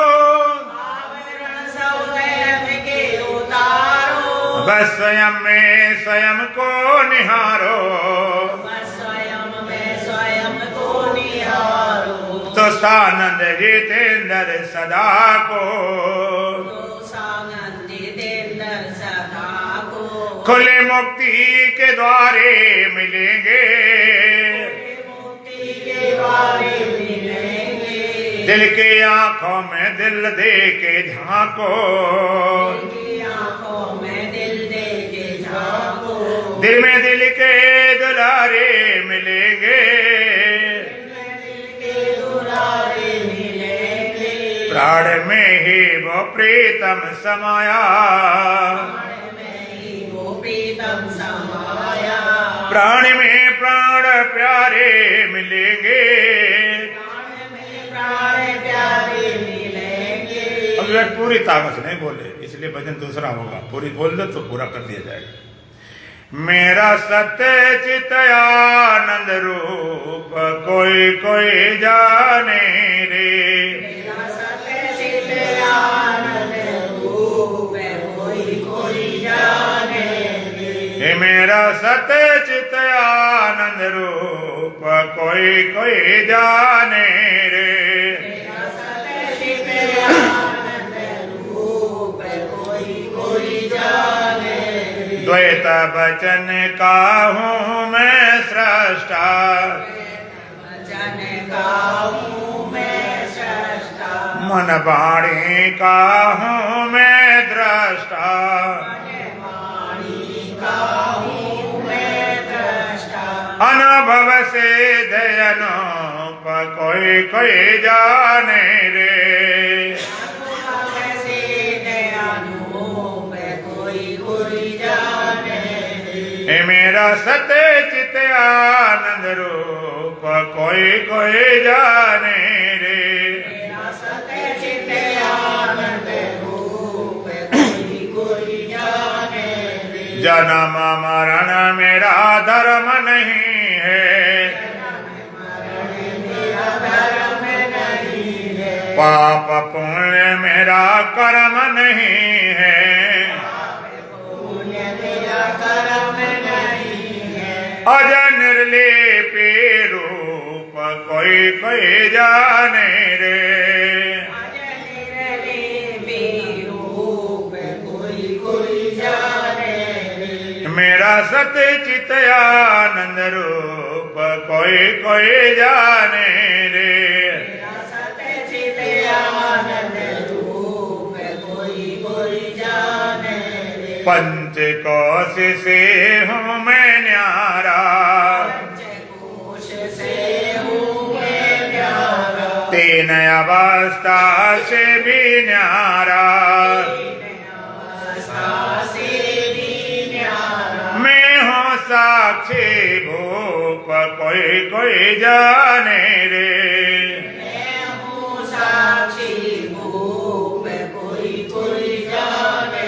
आवरण सब वहम के उतारो, बस स्वयं में स्वयं को निहारो, बस स्वयं में स्वयं को निहारो। तो सानंद जितेंद्र सदा को, तो सानंद जितेंद्र सदा को, खुले मुक्ति के द्वारे मिलेंगे, मुक्ति के द्वारे मिलेंगे। दिल के आंखों में दिल दे के झांको, दिल की आंखों में दिल दे के झांको, दिल में दिल के दुलारे मिलेंगे, दिल के दुलारे मिलेंगे। प्राण में ही वो प्रीतम समाया, प्राण में ही वो प्रीतम समाया, प्राण में प्राण प्यारे मिलेंगे। प्राण में प्राण प्यारे मिलेंगे। अब यह पूरी ताकत से नहीं बोले, इसलिए भजन दूसरा होगा, पूरी बोल दो तो पूरा कर दिया जाएगा। मेरा सत्य चित आनंद रूप कोई कोई जाने रे, मेरा सत्य चित आनंद रूप कोई कोई जाने रे। हे मेरा सत्य चित आनंद रूप कोई कोई जाने रे, मेरा सत्य चित आनंद रूप कोई कोई जाने रे। द्वैत वचन का हूँ मैं सृष्टा, वचन का हूँ मैं सृष्टा, मन वाणी का हूँ मैं दृष्टा, वाणी का हूँ मैं दृष्टा। अनुभव से दयनों पर कोई कोई जाने रे, अनुभव से दयालुओं पे कोई कोई जाने रे। हे मेरा सत्य चित आनंद रूप कोई कोई जाने रे, मेरा सत्य चित आनंद रूप कोई कोई जाने रे। जन्म मरण मेरा धर्म नहीं है, मेरा धर्म नहीं है, पाप पुण्य मेरा कर्म नहीं है, पुण्य मेरा कर्म नहीं है। अज निर्लेपी रूप कोई कोई जाने रे, अज निर्लेपी रूप कोई कोई जाने रे। मेरा सत्य चित आनंद रूप कोई कोई जाने रे, मेरा सत्य चित आनंद रूप कोई कोई जाने रे। पंच कोश से हूँ मैं न्यारा, पंचकोश से हूँ मैं प्यारा, तीन अवस्था से भी न्यारा, अवस्था से भी न्यारा। मैं हूँ साक्षी भूप कोई कोई जाने रे, मैं हूँ साक्षी भूप कोई कोई जाने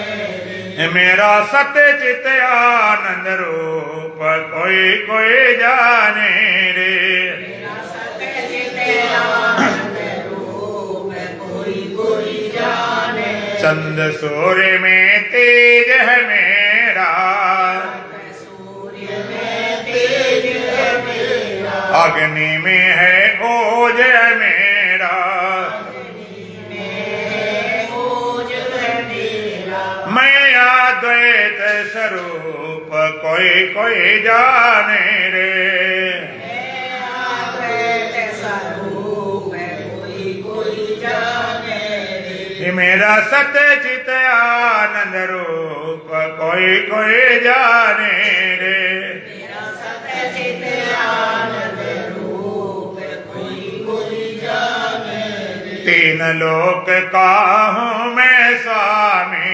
रे। मेरा सत्य चित आनंद रूप कोई कोई जाने रे, मेरा सत्य चित आनंद रूप कोई कोई जाने रे। चंद सूर्य में तेज है मेरा, सूर्य में तेज है मेरा, अग्नि में है ओज है मेरा, ओज है मेरा। मैं अद्वैत अद्वैत स्वरूप कोई कोई जाने रे। अद्वैत स्वरूप कोई जाने रे। मेरा सत्य चित आनंद रूप कोई कोई जाने रे। मेरा सत्य चित आनंद रूप कोई जाने रे। तीन लोक काहूँ मैं स्वामी,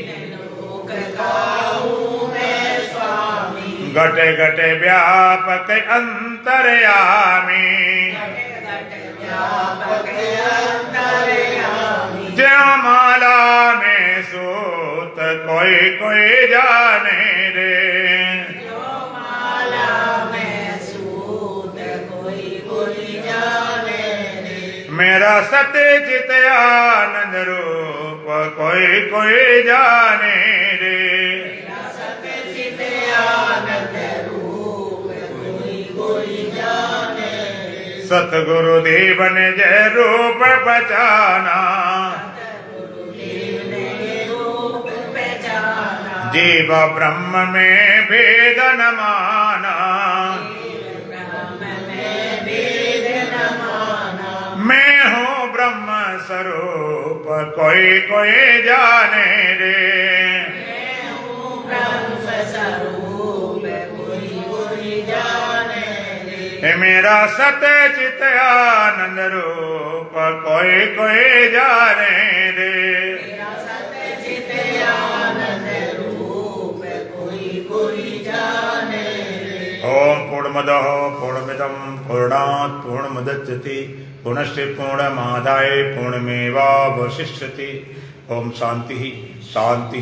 तीन लोक काहूँ मैं स्वामी। घट घट व्यापक अंतर्यामी। ज्यों माला में सूत कोई कोई जाने रे। जो माला में सूत कोई जाने रे। मेरा सत्य चित आनंद रूप कोई कोई जाने रे। मेरा सत्य चित आनंद रूप कोई जाने रे। सतगुरु देव ने जय रूप पहचाना, सतगुरुदेव ने रूप पहचाना। जीव ब्रह्म में भेद न माना। ब्रह्म में भेद न माना। मैं हूँ ब्रह्म स्वरूप कोई कोई जाने रे। मैं हूँ ब्रह्म स्वरूप कोई जाने रे। मेरा सत्य चित आनंद रूप कोई कोई जाने रे। मेरा सत्य चित आनंद रूप कोई जाने रे। ओम पूर्णमदः पूर्णमिदं पूर्णात् पूर्णमुदच्यते पूर्णस्य पूर्णमादाय पूर्णमेवावशिष्यते। ओम शांति शांति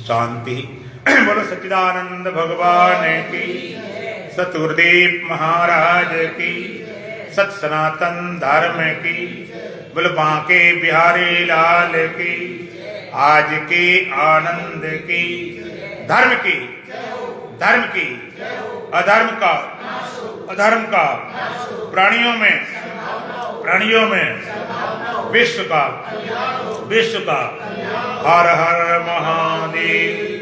शांति। बोलो सच्चिदानंद भगवान की, सतगुरुदेव महाराज की, सत सनातन धर्म की, बोलो बांके बिहारी लाल की, आज की आनंद की, धर्म की, धर्म की, अधर्म का, अधर्म का, प्राणियों में विश्व का, हर हर महादेव।